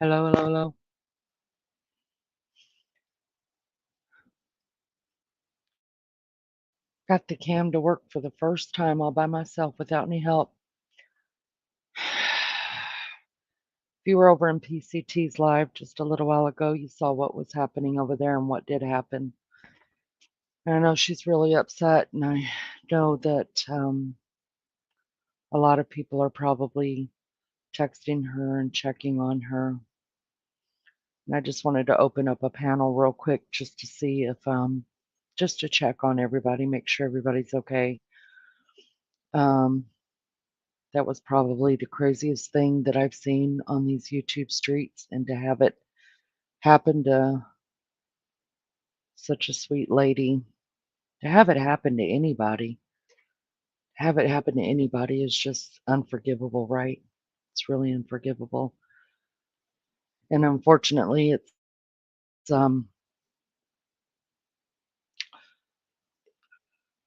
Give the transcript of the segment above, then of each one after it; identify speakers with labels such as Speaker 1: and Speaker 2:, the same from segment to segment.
Speaker 1: Hello, hello, hello. Got the cam to work for the first time all by myself without any help. If you were over in PCTs live just a little while ago, you saw what was happening over there and what did happen. And I know she's really upset, and I know that a lot of people are probably texting her and checking on her. And I just wanted to open up a panel real quick just to see if, just to check on everybody, make sure everybody's okay. Um, That was probably the craziest thing that I've seen on these YouTube streets, and to have it happen to such a sweet lady, to have it happen to anybody, have it happen to anybody is just unforgivable, right? It's really unforgivable. And unfortunately, um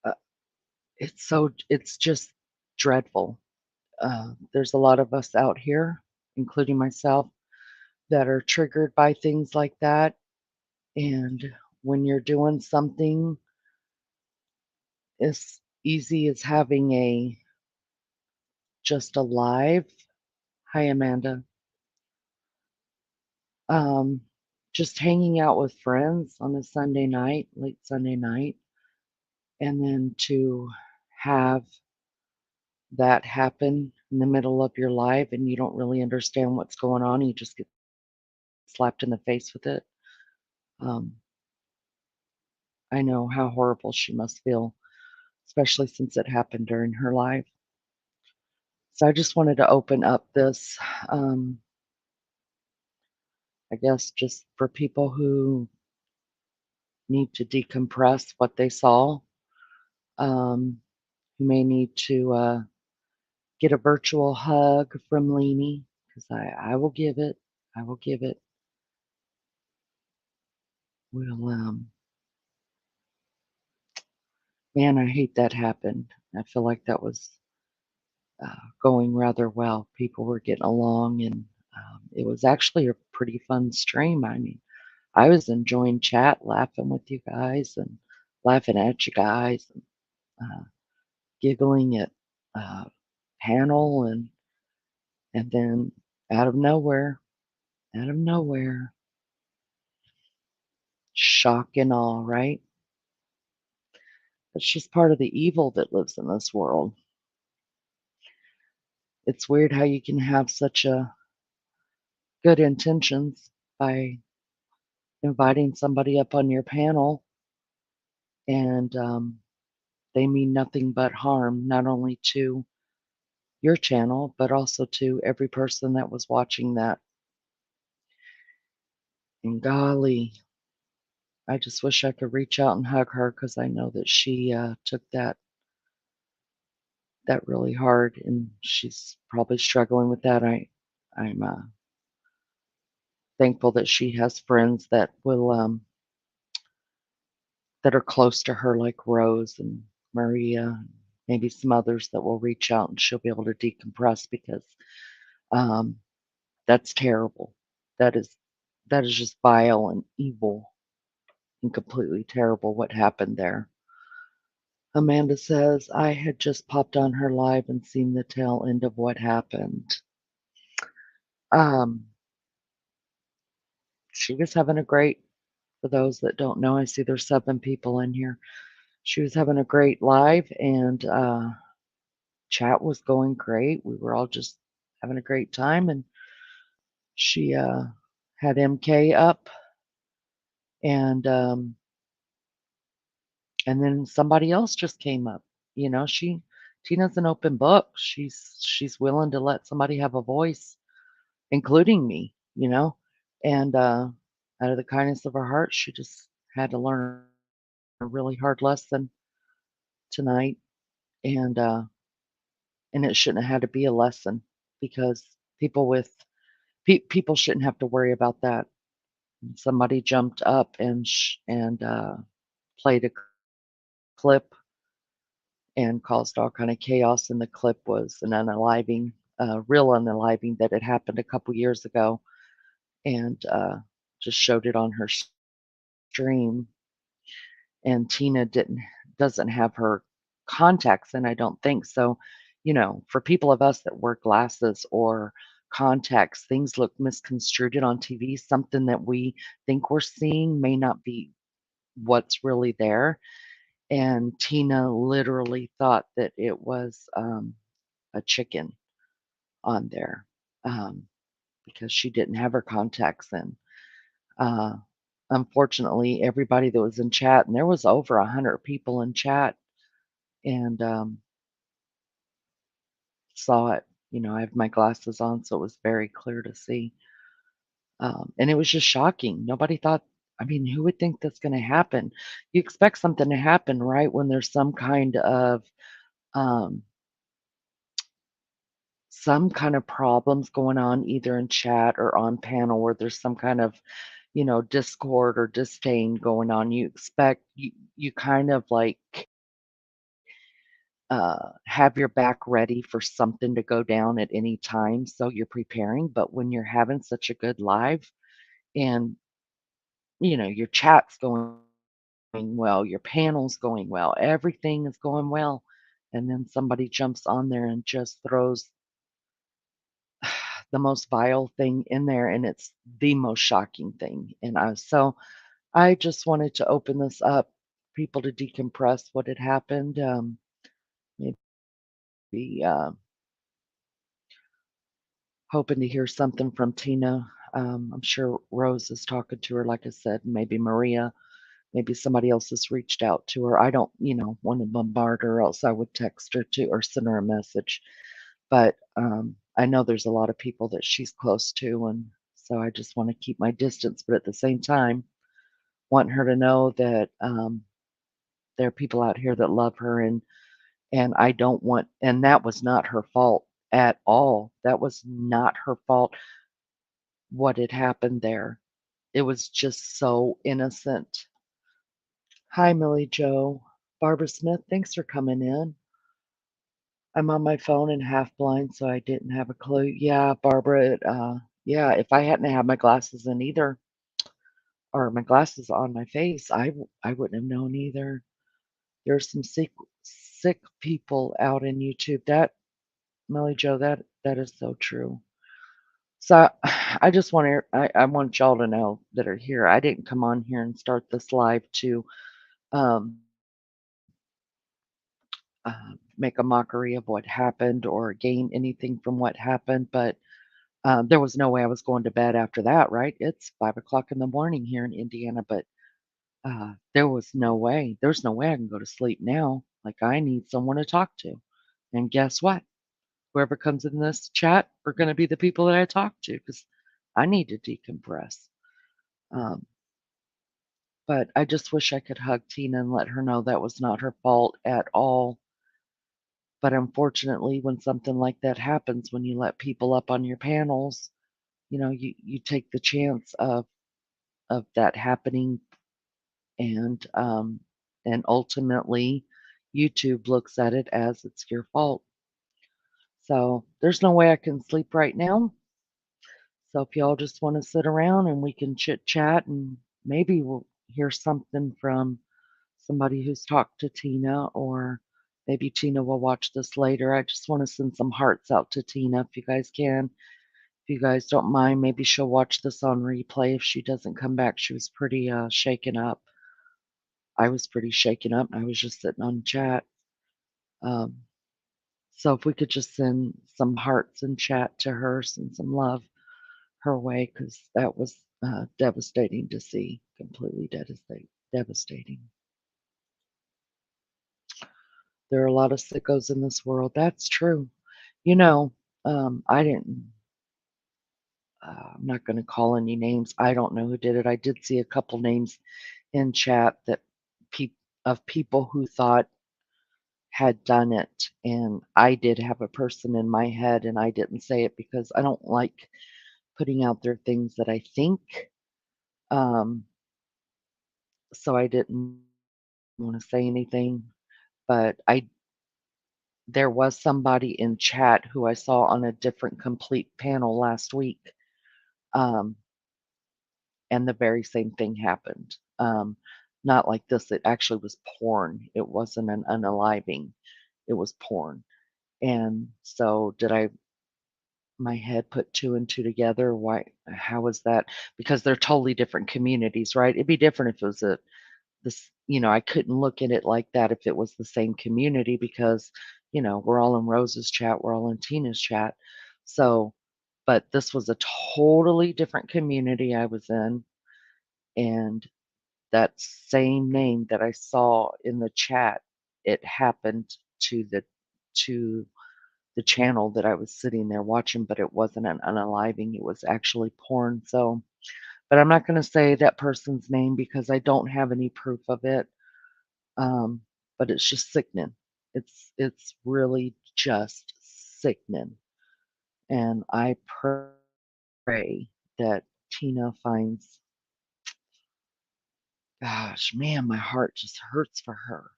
Speaker 1: uh, it's just dreadful. There's a lot of us out here, including myself, that are triggered by things like that. And when you're doing something as easy as having a just a live, hi Amanda, um, just hanging out with friends on a Sunday night, late Sunday night, and then to have that happen in the middle of your life and you don't really understand what's going on, you just get slapped in the face with it. Um, I know how horrible she must feel, especially since it happened during her life. So I just wanted to open up this, um, I guess, just for people who need to decompress what they saw, who may need to get a virtual hug from Leanie, because I will give it. I will give it. Well, man, I hate that happened. I feel like that was going rather well. People were getting along, and it was actually a pretty fun stream. I mean, I was enjoying chat, laughing with you guys, and laughing at you guys, and uh, giggling at uh, panel, and then out of nowhere, out of nowhere, shock and awe, right? It's just part of the evil that lives in this world. It's weird how you can have such a good intentions by inviting somebody up on your panel, and they mean nothing but harm, not only to your channel, but also to every person that was watching that. And golly, I just wish I could reach out and hug her because I know that she took that really hard, and she's probably struggling with that. I'm thankful that she has friends that will that are close to her, like Rose and Maria, and maybe some others that will reach out and she'll be able to decompress because um, that's terrible. That is that is just vile and evil and completely terrible what happened there. Amanda says, I had just popped on her live and seen the tail end of what happened. Um, she was having a great, for those that don't know, I see there's 7 people in here. She was having a great live, and chat was going great. We were all just having a great time, and she had MK up, and then somebody else just came up. You know, Tina's an open book. She's willing to let somebody have a voice, including me. You know, and out of the kindness of her heart, she just had to learn a really hard lesson tonight, and uh, and it shouldn't have had to be a lesson because people with people shouldn't have to worry about that. Somebody jumped up and played a clip and caused all kind of chaos, and the clip was an unaliving, real unaliving that had happened a couple years ago, and just showed it on her stream. And Tina doesn't have her contacts in, I don't think. So, for people of us that wear glasses or contacts, things look misconstrued on TV. Something that we think we're seeing may not be what's really there. And Tina literally thought that it was a chicken on there, um, because she didn't have her contacts in. Uh, Unfortunately, everybody that was in chat, and there was over 100 people in chat, and saw it. I have my glasses on, so it was very clear to see. And it was just shocking. Nobody thought, I mean, who would think that's going to happen? You expect something to happen, right? When there's um, some kind of problems going on, either in chat or on panel, where there's some kind of, discord or disdain going on. You kind of like have your back ready for something to go down at any time, so you're preparing. But when you're having such a good live and your chat's going well, your panel's going well, everything is going well, and then somebody jumps on there and just throws the most vile thing in there, and it's the most shocking thing. And I just wanted to open this up, people to decompress what had happened. Maybe hoping to hear something from Tina. I'm sure Rose is talking to her, like I said, maybe Maria, maybe somebody else has reached out to her. I don't, want to bombard her, else I would text her to or send her a message. But I know there's a lot of people that she's close to, and so I just want to keep my distance. But at the same time, want her to know that there are people out here that love her, and I don't want, and that was not her fault at all. That was not her fault what had happened there. It was just so innocent. Hi, Millie Joe. Barbara Smith, thanks for coming in. I'm on my phone and half blind, so I didn't have a clue. Yeah, Barbara, yeah, if I hadn't had my glasses in either, or my glasses on my face, I wouldn't have known either. There's some sick people out in YouTube. That, Millie Joe, that is so true. So I just I want y'all to know that are here. I didn't come on here and start this live to um, make a mockery of what happened or gain anything from what happened, but there was no way I was going to bed after that, right? It's 5 o'clock in the morning here in Indiana, but there was no way. There's no way I can go to sleep now. Like, I need someone to talk to. And guess what? Whoever comes in this chat are going to be the people that I talk to because I need to decompress. Um, but I just wish I could hug Tina and let her know that was not her fault at all. But unfortunately, when something like that happens, when you let people up on your panels, you take the chance of that happening, and ultimately YouTube looks at it as it's your fault. So there's no way I can sleep right now. So if y'all just want to sit around and we can chit chat, and maybe we'll hear something from somebody who's talked to Tina, or maybe Tina will watch this later. I just want to send some hearts out to Tina if you guys can. If you guys don't mind, maybe she'll watch this on replay if she doesn't come back. She was pretty shaken up. I was pretty shaken up. I was just sitting on chat. Um, so if we could just send some hearts and chat to her, send some love her way, because that was devastating to see. Completely devastating. There are a lot of sickos in this world. That's true. You know, I didn't. I'm not going to call any names. I don't know who did it. I did see a couple names in chat that of people who thought had done it, and I did have a person in my head, and I didn't say it because I don't like putting out there things that I think. Um, so I didn't want to say anything, but I there was somebody in chat who I saw on a different complete panel last week. Um, and the very same thing happened. Not like this, it actually was porn. It wasn't an unaliving, it was porn. And so did I my head put 2 and 2 together? Why how was that? Because they're totally different communities, right? It'd be different if it was a this I couldn't look at it like that if it was the same community because, we're all in Rose's chat, we're all in Tina's chat. So, but this was a totally different community I was in, and that same name that I saw in the chat, it happened to to the channel that I was sitting there watching, but it wasn't an unaliving, it was actually porn. So, but I'm not gonna say that person's name because I don't have any proof of it. Um, but it's just sickening. It's really just sickening. And I pray that Tina finds gosh, man, my heart just hurts for her.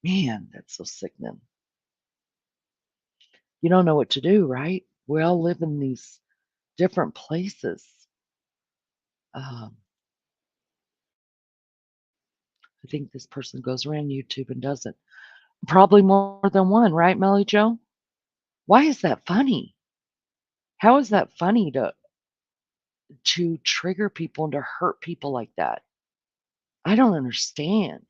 Speaker 1: Man, that's so sickening. You don't know what to do, right? We all live in these different places. Um, I think this person goes around YouTube and does it. Probably more than one, right, Melly Joe? Why is that funny? How is that funny to trigger people and to hurt people like that? I don't understand.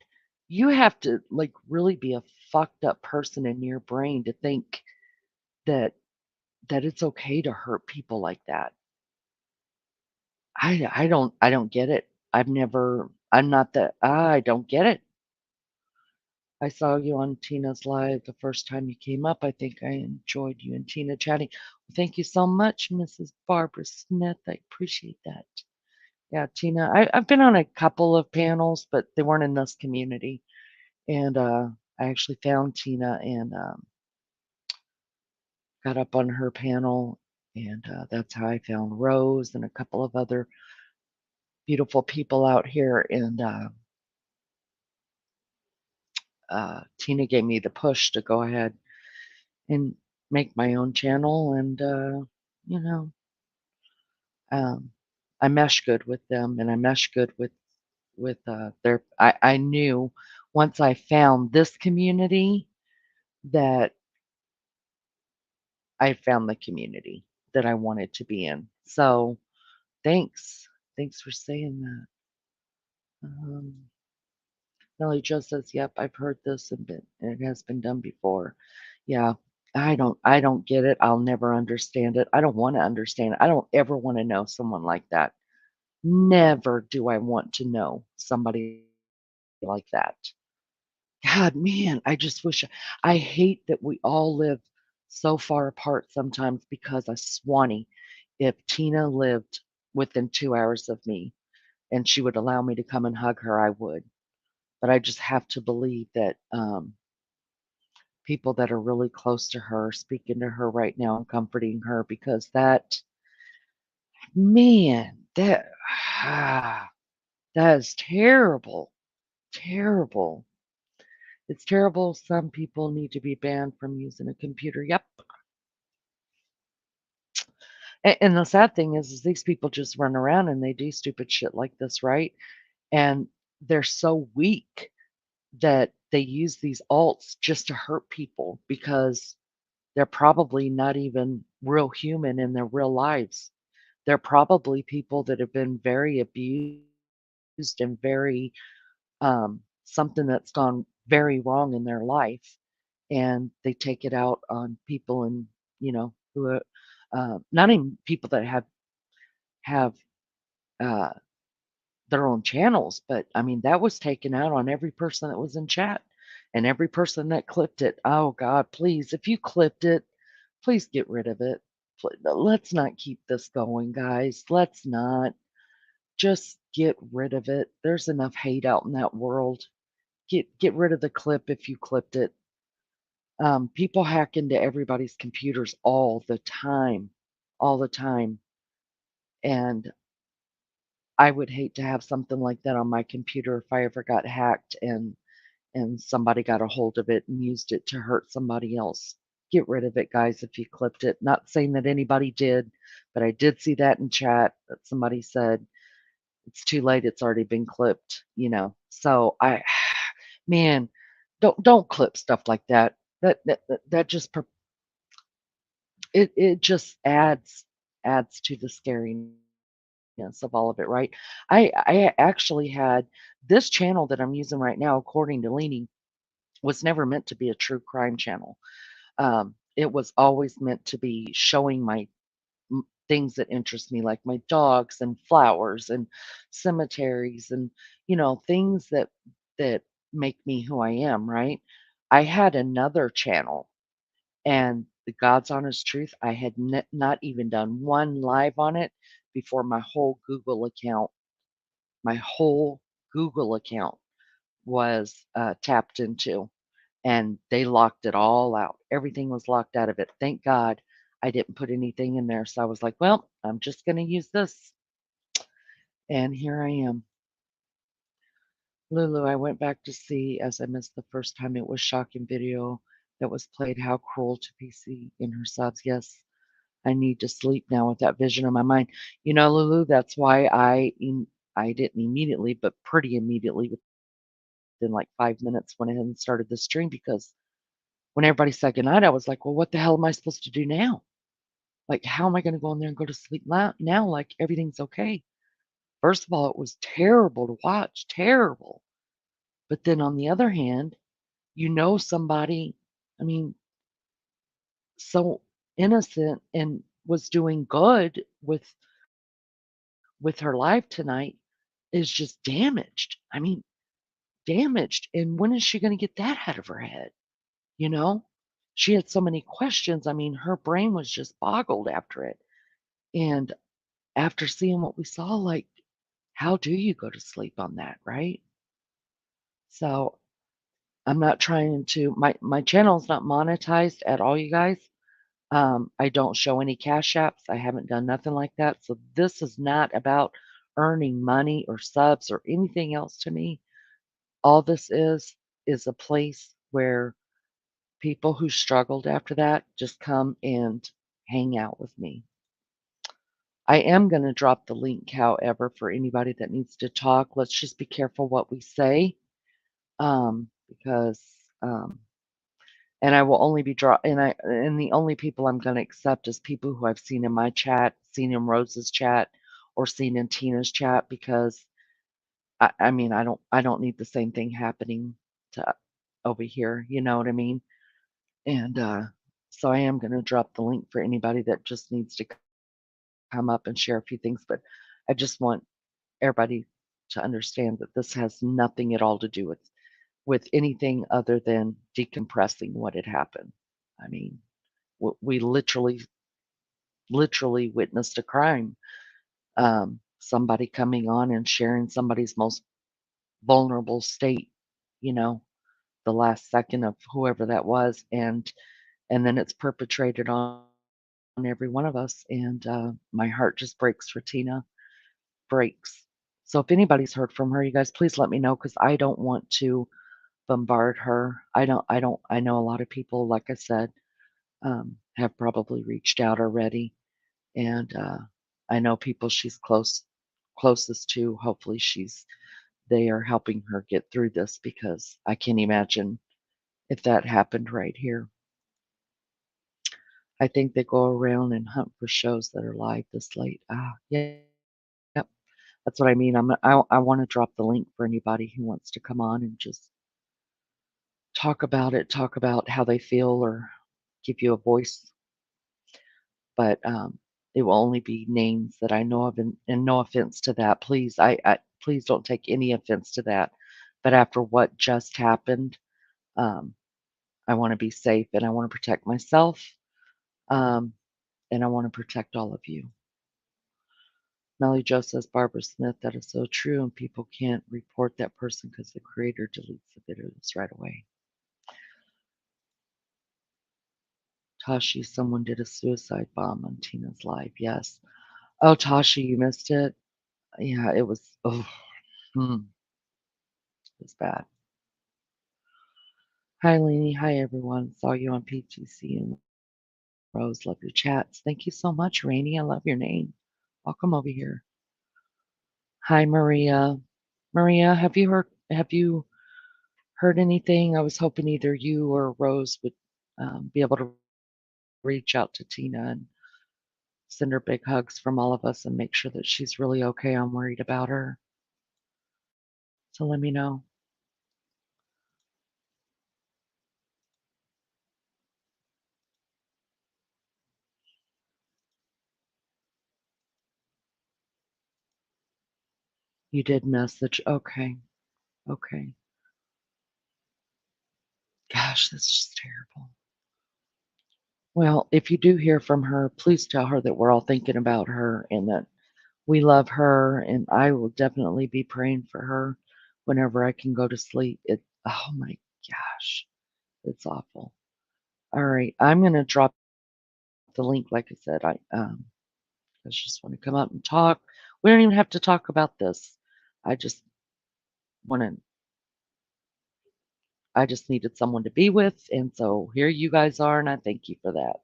Speaker 1: You have to like really be a fucked up person in your brain to think that it's okay to hurt people like that. I don't get it. I'm not that I don't get it. I saw you on Tina's live the first time you came up. I think I enjoyed you and Tina chatting. Thank you so much, Mrs. Barbara Smith. I appreciate that. Yeah, Tina. I've been on a couple of panels, but they weren't in this community. And I actually found Tina and got up on her panel. And that's how I found Rose and a couple of other beautiful people out here. And Tina gave me the push to go ahead and make my own channel. And, you know, um, I mesh good with them and I mesh good with their I knew once I found this community that I found the community that I wanted to be in. So thanks. Thanks for saying that. Melly Jo says, "Yep, I've heard this and it has been done before." Yeah, I don't get it. I'll never understand it. I don't want to understand it. I don't ever want to know someone like that. Never do I want to know somebody like that. God, man, I just wish I hate that we all live so far apart sometimes because I Swanee. If Tina lived within 2 hours of me and she would allow me to come and hug her, I would. But I just have to believe that people that are really close to her are speaking to her right now and comforting her because that, man, that is terrible. Terrible. It's terrible. Some people need to be banned from using a computer. Yep. And the sad thing is these people just run around and they do stupid shit like this, right? And they're so weak that they use these alts just to hurt people because they're probably not even real human in their real lives. They're probably people that have been very abused and very something that's gone very wrong in their life, and they take it out on people and who are not even people that have uh, their own channels, but I mean that was taken out on every person that was in chat and every person that clipped it. Oh God, please, if you clipped it, please get rid of it. Let's not keep this going, guys. Let's not. Just get rid of it. There's enough hate out in that world. Get rid of the clip if you clipped it. People hack into everybody's computers all the time, and I would hate to have something like that on my computer if I ever got hacked and somebody got a hold of it and used it to hurt somebody else. Get rid of it, guys, if you clipped it. Not saying that anybody did, but I did see that in chat that somebody said, It's too late, it's already been clipped, you know? So I man, don't clip stuff like that. That just it just adds to the scariness of all of it, right? I actually had this channel that I'm using right now, according to Leaning, was never meant to be a true crime channel. It was always meant to be showing my things that interest me, like my dogs and flowers and cemeteries and things that make me who I am, right? I had another channel, and the God's honest truth, I had not even done one live on it before my whole Google account was tapped into, and they locked it all out. Everything was locked out of it. Thank God I didn't put anything in there. So I was like, well, I'm just going to use this. And here I am. Lulu, I went back to see as I missed the first time. It was shocking video that was played. How cruel to PC in her subs. Yes, I need to sleep now with that vision in my mind. Lulu, that's why I didn't immediately, but pretty immediately within like 5 minutes went ahead and started the stream because when everybody said goodnight, I was like, well, what the hell am I supposed to do now? Like, how am I going to go in there and go to sleep now? Like, everything's okay. First of all, it was terrible to watch, terrible. But then on the other hand, somebody, I mean, so innocent and was doing good with her life tonight is just damaged. I mean, damaged. And when is she going to get that out of her head? You know, she had so many questions. I mean, her brain was just boggled after it. And after seeing what we saw, like, how do you go to sleep on that, right? So I'm not trying to my channel's not monetized at all, you guys. I don't show any cash apps. I haven't done nothing like that. So this is not about earning money or subs or anything else to me. All this is a place where people who struggled after that just come and hang out with me. I am going to drop the link, however, for anybody that needs to talk. Let's just be careful what we say, because, and I will only be and the only people I'm going to accept is people who I've seen in my chat, seen in Rose's chat, or seen in Tina's chat, because I mean, I don't need the same thing happening to over here. You know what I mean? And so I am going to drop the link for anybody that just needs to come up and share a few things. But I just want everybody to understand that this has nothing at all to do with anything other than decompressing what had happened. I mean, we literally witnessed a crime. Somebody coming on and sharing somebody's most vulnerable state, you know, the last second of whoever that was, and then it's perpetrated on every one of us. And my heart just breaks for Tina. Breaks. So if anybody's heard from her, you guys, please let me know, because I don't want to bombard her. I know a lot of people, like I said, have probably reached out already. And I know people she's closest to. Hopefully they are helping her get through this, because I can't imagine if that happened right here. I think they go around and hunt for shows that are live this late. Yeah, yep. That's what I mean. I want to drop the link for anybody who wants to come on and just talk about it, talk about how they feel, or give you a voice. But it will only be names that I know of, and no offense to that. Please, I please don't take any offense to that. But after what just happened, um, I want to be safe, and I want to protect myself, um, and I want to protect all of you. Melly Jo says, Barbara Smith, that is so true, and people can't report that person because the creator deletes the videos right away. Tashi, someone did a suicide bomb on Tina's live. Yes. Oh, Tashi, you missed it? Yeah, it was, oh, it was bad. Hi, Lainey. Hi, everyone. Saw you on PTC and Rose. Love your chats. Thank you so much, Rainey. I love your name. Welcome over here. Hi, Maria. Maria, have you heard anything? I was hoping either you or Rose would be able to reach out to Tina and send her big hugs from all of us and make sure that she's really okay. I'm worried about her. So let me know. You did message. Okay. Okay. Gosh, that's just terrible. Well, if you do hear from her, please tell her that we're all thinking about her and that we love her, and I will definitely be praying for her whenever I can go to sleep. Oh my gosh, it's awful. All right, I'm gonna drop the link. Like I said, I just want to come up and talk. We don't even have to talk about this. I just want to. I just needed someone to be with, and so here you guys are, and I thank you for that.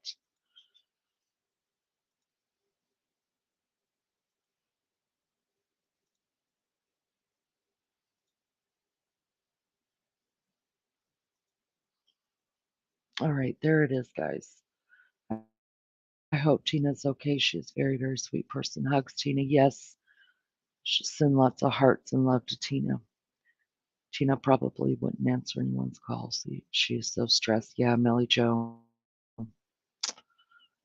Speaker 1: All right, there it is, guys. I hope Tina's okay. She's a very, very sweet person. Hugs, Tina. Yes, send lots of hearts and love to Tina. Tina probably wouldn't answer anyone's calls. She is so stressed. Yeah, Millie Jo.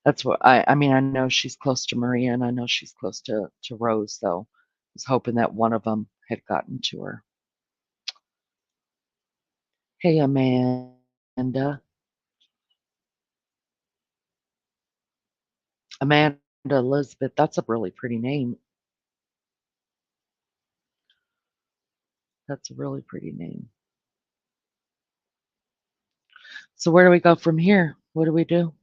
Speaker 1: That's what I mean, I know she's close to Maria and I know she's close to Rose, so I was hoping that one of them had gotten to her. Hey, Amanda Elizabeth, that's a really pretty name. That's a really pretty name. So where do we go from here? What do we do?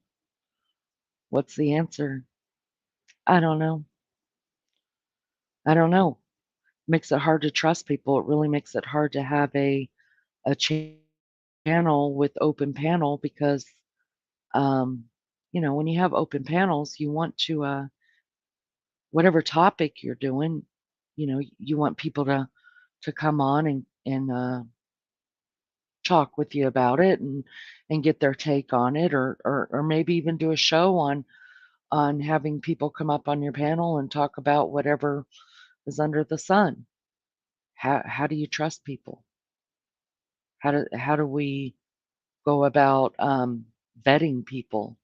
Speaker 1: What's the answer? I don't know. I don't know. Makes it hard to trust people. It really makes it hard to have a channel with open panel because um, when you have open panels, you want to whatever topic you're doing, you want people to come on and talk with you about it and get their take on it, or maybe even do a show on having people come up on your panel and talk about whatever is under the sun. How do you trust people? How do we go about vetting people?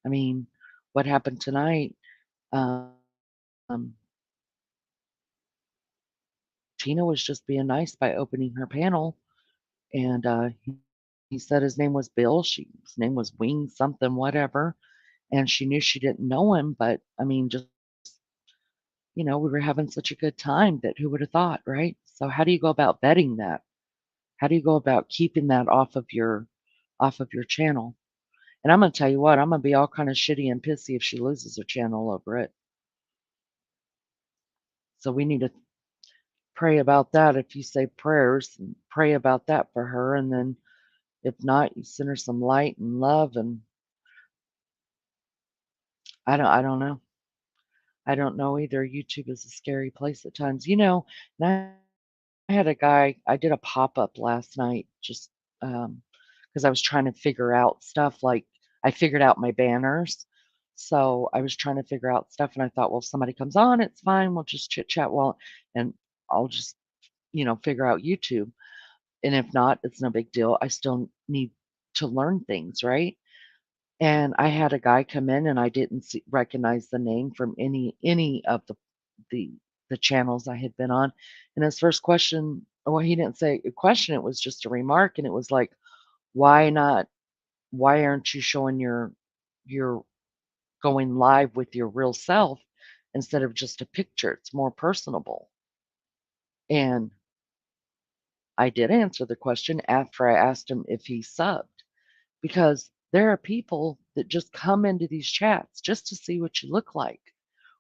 Speaker 1: I mean, what happened tonight? Um, Tina was just being nice by opening her panel, and he said his name was Bill. His name was Wing something, whatever, and she knew she didn't know him, but I mean, just we were having such a good time that who would have thought, right? So how do you go about vetting that? How do you go about keeping that off of your channel? And I'm gonna tell you what, I'm gonna be all kind of shitty and pissy if she loses her channel over it. So we need to pray about that. If you say prayers, pray about that for her, and then if not, you send her some light and love. And I don't know. I don't know either. YouTube is a scary place at times. And I had a guy. I did a pop up last night, just because I was trying to figure out stuff. Like I figured out my banners, so I was trying to figure out stuff, and I thought, well, if somebody comes on, it's fine. We'll just chit chat and I'll just figure out YouTube. And if not, it's no big deal. I still need to learn things, right? And I had a guy come in, and I didn't recognize the name from any of the the channels I had been on. And his first question, well, he didn't say a question; it was just a remark, and it was like, "Why not? Why aren't you showing your going live with your real self instead of just a picture? It's more personable." And I did answer the question after I asked him if he subbed. Because there are people that just come into these chats just to see what you look like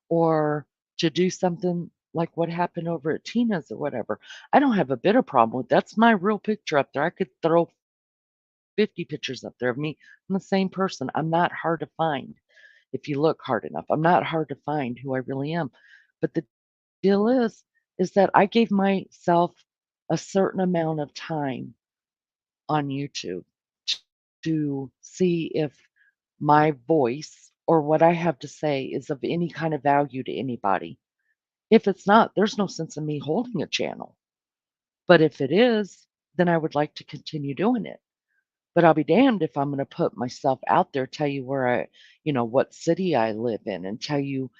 Speaker 1: or to do something like what happened over at Tina's or whatever. I don't have a bit of problem with that's my real picture up there. I could throw 50 pictures up there of me. I'm the same person. I'm not hard to find if you look hard enough. I'm not hard to find who I really am. But the deal is that I gave myself a certain amount of time on YouTube to see if my voice or what I have to say is of any kind of value to anybody. If it's not, there's no sense in me holding a channel. But if it is, then I would like to continue doing it. But I'll be damned if I'm going to put myself out there, tell you where what city I live in, and tell you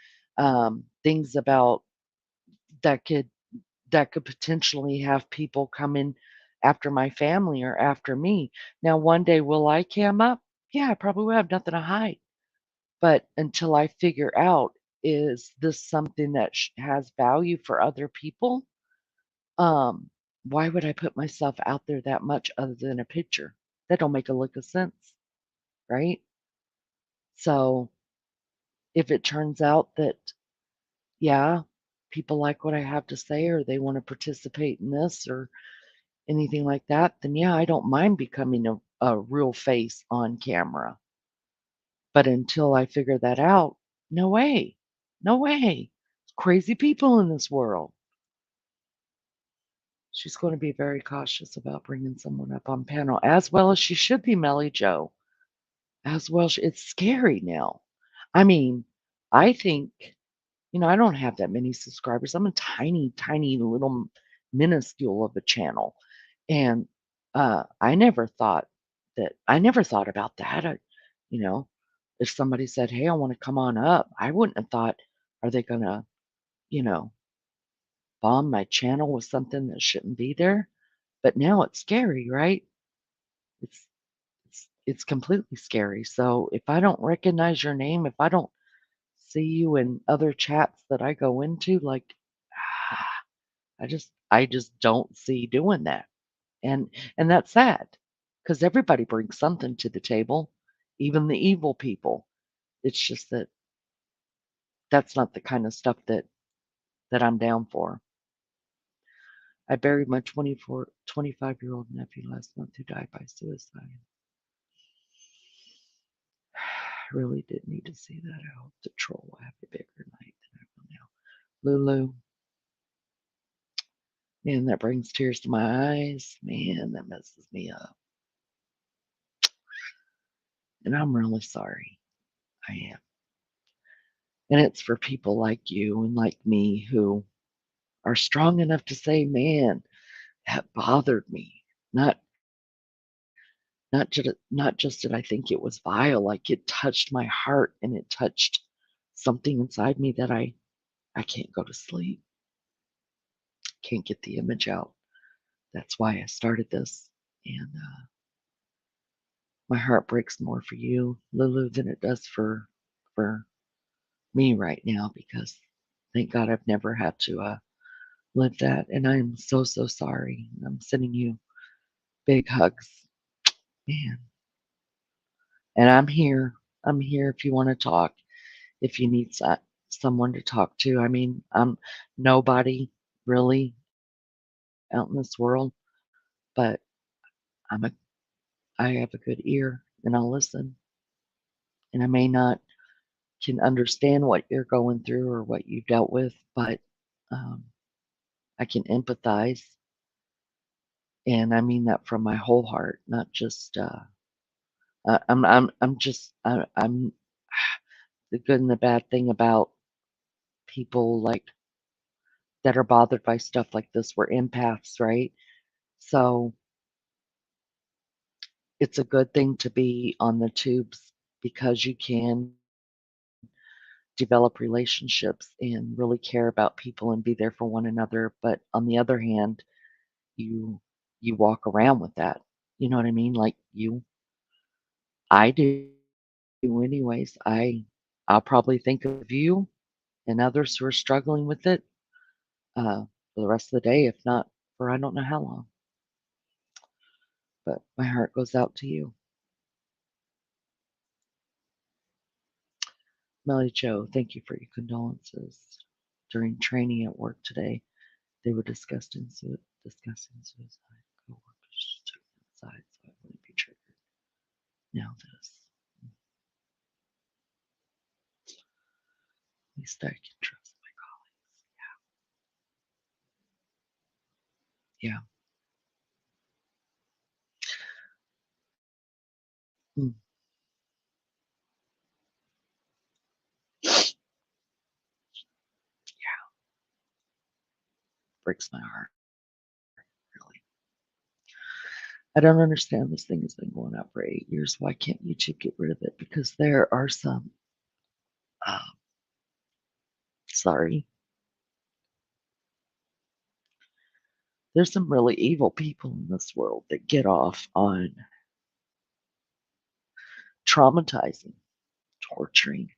Speaker 1: things about that could that could potentially have people come in after my family or after me. Now, one day will I cam up? Yeah, I probably will have nothing to hide. But until I figure out, is this something that has value for other people? Um, why would I put myself out there that much other than a picture? That don't make a lick of sense, right? So if it turns out that, yeah, people like what I have to say or they want to participate in this or anything like that, then yeah, I don't mind becoming a real face on camera. But until I figure that out, no way. No way. Crazy people in this world. She's going to be very cautious about bringing someone up on panel, as well as she should be, Melly Joe. As well, it's scary now. I mean, I think, I don't have that many subscribers. I'm a tiny, tiny little minuscule of a channel. And I never thought about that. You know, if somebody said, "Hey, I want to come on up," I wouldn't have thought, are they going to, you know, bomb my channel with something that shouldn't be there? But now it's scary, right? It's it's completely scary. So if I don't recognize your name, if I don't see you in other chats that I go into, like I just don't see doing that. And that's sad because everybody brings something to the table, even the evil people. It's just that that's not the kind of stuff that I'm down for. I buried my 25-year-old nephew last month who died by suicide. I really did need to see that. I hope the troll will have a bigger night than I will now. Lulu, man, that brings tears to my eyes. Man, that messes me up. And I'm really sorry. I am. And it's for people like you and like me who are strong enough to say, man, that bothered me. Not not just that I think it was vile, like it touched my heart and it touched something inside me that I can't go to sleep. Can't get the image out. That's why I started this. And my heart breaks more for you, Lulu, than it does for me right now because thank God I've never had to live that. And I'm so, so sorry. I'm sending you big hugs, man. And I'm here. I'm here if you want to talk, if you need someone to talk to. I mean, I'm nobody really out in this world, but I'm a I have a good ear and I'll listen. And I may not can understand what you're going through or what you've dealt with, but um, I can empathize, and I mean that from my whole heart, not just. I'm the good and the bad thing about people like that are bothered by stuff like this. We're empaths, right? So it's a good thing to be on the tubes because you can develop relationships and really care about people and be there for one another. But on the other hand, you you walk around with that. You know what I mean? Like I do anyways. I'll probably think of you and others who are struggling with it for the rest of the day, if not for I don't know how long. But my heart goes out to you. Melly Joe, thank you for your condolences. During training at work today, they were discussing suicide. Coworkers took them aside so I wouldn't be triggered. Now this. At least I can trust my colleagues. Yeah. Mm. Breaks my heart, really. I don't understand. This thing has been going on for 8 years. Why can't YouTube get rid of it? Because there are some, uh, sorry, there's some really evil people in this world that get off on traumatizing, torturing,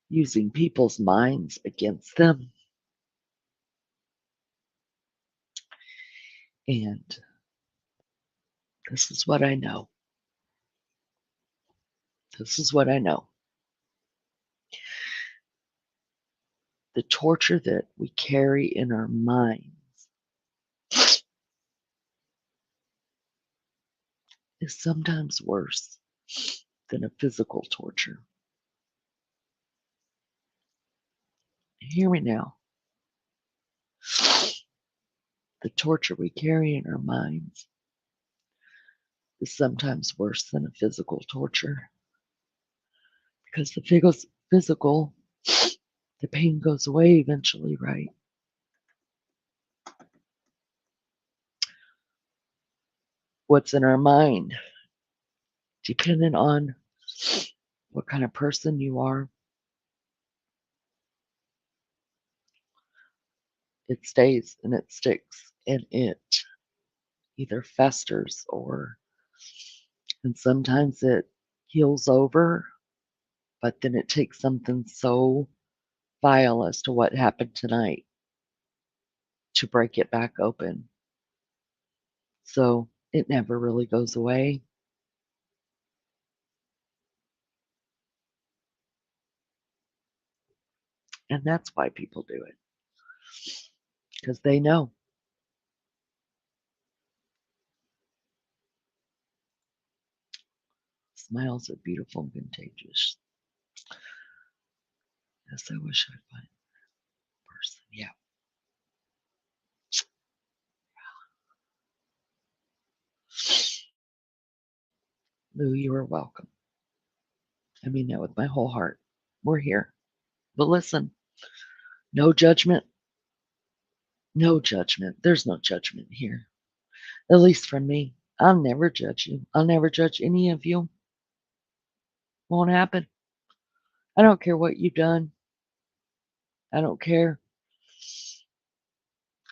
Speaker 1: using people's minds against them. And this is what I know. This is what I know. The torture that we carry in our minds is sometimes worse than a physical torture. Hear me now. The torture we carry in our minds is sometimes worse than a physical torture because physical, the pain goes away eventually, right? What's in our mind, depending on what kind of person you are, it stays and it sticks and it either festers or, and sometimes it heals over, but then it takes something so vile as to what happened tonight to break it back open. So it never really goes away. And that's why people do it, because they know. Smiles are beautiful and contagious. Yes, I wish I'd find a person. Yeah. Lou, you are welcome. I mean that with my whole heart. We're here. But listen, no judgment. No judgment. There's no judgment here. At least from me. I'll never judge you. I'll never judge any of you. Won't happen. I don't care what you've done. I don't care.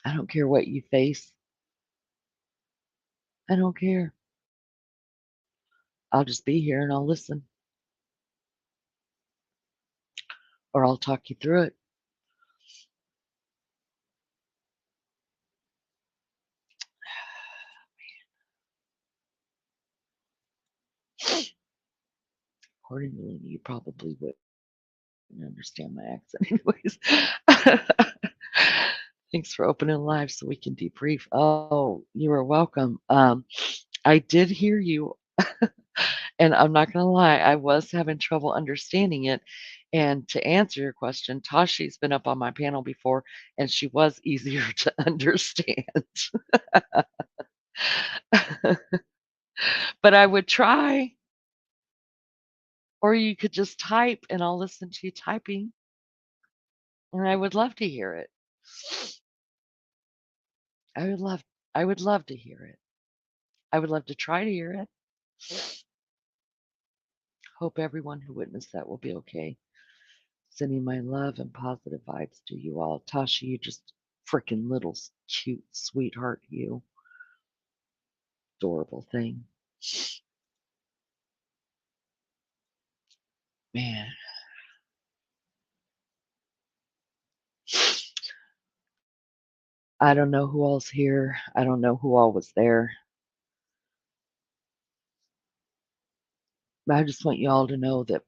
Speaker 1: I don't care what you face. I don't care. I'll just be here and I'll listen. Or I'll talk you through it. According to Lena, you probably wouldn't understand my accent anyways. Thanks for opening live so we can debrief. Oh, you are welcome. I did hear you, and I'm not gonna lie, I was having trouble understanding it. And to answer your question, Tashi's been up on my panel before, and she was easier to understand. But I would try, or you could just type, and I'll listen to you typing, and I would love to hear it. I would love I would love to hear it. I would love to try to hear it. Hope everyone who witnessed that will be okay. Sending my love and positive vibes to you all. Tasha, you just freaking little cute sweetheart, you adorable thing. Man, I don't know who all's here. I don't know who all was there. But I just want you all to know that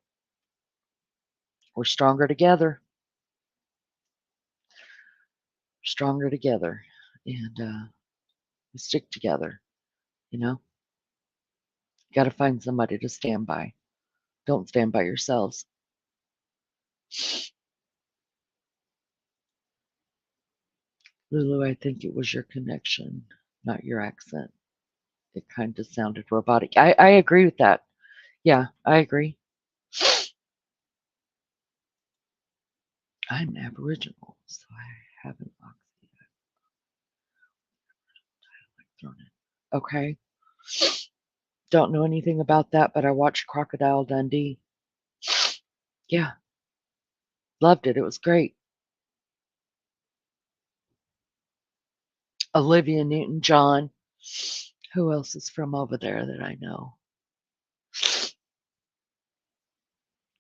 Speaker 1: we're stronger together. Stronger together. And we stick together, you know? Got to find somebody to stand by. Don't stand by yourselves. Lulu, I think it was your connection, not your accent. It kind of sounded robotic. I agree with that. Yeah, I agree. I'm Aboriginal, so I haven't thrown it. Okay. Don't know anything about that, but I watched Crocodile Dundee. Yeah, loved it. It was great. Olivia Newton-John. Who else is from over there that I know?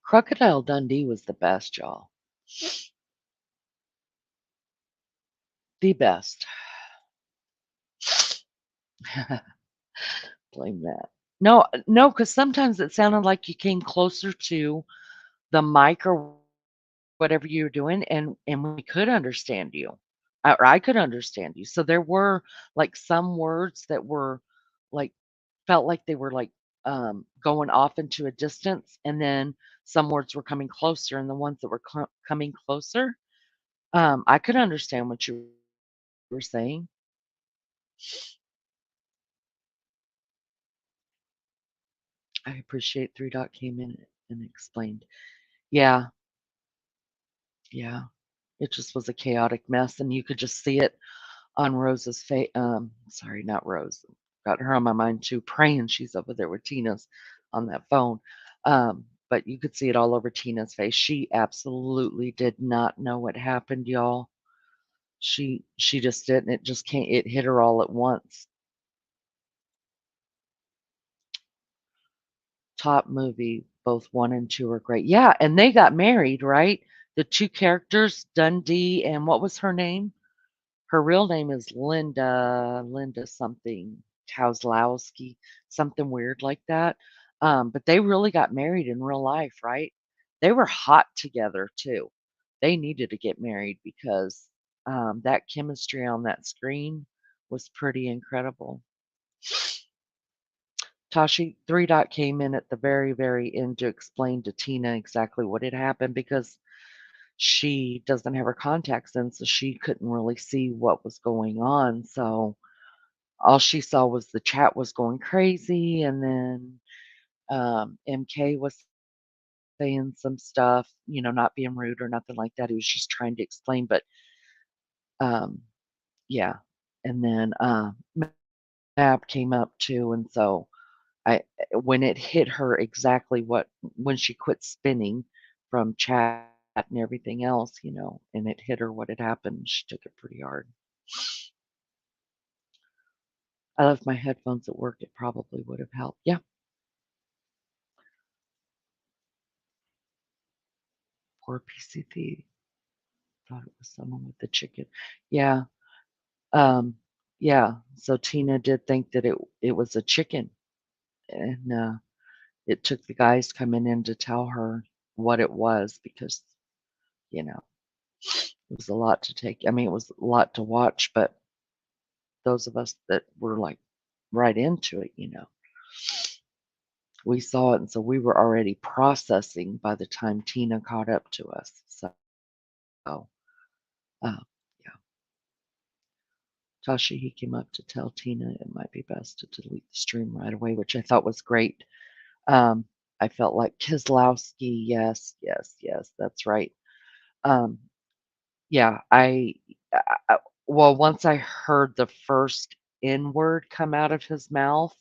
Speaker 1: Crocodile Dundee was the best, y'all. The best. Blame that. No, no, because sometimes it sounded like you came closer to the mic or whatever you were doing, and we could understand you, or I could understand you. So there were like some words that were like felt like they were like going off into a distance, and then some words were coming closer, and the ones that were coming closer, I could understand what you were saying. I appreciate Three Dot came in and explained. Yeah, yeah. It just was a chaotic mess, and you could just see it on Rose's face. Sorry, not Rose. Got her on my mind too, praying she's over there with Tina's on that phone. But you could see it all over Tina's face. She absolutely did not know what happened, y'all. She just didn't. It just can't. It hit her all at once. Top movie, both one and two are great. Yeah, and they got married, right? The two characters, Dundee and what was her name? Her real name is Linda something, Kozlowski, something weird like that. But they really got married in real life, right? They were hot together too. They needed to get married because that chemistry on that screen was pretty incredible. Tashi Three Dot came in at the very, very end to explain to Tina exactly what had happened because she doesn't have her contacts in, so she couldn't really see what was going on. So all she saw was the chat was going crazy, and then MK was saying some stuff, not being rude or nothing like that. He was just trying to explain, but um, yeah. And then Mab came up too, and so I when it hit her exactly what when she quit spinning from chat and everything else, and it hit her what had happened, she took it pretty hard. I left my headphones at work, it probably would have helped. Yeah, poor PCT. Thought it was someone with the chicken. Yeah, um, yeah. So Tina did think that it was a chicken, and it took the guys coming in to tell her what it was because you know it was a lot to take. I mean, it was a lot to watch, but those of us that were like right into it, we saw it, and so we were already processing by the time Tina caught up to us. So, uh, yeah, Tashi, he came up to tell Tina it might be best to delete the stream right away, which I thought was great. Um, I felt like Kislowski, yes, yes, yes, that's right. Um, yeah, well, once I heard the first N word come out of his mouth,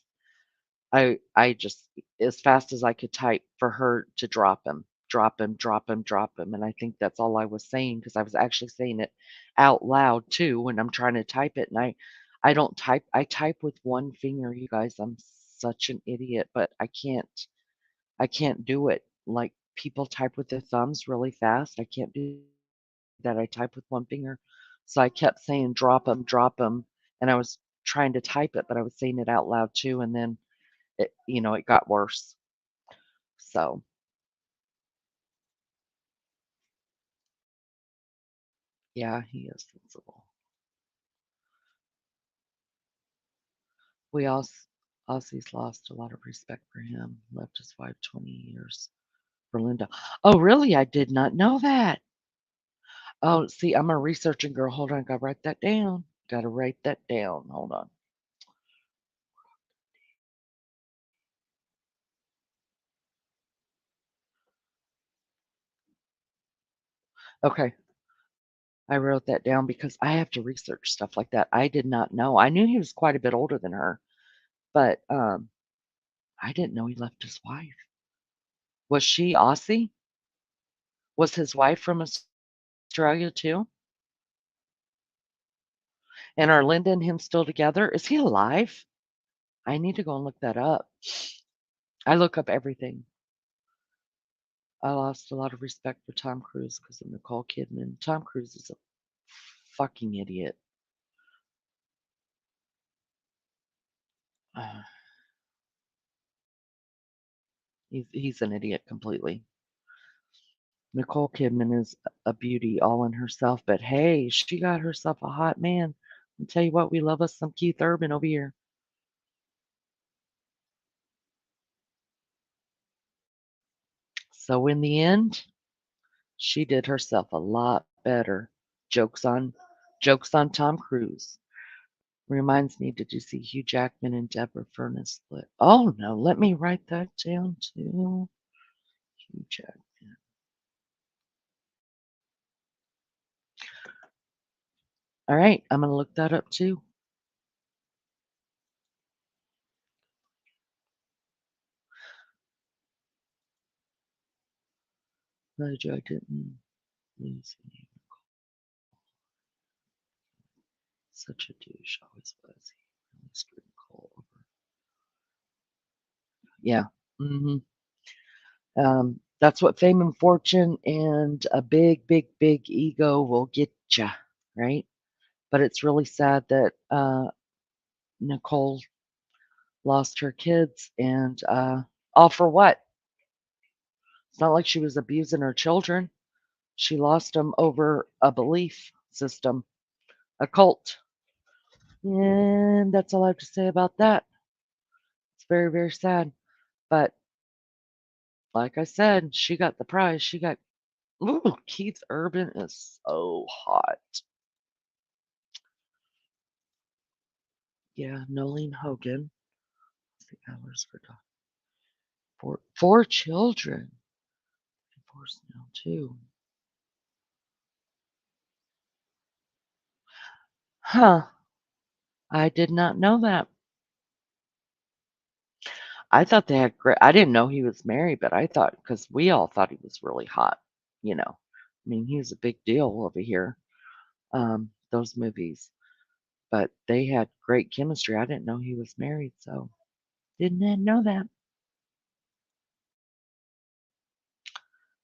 Speaker 1: I just as fast as I could type for her to drop him, drop him, drop him, drop him, and I think that's all I was saying because I was actually saying it out loud too when I'm trying to type it, and I don't type. I type with one finger, you guys. I'm such an idiot, but I can't do it like people type with their thumbs really fast. I can't do that. I type with one finger, so I kept saying drop 'em, and I was trying to type it, but I was saying it out loud too, and then it got worse. So, yeah, he is sensible. We all Aussies lost a lot of respect for him. Left his wife 20 years for Linda. Oh, really? I did not know that. Oh, see, I'm a researching girl. Hold on, gotta write that down. Gotta write that down. Hold on. Okay, I wrote that down because I have to research stuff like that. I did not know. I knew he was quite a bit older than her, but I didn't know he left his wife. Was she Aussie? Was his wife from Australia too? And are Linda and him still together? Is he alive? I need to go and look that up. I look up everything. I lost a lot of respect for Tom Cruise because of Nicole Kidman. Tom Cruise is a fucking idiot. Uh, he's an idiot completely. Nicole Kidman is a beauty all in herself, but hey, she got herself a hot man. I'll tell you what, we love us some Keith Urban over here. So in the end, she did herself a lot better. Jokes on jokes on Tom Cruise. Reminds me, did you see Hugh Jackman and Deborah Furness split? Oh no, let me write that down too. Hugh Jackman. All right, I'm gonna look that up too. Glad I didn't lose any. Such a douche, always was. He really screwed Nicole over. Yeah. hmm that's what fame and fortune and a big, big, big ego will get you, right? But it's really sad that Nicole lost her kids and all for what? It's not like she was abusing her children. She lost them over a belief system, a cult. And that's all I have to say about that. It's very, very sad. But like I said, she got the prize. She got, ooh, Keith Urban is so hot. Yeah, Nolene Hogan. The hours for four children. Divorced now, too. Huh. I did not know that. I thought they had great. I didn't know he was married, but I thought because we all thought he was really hot. I mean, he was a big deal over here. Those movies, but they had great chemistry. I didn't know he was married, so didn't know that.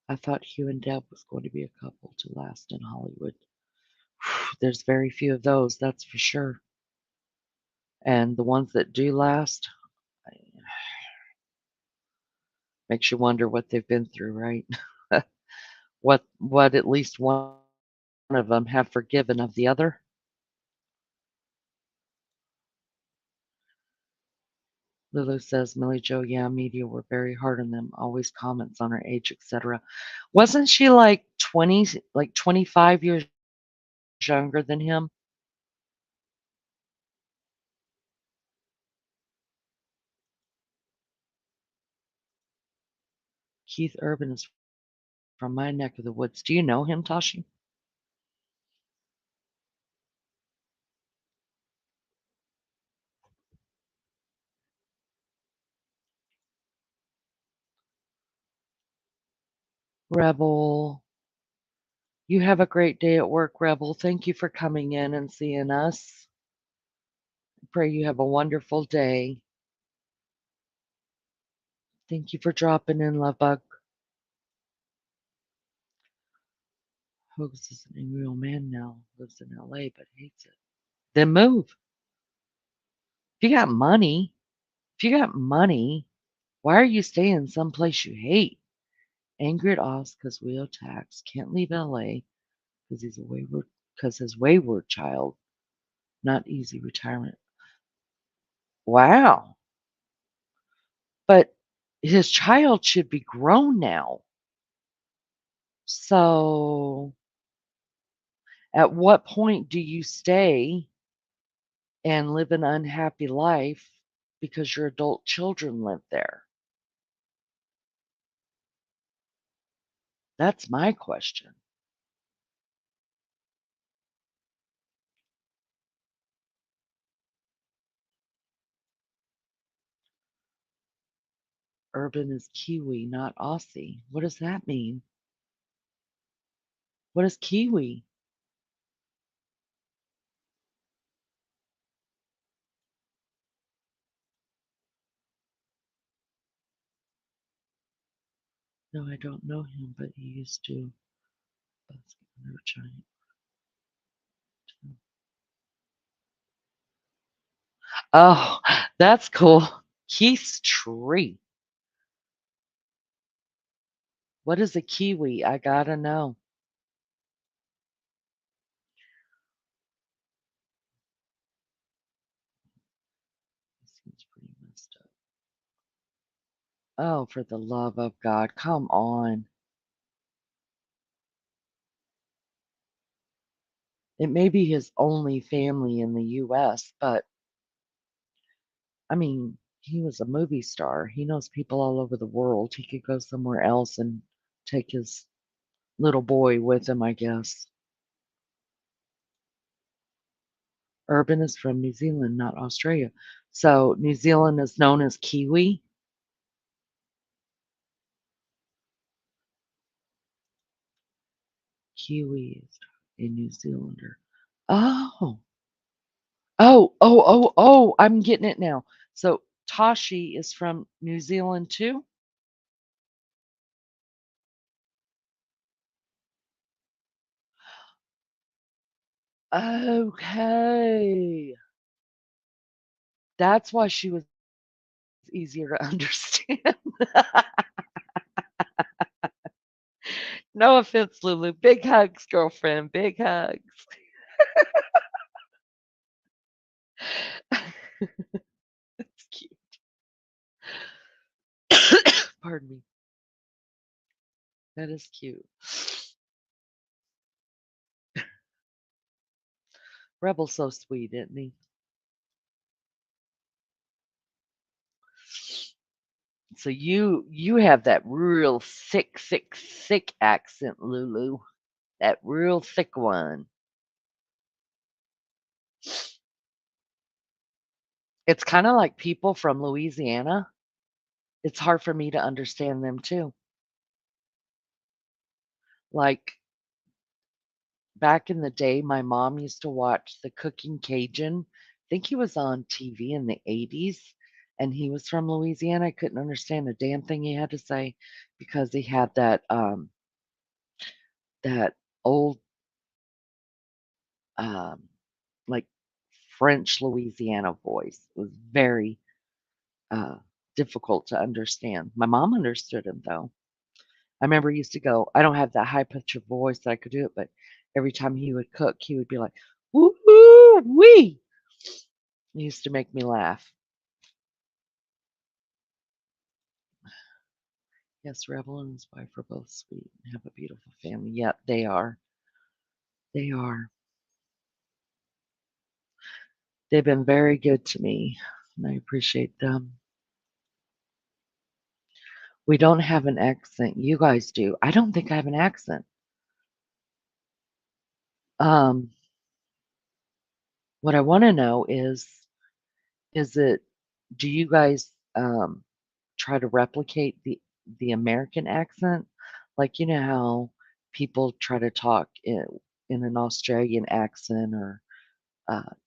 Speaker 1: I thought Hugh and Deb was going to be a couple to last in Hollywood. There's very few of those, that's for sure. And the ones that do last, makes you wonder what they've been through, right? What at least one of them have forgiven of the other. Lulu says, Millie Jo, yeah, media were very hard on them, always comments on her age, etc. Wasn't she like 20, like 25 years younger than him? Keith Urban is from my neck of the woods. Do you know him, Tashi? Rebel. You have a great day at work, Rebel. Thank you for coming in and seeing us. Pray you have a wonderful day. Thank you for dropping in, Lovebug. Hoax is a real man now, lives in LA, but hates it. Then move. If you got money, why are you staying someplace you hate? Angry at Oz because Wheel tax can't leave LA because he's a wayward because his wayward child, not easy retirement. Wow. But his child should be grown now. So At what point do you stay and live an unhappy life because your adult children live there? That's my question. Urban is Kiwi, not Aussie. What does that mean? What is Kiwi? No, I don't know him, but he used to. No giant. Oh, that's cool. Keith's tree. What is a kiwi? I gotta know. This seems pretty messed up. Oh, for the love of God, come on. It may be his only family in the US, but I mean, he was a movie star. He knows people all over the world. He could go somewhere else and take his little boy with him, I guess. Urban is from New Zealand, not Australia. So New Zealand is known as Kiwi. Kiwi is a New Zealander. Oh, oh, I'm getting it now. So Tashi is from New Zealand too? Okay. That's why she was easier to understand. No offense, Lulu. Big hugs, girlfriend. Big hugs. That's cute. Pardon me. That is cute. Rebel's so sweet, isn't he? So you have that real thick accent, Lulu. That real thick one. It's kind of like people from Louisiana. It's hard for me to understand them too. Like back in the day, my mom used to watch the Cooking Cajun. I think he was on TV in the 80s, and he was from Louisiana. I couldn't understand a damn thing he had to say because he had that old um like French Louisiana voice. It was very uh difficult to understand. My mom understood him though. I remember he used to go, I don't have that high pitch of voice that I could do it, but every time he would cook, he would be like, woo wee. It used to make me laugh. Yes, Rebel and his wife are both sweet and have a beautiful family. Yep, they are. They are. They've been very good to me, and I appreciate them. We don't have an accent. You guys do. I don't think I have an accent. Um, what I want to know is it, do you guys try to replicate the American accent? Like, you know how people try to talk in an Australian accent or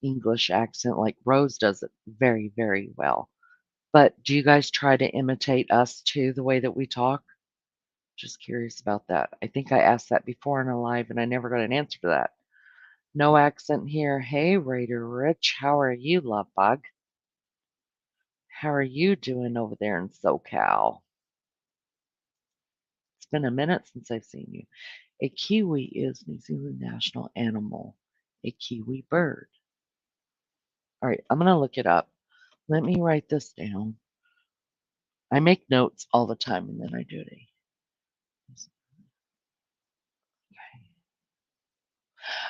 Speaker 1: English accent, like Rose does it very, very well. But do you guys try to imitate us too, the way that we talk? Just curious about that. I think I asked that before in a live and I never got an answer to that. No accent here. Hey, Raider Rich, how are you, love bug? How are you doing over there in SoCal? It's been a minute since I've seen you. A kiwi is New Zealand national animal, a kiwi bird. All right, I'm going to look it up. Let me write this down. I make notes all the time and then I do it.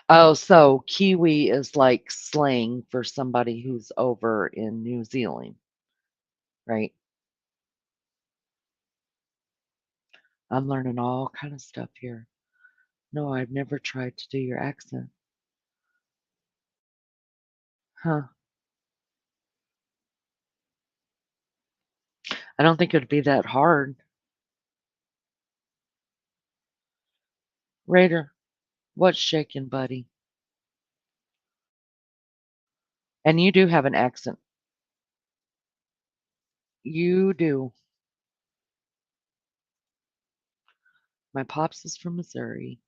Speaker 1: Oh, so Kiwi is like slang for somebody who's over in New Zealand, right? I'm learning all kind of stuff here. No, I've never tried to do your accent. Huh. I don't think it'd be that hard. Raider, what's shaking, buddy? And you do have an accent. You do. My pops is from Missouri.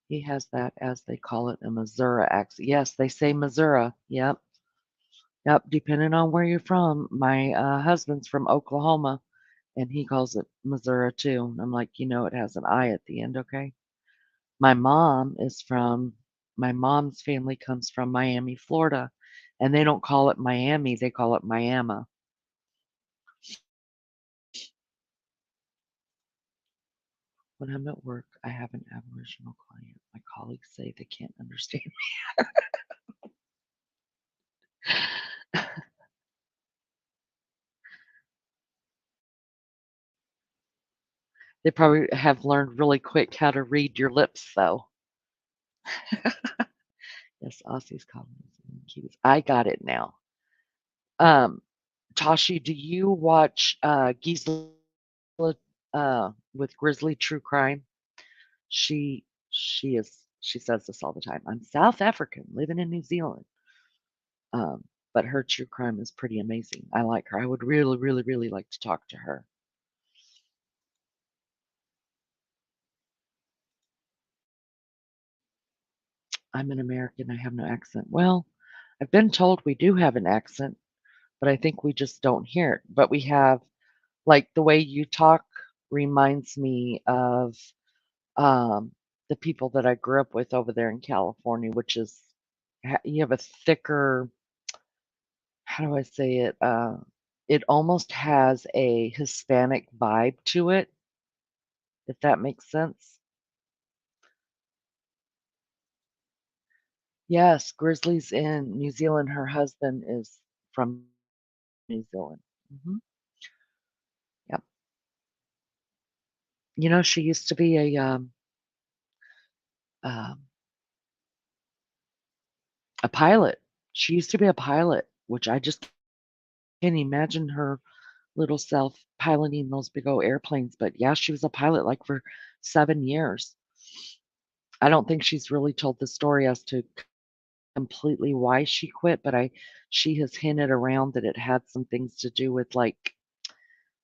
Speaker 1: He has that, as they call it, a Missouri accent. Yes, they say Missouri. Yep. Yep. Depending on where you're from. My husband's from Oklahoma, and he calls it Missouri too. I'm like, it has an I at the end, okay? My mom is from, my mom's family comes from Miami, Florida, and they don't call it Miami, they call it Miami. When I'm at work, I have an Aboriginal client. My colleagues say they can't understand me. They probably have learned really quick how to read your lips, though. Yes, Aussies call them cuties. I got it now. Um, Tashi, do you watch Gisela with Grizzly True Crime? She says this all the time. I'm South African, living in New Zealand. Um, but her true crime is pretty amazing. I like her. I would really, really, really like to talk to her. I'm an American. I have no accent. Well, I've been told we do have an accent, but I think we just don't hear it. But we have, like, the way you talk reminds me of um, the people that I grew up with over there in California, which is you have a thicker, how do I say it? It almost has a Hispanic vibe to it, if that makes sense. Yes, Grizzly's in New Zealand. Her husband is from New Zealand. Yep. She used to be um, a pilot. She used to be a pilot, which I just can't imagine her little self piloting those big old airplanes. But yeah, she was a pilot like for 7 years. I don't think she's really told the story as to completely why she quit, but she has hinted around that it had some things to do with like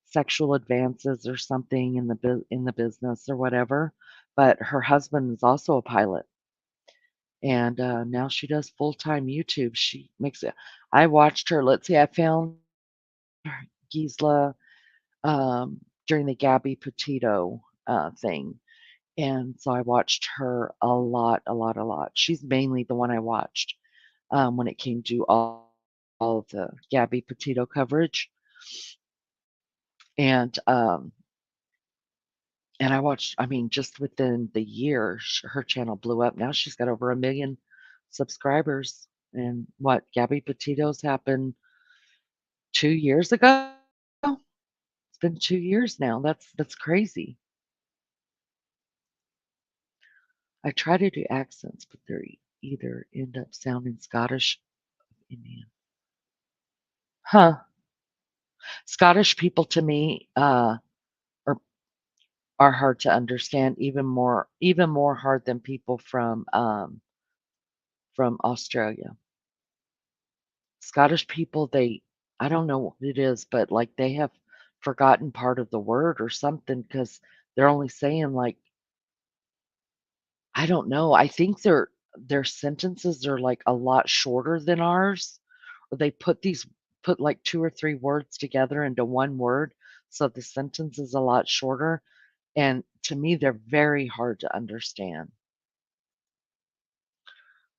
Speaker 1: sexual advances or something in the business or whatever. But her husband is also a pilot, and now she does full-time YouTube. She makes it. I watched her. Let's see, I found Gisela during the Gabby Petito thing. And so I watched her a lot, a lot, a lot. She's mainly the one I watched when it came to all of the Gabby Petito coverage. And I watched, I mean, just within the year, her channel blew up. Now she's got over 1 million subscribers. And what, Gabby Petito's happened 2 years ago? It's been 2 years now. That's crazy. I try to do accents, but they're either end up sounding Scottish or Indian. Huh. Scottish people to me are are hard to understand, even more hard than people from Australia. Scottish people, I don't know what it is, but like they have forgotten part of the word or something because they're only saying like, I don't know. I think their sentences are like a lot shorter than ours. Or they put like two or three words together into one word, so the sentence is a lot shorter. And to me, they're very hard to understand.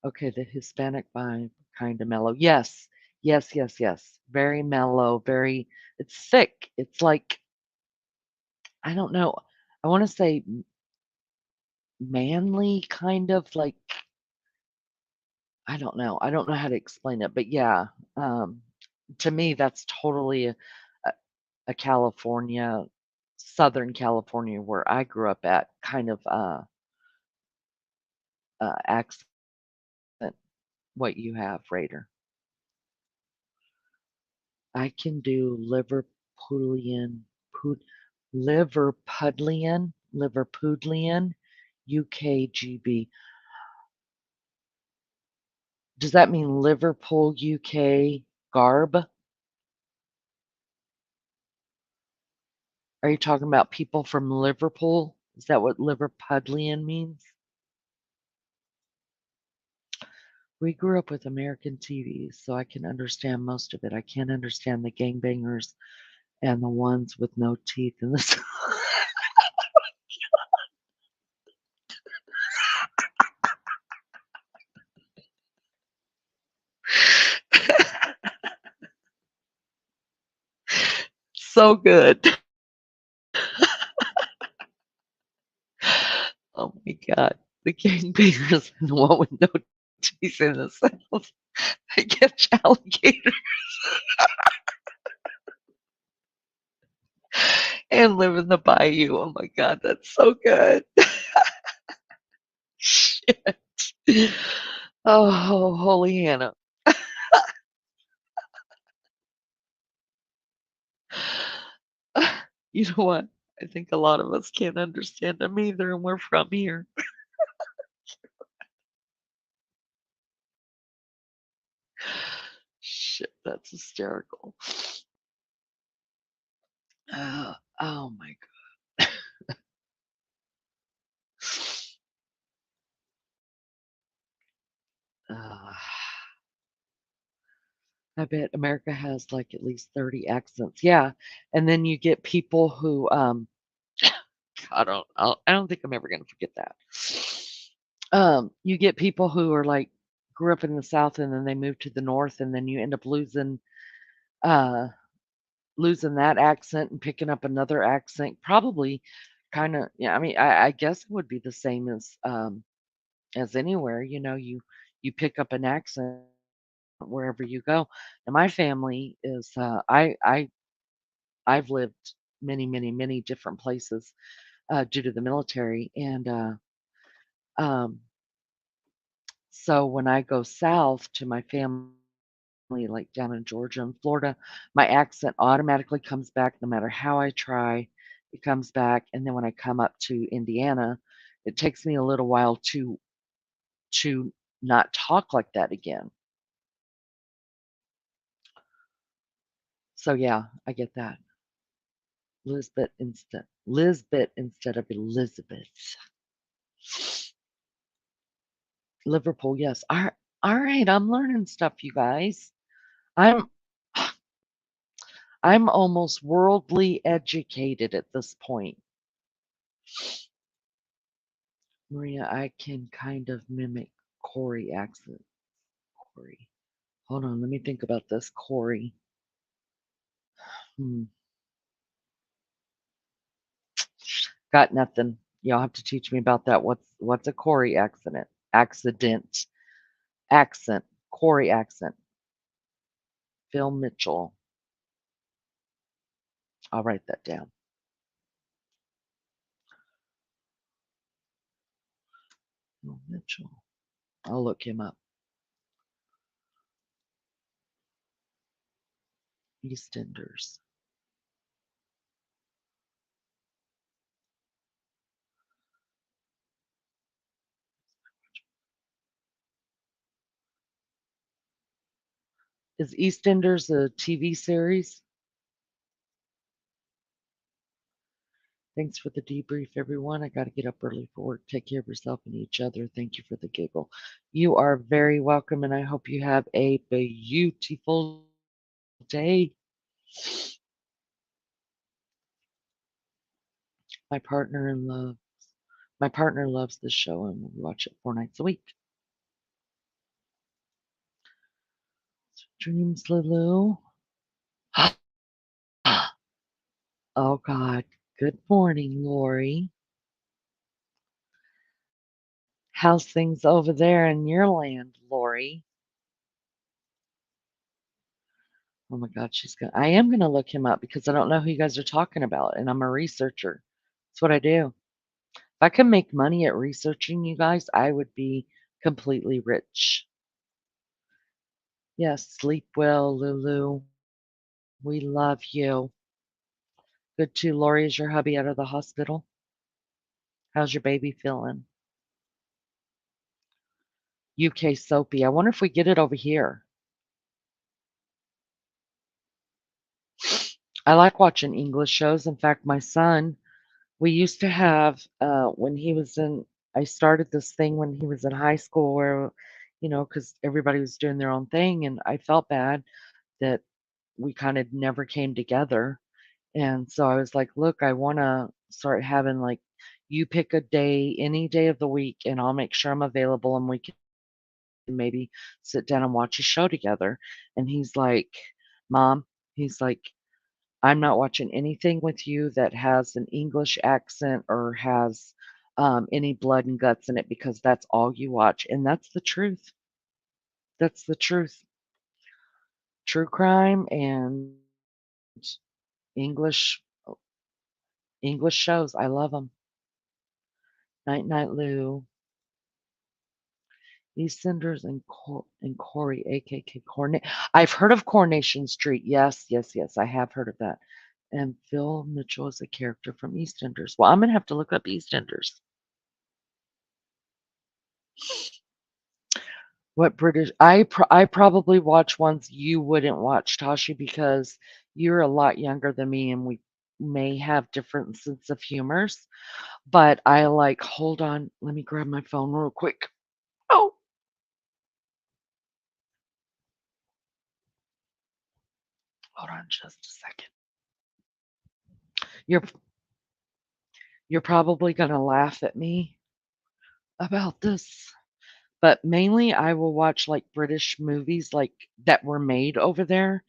Speaker 1: Okay, the Hispanic vibe, kind of mellow. Yes, yes, yes, yes. Very mellow, it's thick. It's like, I don't know. I want to say manly, kind of like I don't know. I don't know how to explain it, but yeah, um, to me, that's totally a a California, Southern California, where I grew up at, kind of, accent, what you have, Raider. I can do Pud Liverpudlian, UKGB. Does that mean Liverpool, UK garb? Are you talking about people from Liverpool? Is that what Liverpudlian means? We grew up with American TV, so I can understand most of it. I can't understand the gangbangers and the ones with no teeth in the so good. Oh my god. The gangbangers and the one with no teeth in the south. They catch alligators and live in the bayou. Oh my god, that's so good. Shit. Oh, holy Hannah. You know what? I think a lot of us can't understand them either, and we're from here. Shit, that's hysterical. Oh my god. I bet America has like at least 30 accents. Yeah. And then you get people who I don't think I'm ever gonna forget that. You get people who are like grew up in the South and then they move to the North and then you end up uh losing that accent and picking up another accent. Probably kind of yeah, I mean I guess it would be the same as anywhere, you know, you pick up an accent wherever you go. And my family is I've lived many, many, many different places due to the military. And um, so when I go south to my family, like down in Georgia and Florida, my accent automatically comes back no matter how I try. It comes back. And then when I come up to Indiana, it takes me a little while to not talk like that again. So yeah, I get that. Lisbeth instead of Elizabeth. Liverpool, yes. All right, I'm learning stuff, you guys. I'm I'm almost worldly educated at this point. Maria, I can kind of mimic Corey accent. Corey. Hold on, let me think about this. Corey. Hmm. Got nothing. You'll have to teach me about that. What's a Corey accident? Accident. Accent. Corey accent. Phil Mitchell. I'll write that down. Phil Mitchell. I'll look him up. EastEnders. Is EastEnders a TV series? Thanks for the debrief, everyone. I got to get up early for work. Take care of yourself and each other. Thank you for the giggle. You are very welcome, and I hope you have a beautiful day. My partner in love. My partner loves this show, and we watch it 4 nights a week. Dreams, Lulu. Oh God. Good morning, Lori. How's things over there in your land, Lori? Lori. Oh my god, I am gonna look him up because I don't know who you guys are talking about, and I'm a researcher. That's what I do. If I could make money at researching you guys, I would be completely rich. Yes, sleep well, Lulu. We love you. Good too. Lori, is your hubby out of the hospital? How's your baby feeling? UK soapy. I wonder if we get it over here. I like watching English shows. In fact, my son, we used to have when he was in I started this thing when he was in high school where, because everybody was doing their own thing, and I felt bad that we kind of never came together. And so I was like, look, I want to start having like you pick a day, any day of the week, and I'll make sure I'm available and we can maybe sit down and watch a show together. And he's like, Mom, he's like, I'm not watching anything with you that has an English accent or has any blood and guts in it because that's all you watch. And that's the truth. That's the truth. True crime and English English shows. I love them. Night Night Lou, EastEnders, and Corey, AKA Cornet. I've heard of Coronation Street. Yes, yes, yes. I have heard of that. And Phil Mitchell is a character from EastEnders. Well, I'm gonna have to look up EastEnders. What British I probably watch ones you wouldn't watch, Tashi, because you're a lot younger than me and we may have different sense of humors. But I like hold on, let me grab my phone real quick. Oh, hold on just a second. You're you're probably gonna laugh at me about this. But mainly I will watch like British movies like that were made over there.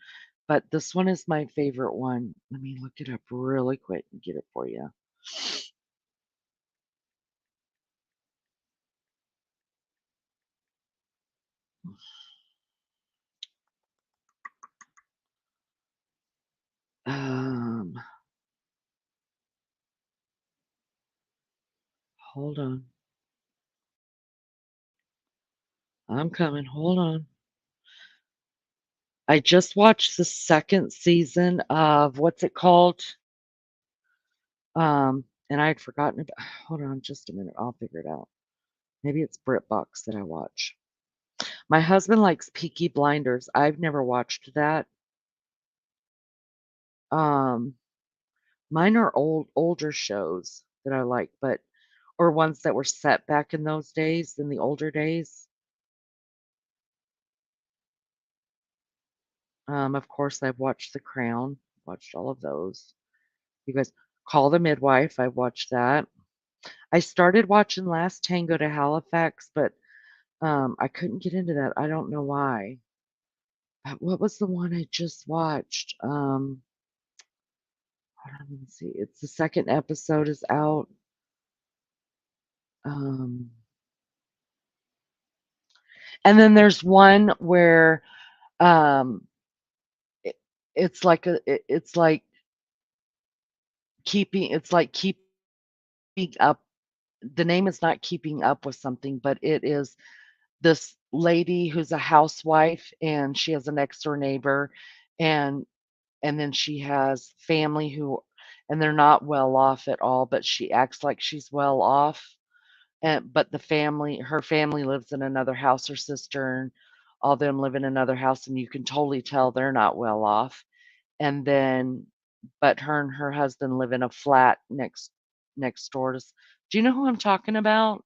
Speaker 1: But this one is my favorite one. Let me look it up really quick and get it for you. Um, hold on. I'm coming. Hold on. I just watched the second season of what's it called? And I had forgotten about. Hold on just a minute. I'll figure it out. Maybe it's BritBox that I watch. My husband likes Peaky Blinders. I've never watched that. Um, Mine are older shows that I like, but or ones that were set back in those days, in the older days. Of course, I've watched The Crown, watched all of those. You guys Call the Midwife, I watched that. I started watching Last Tango to Halifax, but I couldn't get into that. I don't know why. What was the one I just watched? Hold on, let me see. It's the second episode is out. Um, and then there's one where um, it, it's like keeping up. The name is not keeping up with something, but it is this lady who's a housewife and she has a next door neighbor and then she has family who and they're not well off at all, but she acts like she's well off. And but her family lives in another house, her sister and all them live in another house, and you can totally tell they're not well off. And then but her and her husband live in a flat next door to do you know who I'm talking about?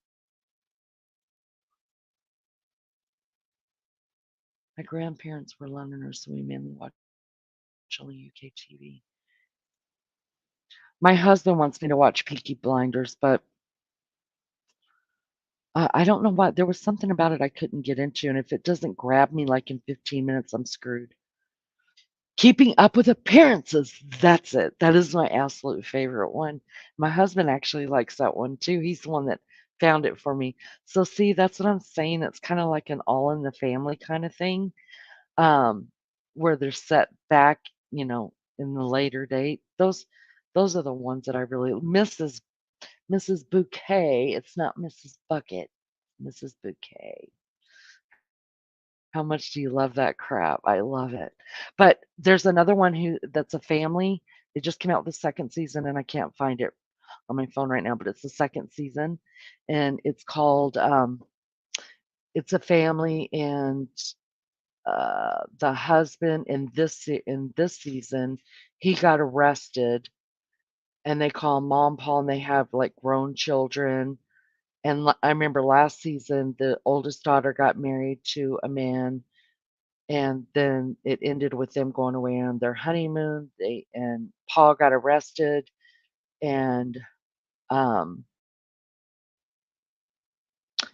Speaker 1: My grandparents were Londoners, so we mainly watched only UK TV. My husband wants me to watch Peaky Blinders, but I don't know why. There was something about it I couldn't get into, and if it doesn't grab me like in 15 minutes, I'm screwed. Keeping Up with Appearances, that's it. That is my absolute favorite one. My husband actually likes that one too. He's the one that found it for me. So see, that's what I'm saying. It's kind of like an all in the family kind of thing, um, where they're set back, in the later date. Those are the ones that I really Mrs. Bouquet. It's not Mrs. Bucket. Mrs. Bouquet. How much do you love that crap? I love it. But there's another one that's a family. It just came out the second season and I can't find it on my phone right now, but it's the second season and it's called it's a family and the husband in this season, he got arrested and they call him Mom Paul and they have like grown children. And I remember last season, the oldest daughter got married to a man, and then it ended with them going away on their honeymoon. And Paul got arrested, and um,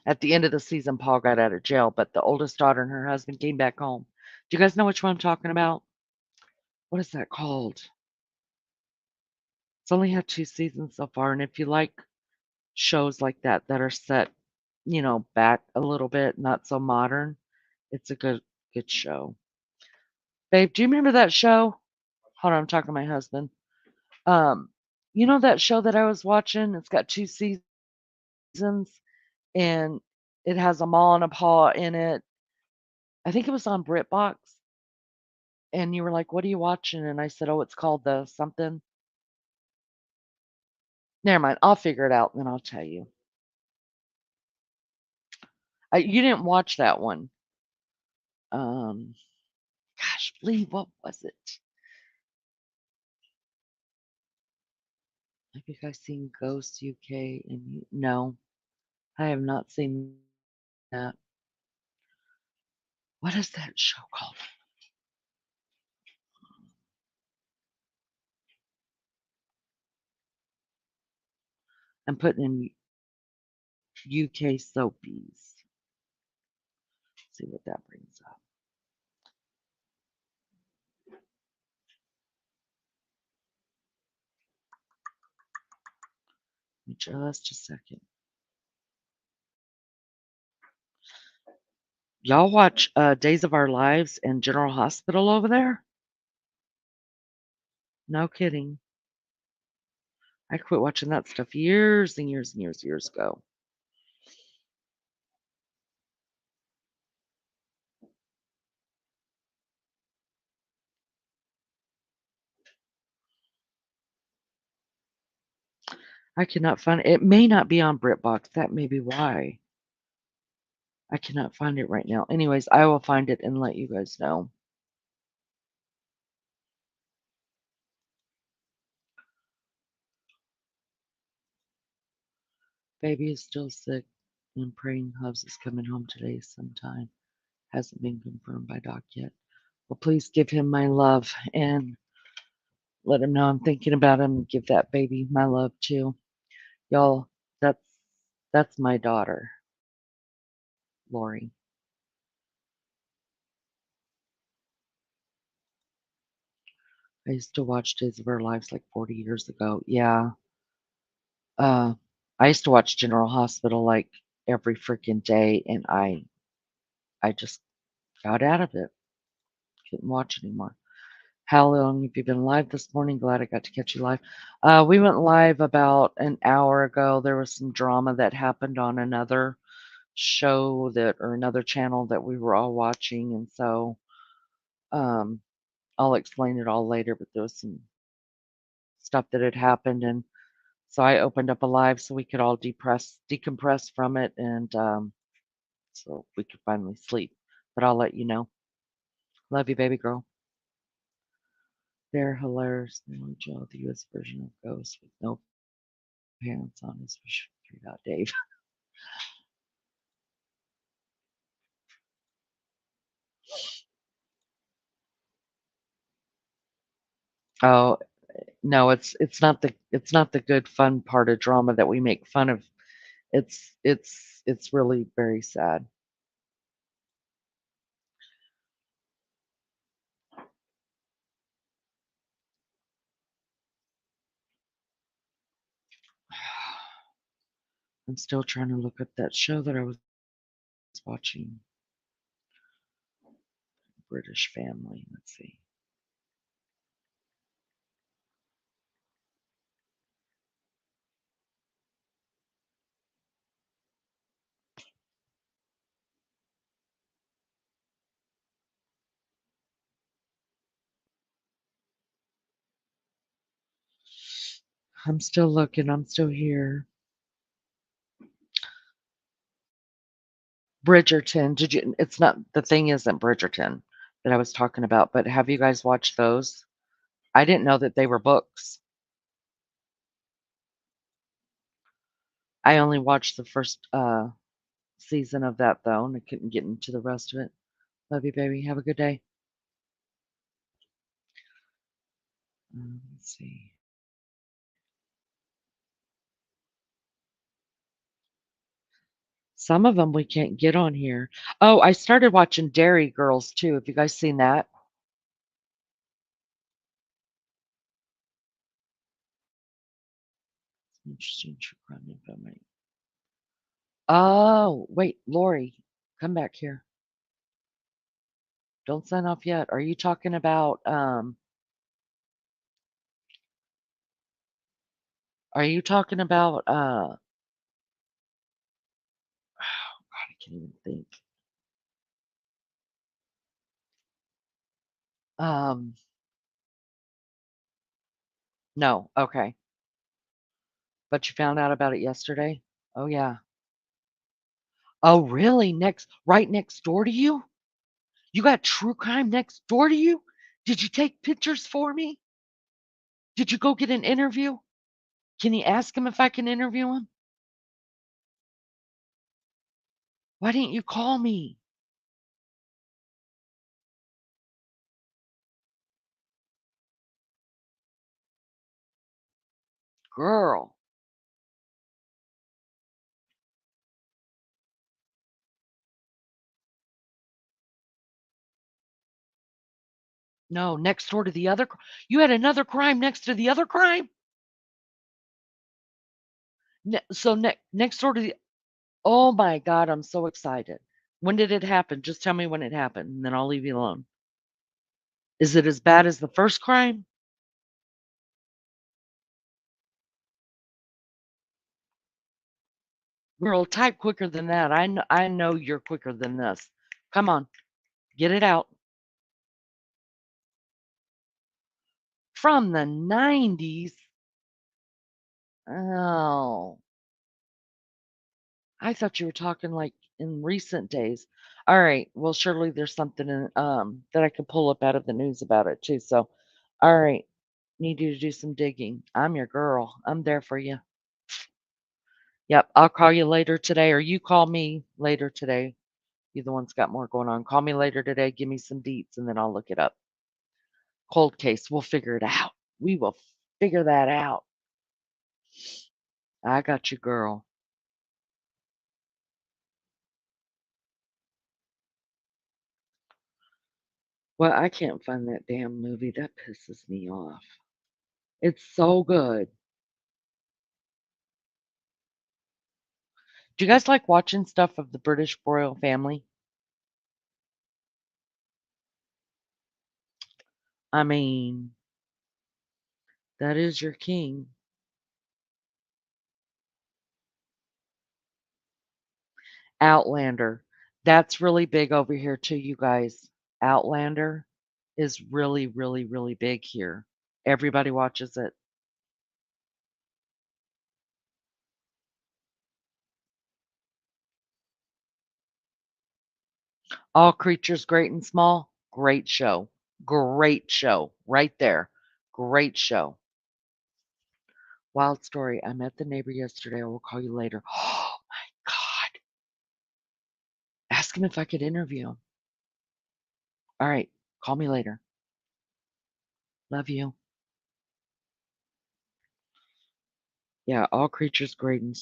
Speaker 1: at the end of the season, Paul got out of jail, but the oldest daughter and her husband came back home. Do you guys know which one I'm talking about? What is that called? It's only had 2 seasons so far, and if you like shows like that are set, back a little bit, not so modern, it's a good show. Babe, do you remember that show? Hold on, I'm talking to my husband. Um, you know that show that I was watching? It's got 2 seasons, and it has a Ma and a Pa in it. I think it was on BritBox, and you were like, "What are you watching?" And I said, "Oh, it's called the something." Never mind, I'll figure it out, and then I'll tell you. You didn't watch that one. Um, gosh, Lee, what was it? Have you guys seen Ghost UK? And no, I have not seen that. What is that show called? I'm putting in UK soapies. See what that brings up. Just a second. Y'all watch Days of Our Lives and General Hospital over there? No kidding. I quit watching that stuff years and years and years ago. I cannot find it. It may not be on BritBox. That may be why. I cannot find it right now. Anyways, I will find it and let you guys know. Baby is still sick and praying Hubs is coming home today sometime. Hasn't been confirmed by Doc yet. Well, please give him my love and let him know I'm thinking about him. Give that baby my love too. Y'all, that's my daughter, Lori. I used to watch Days of Our Lives like 40 years ago. Yeah. Uh, I used to watch General Hospital like every freaking day, and I just got out of it. Couldn't watch anymore. How long have you been live this morning? Glad I got to catch you live. We went live about an hour ago. There was some drama that happened on another show or another channel that we were all watching, and so um, I'll explain it all later. But there was some stuff that had happened, and so I opened up a live so we could all decompress from it, and so we could finally sleep. But I'll let you know. Love you, baby girl. They're hilarious. Joe, the U.S. version of Ghost with no pants on his figured out, Dave. Oh no, it's not the good fun part of drama that we make fun of. It's really very sad. I'm still trying to look up that show that I was watching. British Family. Let's see. I'm still looking. I'm still here. Bridgerton. Did you? It's not, the thing isn't Bridgerton that I was talking about, but have you guys watched those? I didn't know that they were books. I only watched the first season of that though, and I couldn't get into the rest of it. Love you, baby. Have a good day. Let's see. Some of them we can't get on here. Oh, I started watching Dairy Girls too. Have you guys seen that? Interesting true crime info, mate. Oh, wait, Lori, come back here. Don't sign off yet. Are you talking about are you talking about oh God, I can't even think. Um no, okay. But you found out about it yesterday? Oh yeah. Oh really? Right next door to you? You got true crime next door to you? Did you take pictures for me? Did you go get an interview? Can you ask him if I can interview him? Why didn't you call me? Girl. No, next door to the other you had another crime next to the other crime? Next door to the oh my god, I'm so excited. When did it happen? Just tell me when it happened, and then I'll leave you alone. Is it as bad as the first crime? Girl, type quicker than that. I know you're quicker than this. Come on, get it out. From the 90s? Oh, I thought you were talking, like, in recent days. Alright, well, surely there's something in, that I could pull up out of the news about it too, so alright, need you to do some digging. I'm your girl. I'm there for you. Yep, I'll call you later today, or you call me later today. You're the one's got more going on. Call me later today, give me some deets, and then I'll look it up. Cold case, we'll figure it out. We will figure that out. I got you, girl. Well, I can't find that damn movie. That pisses me off. It's so good. Do you guys like watching stuff of the British royal family? I mean, that is your king. Outlander. That's really big over here too, you guys. Outlander is really, really, really big here. Everybody watches it. All Creatures Great and Small, great show. Great show. Right there. Great show. Wild story. I met the neighbor yesterday. I will call you later. Oh my God. Ask him if I could interview him. All right. Call me later. Love you. Yeah, All Creatures Great and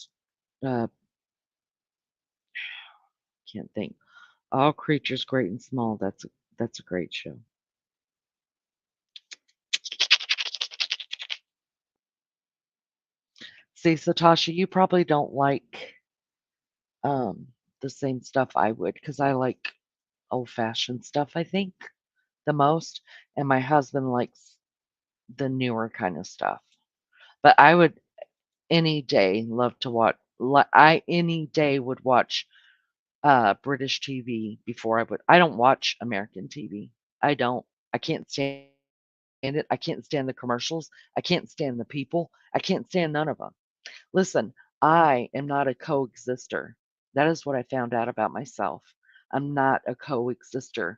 Speaker 1: can't think. All Creatures Great and Small. That's a great show. See, so Tasha, you probably don't like um, the same stuff I would because I like old-fashioned stuff, I think, the most, and my husband likes the newer kind of stuff. But I would any day love to watch I any day would watch, British TV before I don't watch American TV. I don't. I can't stand it. I can't stand the commercials. I can't stand the people. I can't stand none of them. Listen, I am not a coexister. That is what I found out about myself. I'm not a coexister.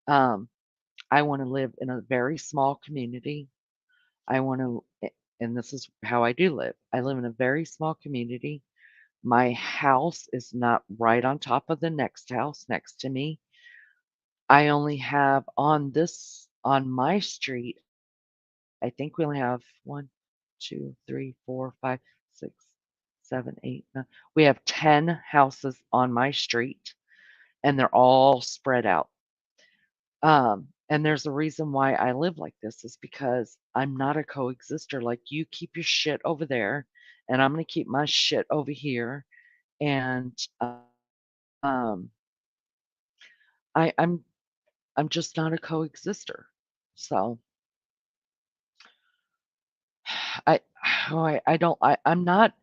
Speaker 1: Um, I wanna live in a very small community. I wanna and this is how I do live. I live in a very small community. My house is not right on top of the next house next to me. I only have on my street, I think we only have 1, 2, 3, 4, 5, 6, 7, 8, 9. We have 10 houses on my street, and they're all spread out. And there's a reason why I live like this is because I'm not a coexister. Like you keep your shit over there, and I'm gonna keep my shit over here. And um, I, I'm just not a coexister. So I I don't I'm not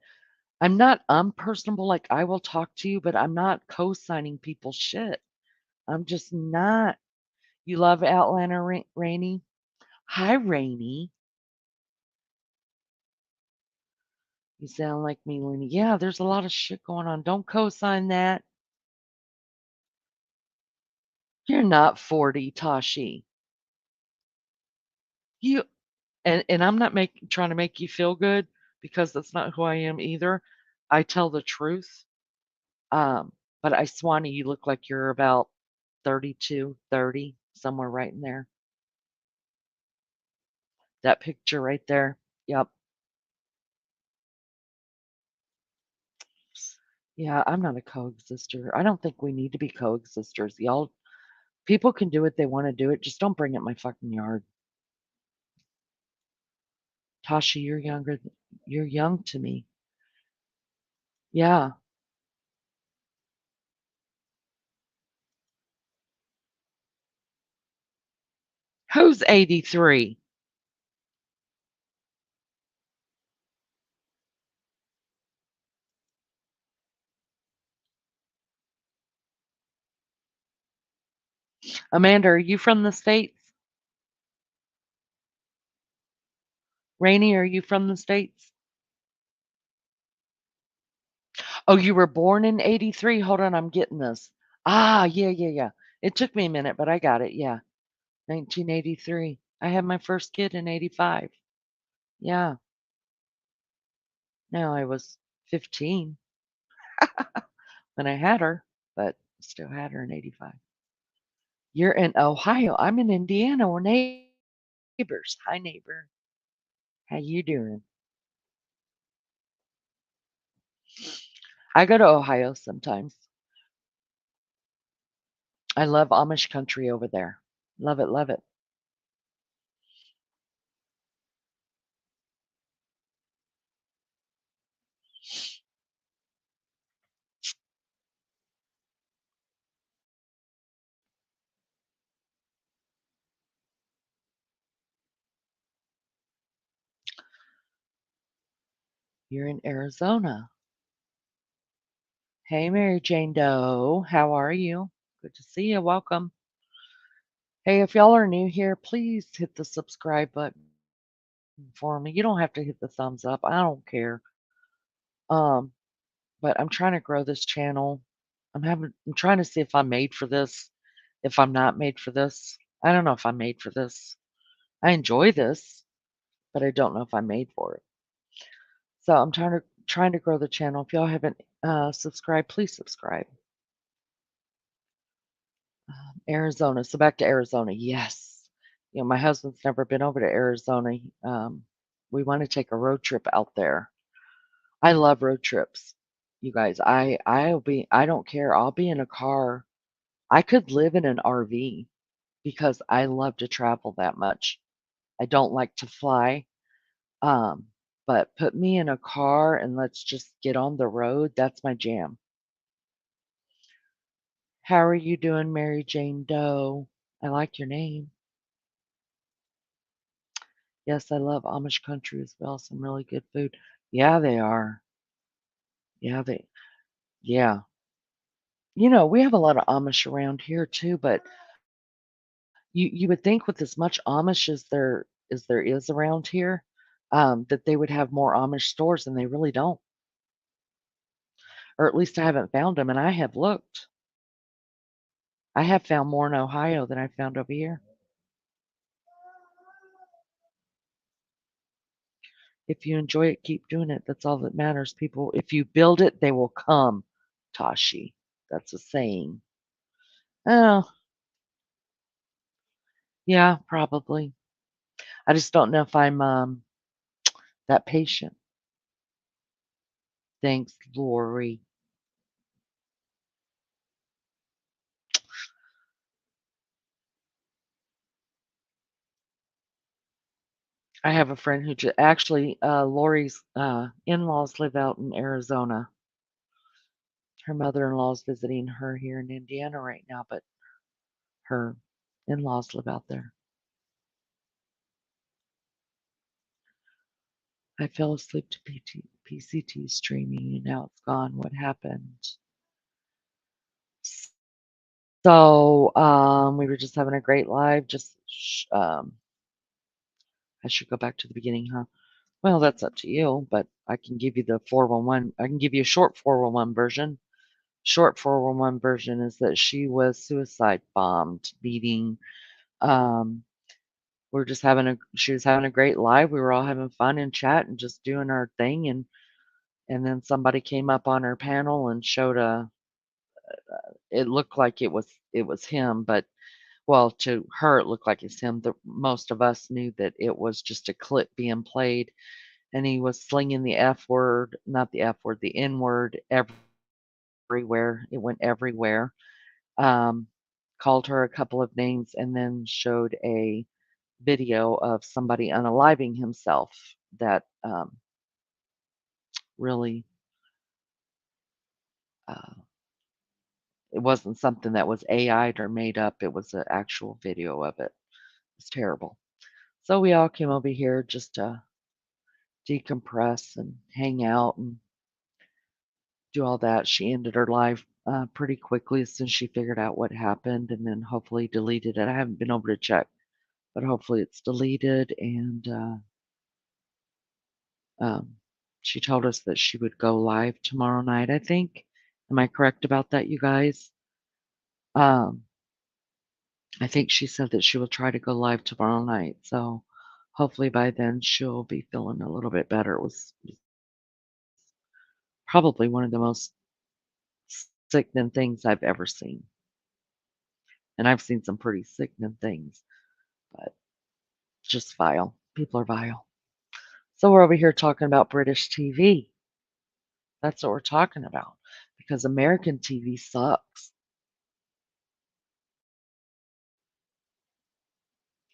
Speaker 1: unpersonable. Like I will talk to you, but I'm not co-signing people's shit. I'm just not. You love Atlanta, Rainy? Hi, Rainy. You sound like me, Lenny. Yeah, there's a lot of shit going on. Don't co-sign that. You're not 40, Tashi. You and I'm not trying to make you feel good because that's not who I am either. I tell the truth. Um, but I Swanee, you look like you're about 32, 30, somewhere right in there. That picture right there. Yep. Yeah, I'm not a coexister. I don't think we need to be coexisters. Y'all, people can do what they want to do it. Just don't bring it in my fucking yard. Tasha, you're young to me. Yeah. Who's 83? Amanda, are you from the States? Rainey, are you from the States? Oh, you were born in 83? Hold on, I'm getting this. Ah, yeah, yeah, yeah. It took me a minute, but I got it. Yeah. 1983. I had my first kid in 85. Yeah. Now I was 15 when I had her, but still had her in 85. You're in Ohio. I'm in Indiana. We're neighbors. Hi, neighbor. How you doing? I go to Ohio sometimes. I love Amish country over there. Love it, love it. You're in Arizona. Hey, Mary Jane Doe. How are you? Good to see you. Welcome. Hey, if y'all are new here, please hit the subscribe button for me. You don't have to hit the thumbs up. I don't care. Um, but I'm trying to grow this channel. I'm trying to see if I'm made for this. If I'm not made for this. I don't know if I'm made for this. I enjoy this, but I don't know if I'm made for it. So I'm trying to grow the channel. If y'all haven't subscribed, please subscribe. Arizona. So back to Arizona. Yes. You know, my husband's never been over to Arizona. We want to take a road trip out there. I love road trips. You guys, I don't care. I'll be in a car. I could live in an RV because I love to travel that much. I don't like to fly. Um, but put me in a car and let's just get on the road. That's my jam. How are you doing, Mary Jane Doe? I like your name. Yes, I love Amish country as well. Some really good food. Yeah, they are. Yeah, yeah. We have a lot of Amish around here too, but you would think with as much Amish as there is around here, that they would have more Amish stores, and they really don't. Or at least I haven't found them, and I have looked. I have found more in Ohio than I found over here. If you enjoy it, keep doing it. That's all that matters. People, if you build it, they will come, Tashi. That's a saying. Oh, yeah, probably. I just don't know if I'm that patient. Thanks, Lori. I have a friend who actually, Lori's in-laws live out in Arizona. Her mother-in-law's visiting her here in Indiana right now, but her in-laws live out there. I fell asleep to PCT streaming and now it's gone. What happened? So, we were just having a great live. I should go back to the beginning, huh? Well, that's up to you, but I can give you the 411. I can give you a short 411 version. Short 411 version is that she was suicide bombed, beating. Um, she was having a great live. We were all having fun and chat and just doing our thing. And then somebody came up on her panel and showed it looked like it was him, but well, to her, it looked like it's him. Most of us knew that it was just a clip being played, and he was slinging the F word, not the F word, the N word everywhere. It went everywhere. Um, Called her a couple of names, and then showed a video of somebody unaliving himself that really, uh, it wasn't something that was AI'd or made up. It was an actual video of it. It's terrible. So we all came over here just to decompress and hang out and do all that. She ended her life pretty quickly as soon as she figured out what happened and then hopefully deleted it. I haven't been over to check, but hopefully it's deleted. And um, she told us that she would go live tomorrow night, I think. Am I correct about that, you guys? Um, I think she said that she will try to go live tomorrow night. So hopefully by then she'll be feeling a little bit better. It was probably one of the most sickening things I've ever seen. And I've seen some pretty sickening things, but just vile. People are vile. So we're over here talking about British TV. That's what we're talking about because American TV sucks.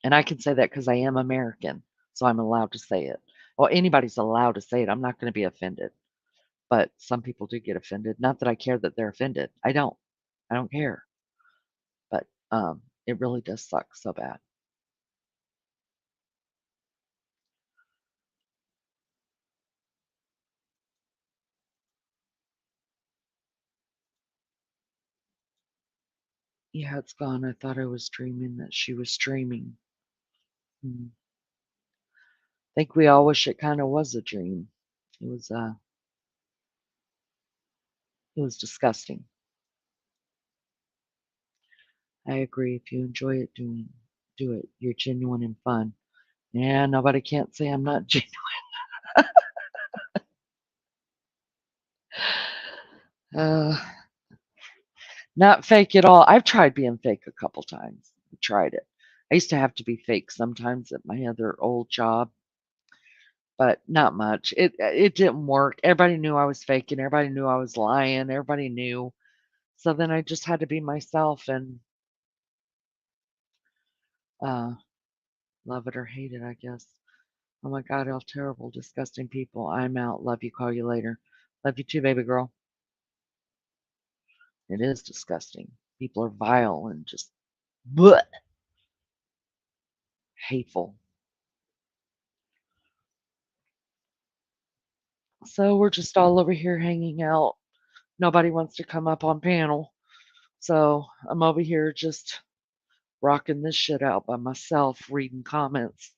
Speaker 1: And I can say that because I am American, so I'm allowed to say it. Well, anybody's allowed to say it. I'm not going to be offended. But some people do get offended. Not that I care that they're offended. I don't. I don't care. But it really does suck so bad. Yeah, it's gone. I thought I was dreaming that she was streaming. Hmm. Think we all wish it kind of was a dream. It was it was disgusting. I agree. If you enjoy it, do it. You're genuine and fun. Yeah, nobody can't say I'm not genuine. Uh, Not fake at all. I've tried being fake a couple times. I tried it. I used to have to be fake sometimes at my other old job, but not much. It didn't work. Everybody knew I was faking. Everybody knew I was lying. Everybody knew. So then I just had to be myself and uh, love it or hate it, I guess. Oh my God, all terrible, disgusting people. I'm out. Love you. Call you later. Love you too, baby girl. It is disgusting. People are vile and just bleh, hateful. So we're just all over here hanging out. Nobody wants to come up on panel. So I'm over here just rocking this shit out by myself, reading comments.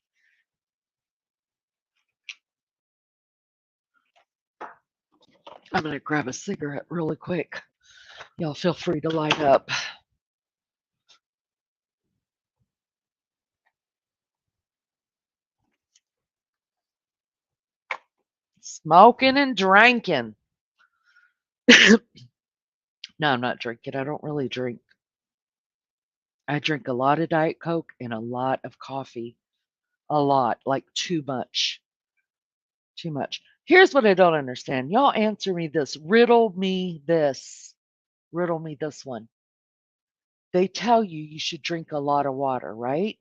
Speaker 1: I'm going to grab a cigarette really quick. Y'all feel free to light up. Smoking and drinking. No, I'm not drinking. I don't really drink. I drink a lot of Diet Coke and a lot of coffee. A lot, like too much. Too much. Here's what I don't understand. Y'all answer me this. Riddle me this. Riddle me this one. They tell you you should drink a lot of water, right?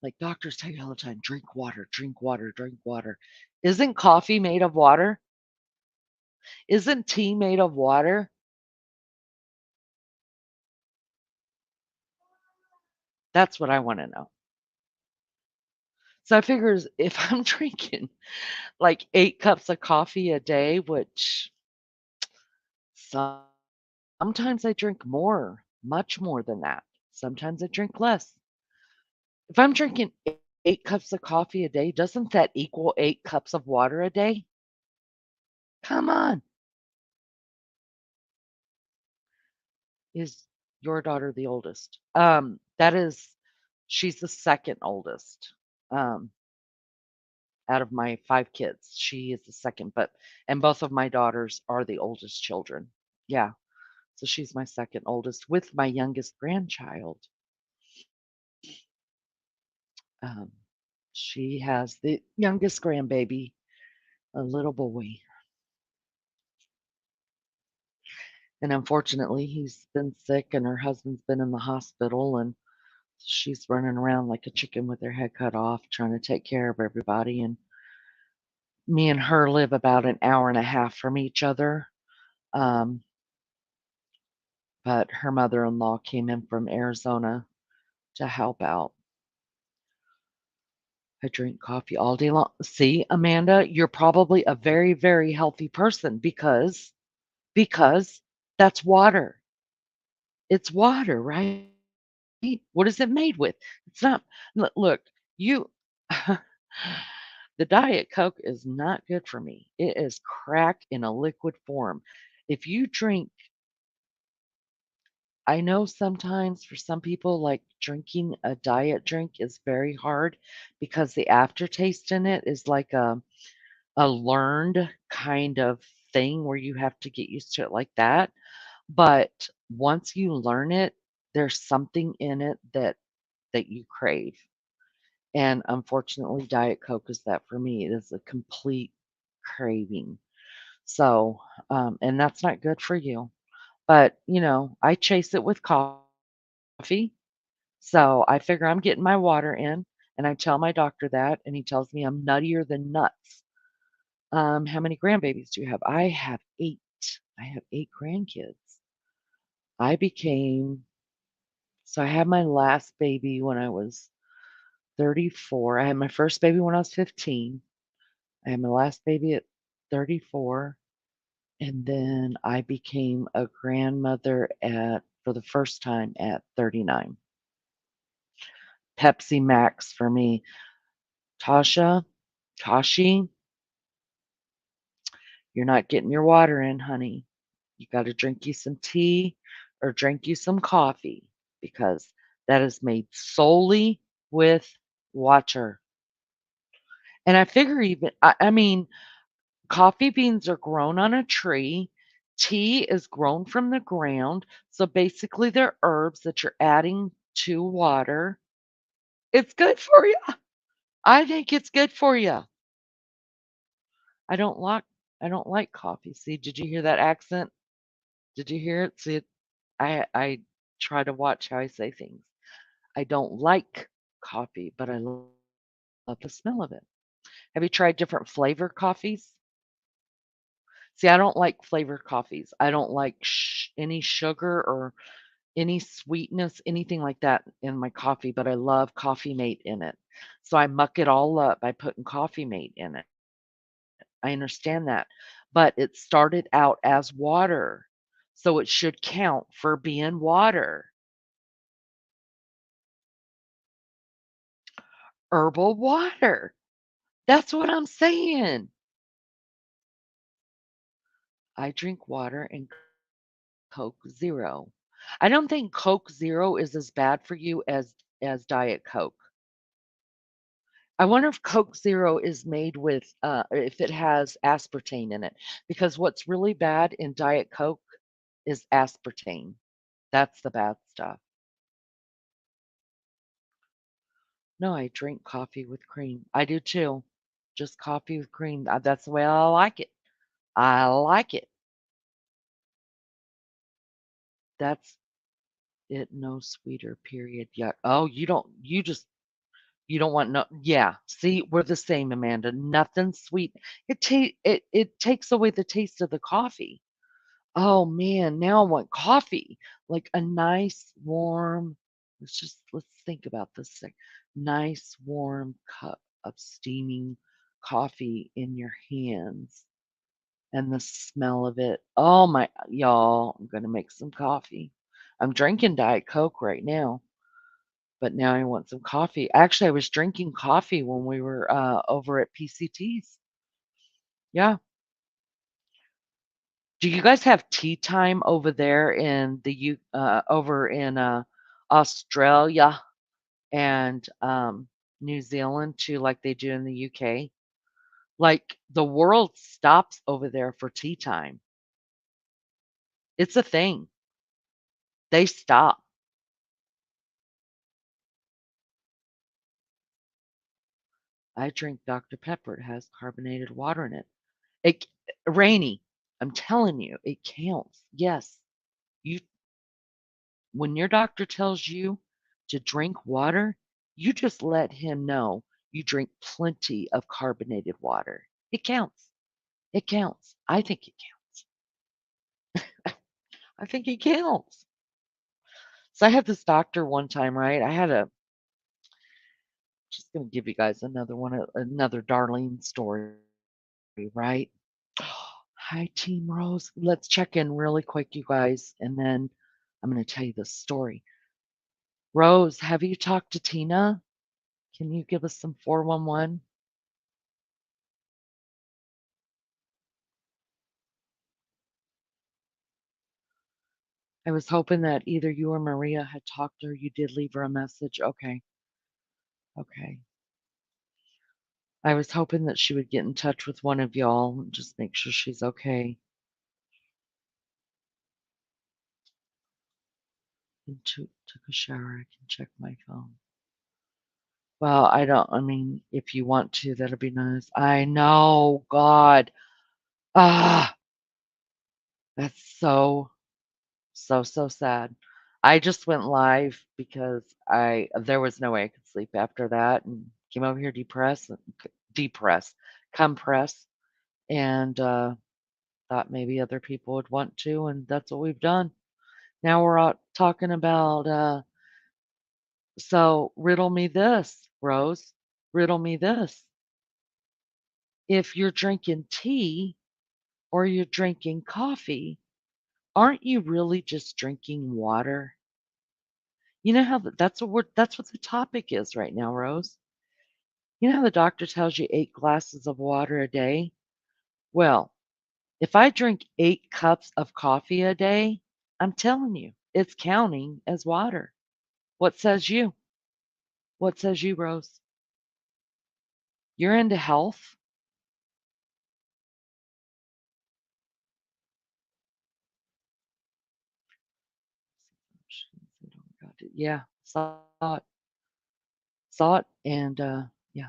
Speaker 1: Like doctors tell you all the time, drink water, drink water, drink water. Isn't coffee made of water? Isn't tea made of water? That's what I want to know. So I figures if I'm drinking like 8 cups of coffee a day, which sometimes I drink more, much more than that. Sometimes I drink less. If I'm drinking 8 cups of coffee a day, doesn't that equal 8 cups of water a day? Come on. Is your daughter the oldest? That is, she's the second oldest. Um, out of my 5 kids, she is the second, and both of my daughters are the oldest children. Yeah. So she's my second oldest with my youngest grandchild. Um, she has the youngest grandbaby, a little boy. And unfortunately, he's been sick and her husband's been in the hospital and she's running around like a chicken with her head cut off trying to take care of everybody. And me and her live about an hour and a half from each other. Um, but her mother-in-law came in from Arizona to help out. I drink coffee all day long. See, Amanda, you're probably a very, very healthy person because that's water. It's water, right? What is it made with? It's not. Look, you. The Diet Coke is not good for me. It is crack in a liquid form. If you drink, I know sometimes for some people, like drinking a diet drink is very hard because the aftertaste in it is like a learned kind of thing where you have to get used to it like that. But once you learn it, there's something in it that you crave. And unfortunately, Diet Coke is that for me. It is a complete craving. So, and that's not good for you. But, I chase it with coffee. So I figure I'm getting my water in, and I tell my doctor that, and he tells me I'm nuttier than nuts. How many grandbabies do you have? I have 8. I have 8 grandkids. I became so I had my last baby when I was 34. I had my first baby when I was 15. I had my last baby at 34, and then I became a grandmother for the first time at 39. Pepsi Max for me. Tasha, Tashi, you're not getting your water in, honey. You got to drink you some tea or drink you some coffee because that is made solely with water. And I figure I mean, coffee beans are grown on a tree. Tea is grown from the ground. So basically, they're herbs that you're adding to water. It's good for you. I think it's good for you. I don't like I don't like coffee. See, did you hear that accent? Did you hear it? See, I try to watch how I say things. I don't like coffee, but I love the smell of it. Have you tried different flavor coffees? See, I don't like flavored coffees. I don't like any sugar or any sweetness, anything like that in my coffee, but I love coffee mate in it. So I muck it all up by putting coffee mate in it. I understand that. But it started out as water. So it should count for being water. Herbal water. That's what I'm saying. I drink water and Coke Zero. I don't think Coke Zero is as bad for you as Diet Coke. I wonder if Coke Zero is made with, if it has aspartame in it, because what's really bad in Diet Coke is aspartame. That's the bad stuff. No, I drink coffee with cream. I do too. Just coffee with cream. That's the way I like it. I like it. That's it. No sweeter. Period. Yeah. Oh, you don't. You don't want no. Yeah. See, we're the same, Amanda. Nothing sweet. It takes away the taste of the coffee. Oh man, now I want coffee. Like a nice warm, let's think about this thing. Nice warm cup of steaming coffee in your hands and the smell of it. Oh my, y'all, I'm gonna make some coffee. I'm drinking Diet Coke right now, but now I want some coffee. Actually, I was drinking coffee when we were over at PCTs. Yeah. Do you guys have tea time over there in the U over in, Australia and, New Zealand too, like they do in the UK? Like, the world stops over there for tea time. It's a thing. They stop. I drink Dr. Pepper. It has carbonated water in it. It Rainy, I'm telling you, it counts. Yes. You When your doctor tells you to drink water, you just let him know you drink plenty of carbonated water. It counts. It counts. I think it counts. I think it counts. So I had this doctor one time, right? I had a just gonna give you guys another Darlene story, right? Hi, Team Rose. Let's check in really quick, you guys, and then I'm gonna tell you this story. Rose, have you talked to Tina? Can you give us some 411? I was hoping that either you or Maria had talked to her. You did leave her a message. Okay. Okay. I was hoping that she would get in touch with one of y'all and just make sure she's okay. And took a shower. I can check my phone. Well, I mean, if you want to, that'd be nice. I know, God. Ah, that's so sad. I just went live because there was no way I could sleep after that and came over here depressed, compress, and thought maybe other people would want to, and that's what we've done. Now we're out talking about so riddle me this, Rose. Riddle me this. If you're drinking tea or you're drinking coffee, aren't you really just drinking water? You know how that's what the topic is right now, Rose. You know how the doctor tells you 8 glasses of water a day? Well, if I drink 8 cups of coffee a day, I'm telling you, it's counting as water. What says you? What says you, Rose? You're into health? Yeah, saw it, and yeah,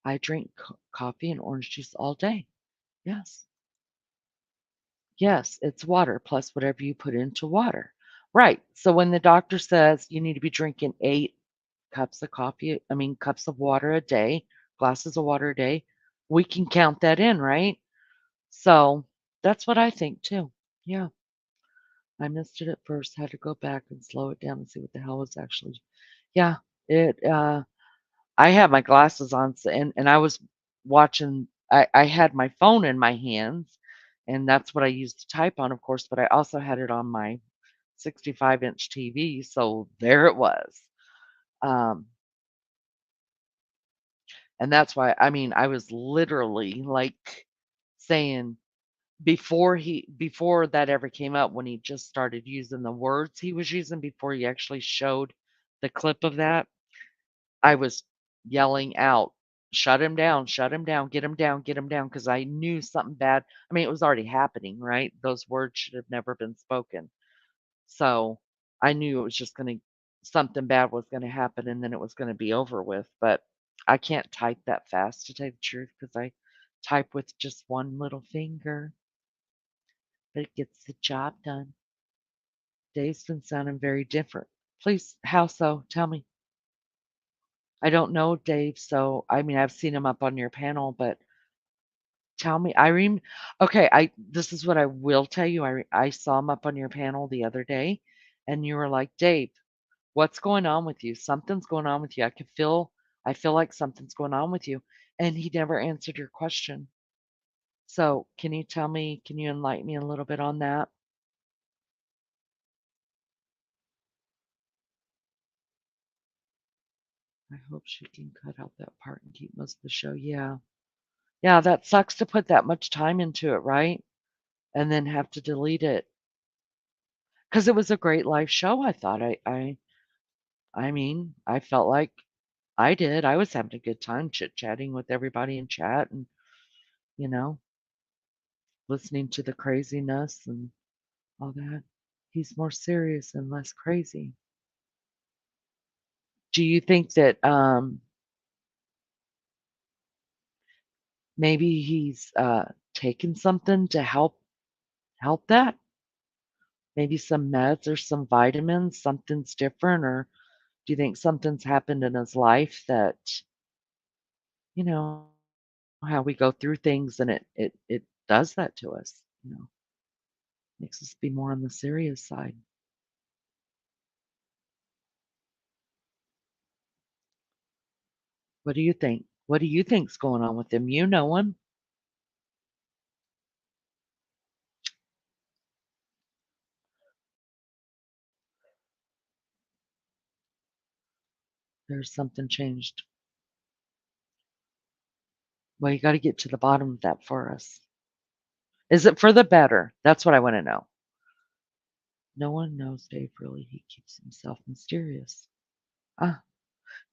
Speaker 1: I drink coffee and orange juice all day. Yes. Yes, it's water plus whatever you put into water. Right. So when the doctor says you need to be drinking 8 cups of coffee, I mean, cups of water a day, glasses of water a day, we can count that in, right? So that's what I think too. Yeah, I missed it at first. Had to go back and slow it down and see what the hell was actually. Yeah, it. I had my glasses on, and I was watching. I had my phone in my hands, and that's what I used to type on, of course. But I also had it on my 65-inch TV, so there it was. Um, and that's why. I mean, I was literally like saying before that ever came up, when he just started using the words he was using before he actually showed the clip of that, I was yelling out, shut him down, get him down," because I knew something bad. I mean, it was already happening, right? Those words should have never been spoken. So I knew it was just gonna something bad was gonna happen, and then it was gonna be over with. But I can't type that fast, to tell you the truth, because I type with just one little finger, but it gets the job done. Dave's been sounding very different. Please, how so? Tell me. I don't know Dave, so I mean, I've seen him up on your panel, but tell me. Okay, I this is what I will tell you. I saw him up on your panel the other day, and you were like, "Dave, what's going on with you? Something's going on with you. I feel like something's going on with you." And he never answered your question. So, can you enlighten me a little bit on that? I hope she can cut out that part and keep most of the show. Yeah. Yeah, that sucks to put that much time into it, right? And then have to delete it. Because it was a great live show, I thought. I mean, I felt like I did. I was having a good time chit-chatting with everybody in chat and, you know, listening to the craziness and all that. He's more serious and less crazy. Do you think that maybe he's taken something to help that? Maybe some meds or some vitamins, something's different, or do you think something's happened in his life that, you know, how we go through things and it does that to us, makes us be more on the serious side. What do you think? What do you think's going on with him? You know him. There's something changed. Well, you got to get to the bottom of that for us. Is it for the better? That's what I want to know. No one knows Dave really. He keeps himself mysterious. Ah,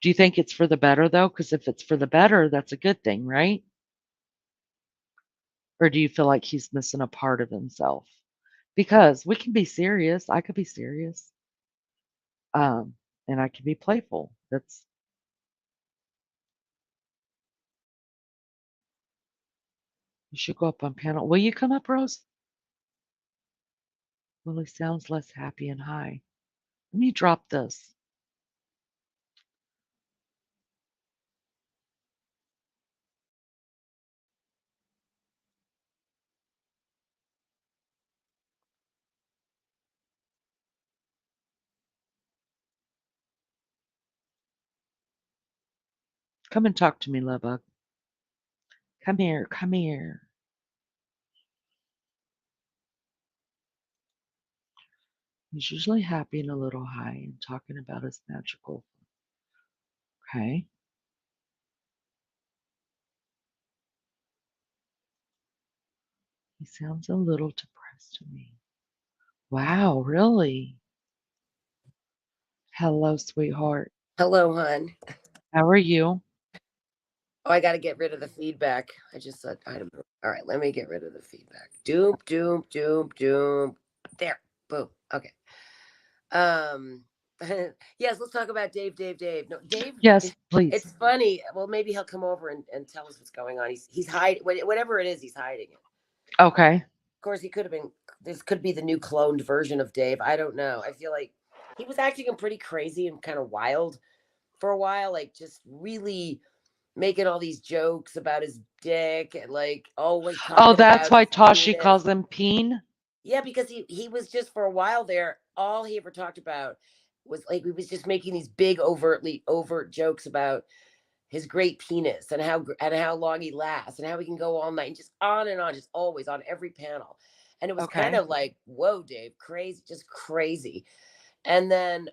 Speaker 1: do you think it's for the better though? Because if it's for the better, that's a good thing, right? Or do you feel like he's missing a part of himself? Because we can be serious. I could be serious. Um, and I can be playful. That's You should go up on panel. Will you come up, Rose? Well, he sounds less happy and high. Let me drop this. Come and talk to me, love bug. Come here, come here. He's usually happy and a little high and talking about his magical. Okay. He sounds a little depressed to me. Wow, really? Hello, sweetheart.
Speaker 2: Hello, hon.
Speaker 1: How are you?
Speaker 2: Oh, I got to get rid of the feedback. I just said item. All right, let me get rid of the feedback. Doom, doom, doom, doom. There. Boom. Okay. Um. Yes, let's talk about Dave. Dave. Dave. No, Dave.
Speaker 1: Yes, please.
Speaker 2: It's funny. Well, maybe he'll come over and tell us what's going on. He's hiding whatever it is. He's hiding it.
Speaker 1: Okay.
Speaker 2: Of course, he could have been. This could be the new cloned version of Dave. I don't know. I feel like he was acting pretty crazy and kind of wild for a while. Like just really making all these jokes about his dick and like always
Speaker 1: Oh,
Speaker 2: talking
Speaker 1: that's
Speaker 2: about
Speaker 1: why
Speaker 2: his
Speaker 1: Tashi
Speaker 2: penis.
Speaker 1: calls him Peen?
Speaker 2: Yeah, because he was just for a while there, all he ever talked about was like he was just making these big overtly overt jokes about his great penis and how long he lasts and how he can go all night and just on and on, just always on every panel. And it was kind
Speaker 1: Okay.
Speaker 2: of like, whoa, Dave, crazy, just crazy. And then,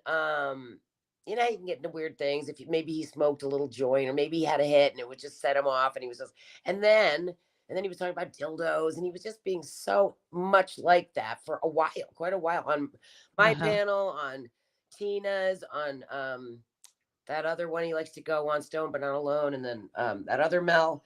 Speaker 2: you know, you can get into weird things if maybe he smoked a little joint or maybe he had a hit and it would just set him off. And he was just, and then, and then he was talking about dildos and he was just being so much like that for a while, quite a while on my
Speaker 1: Uh-huh.
Speaker 2: panel, on Tina's, on that other one he likes to go on Stone but Not Alone, and then that other Mel.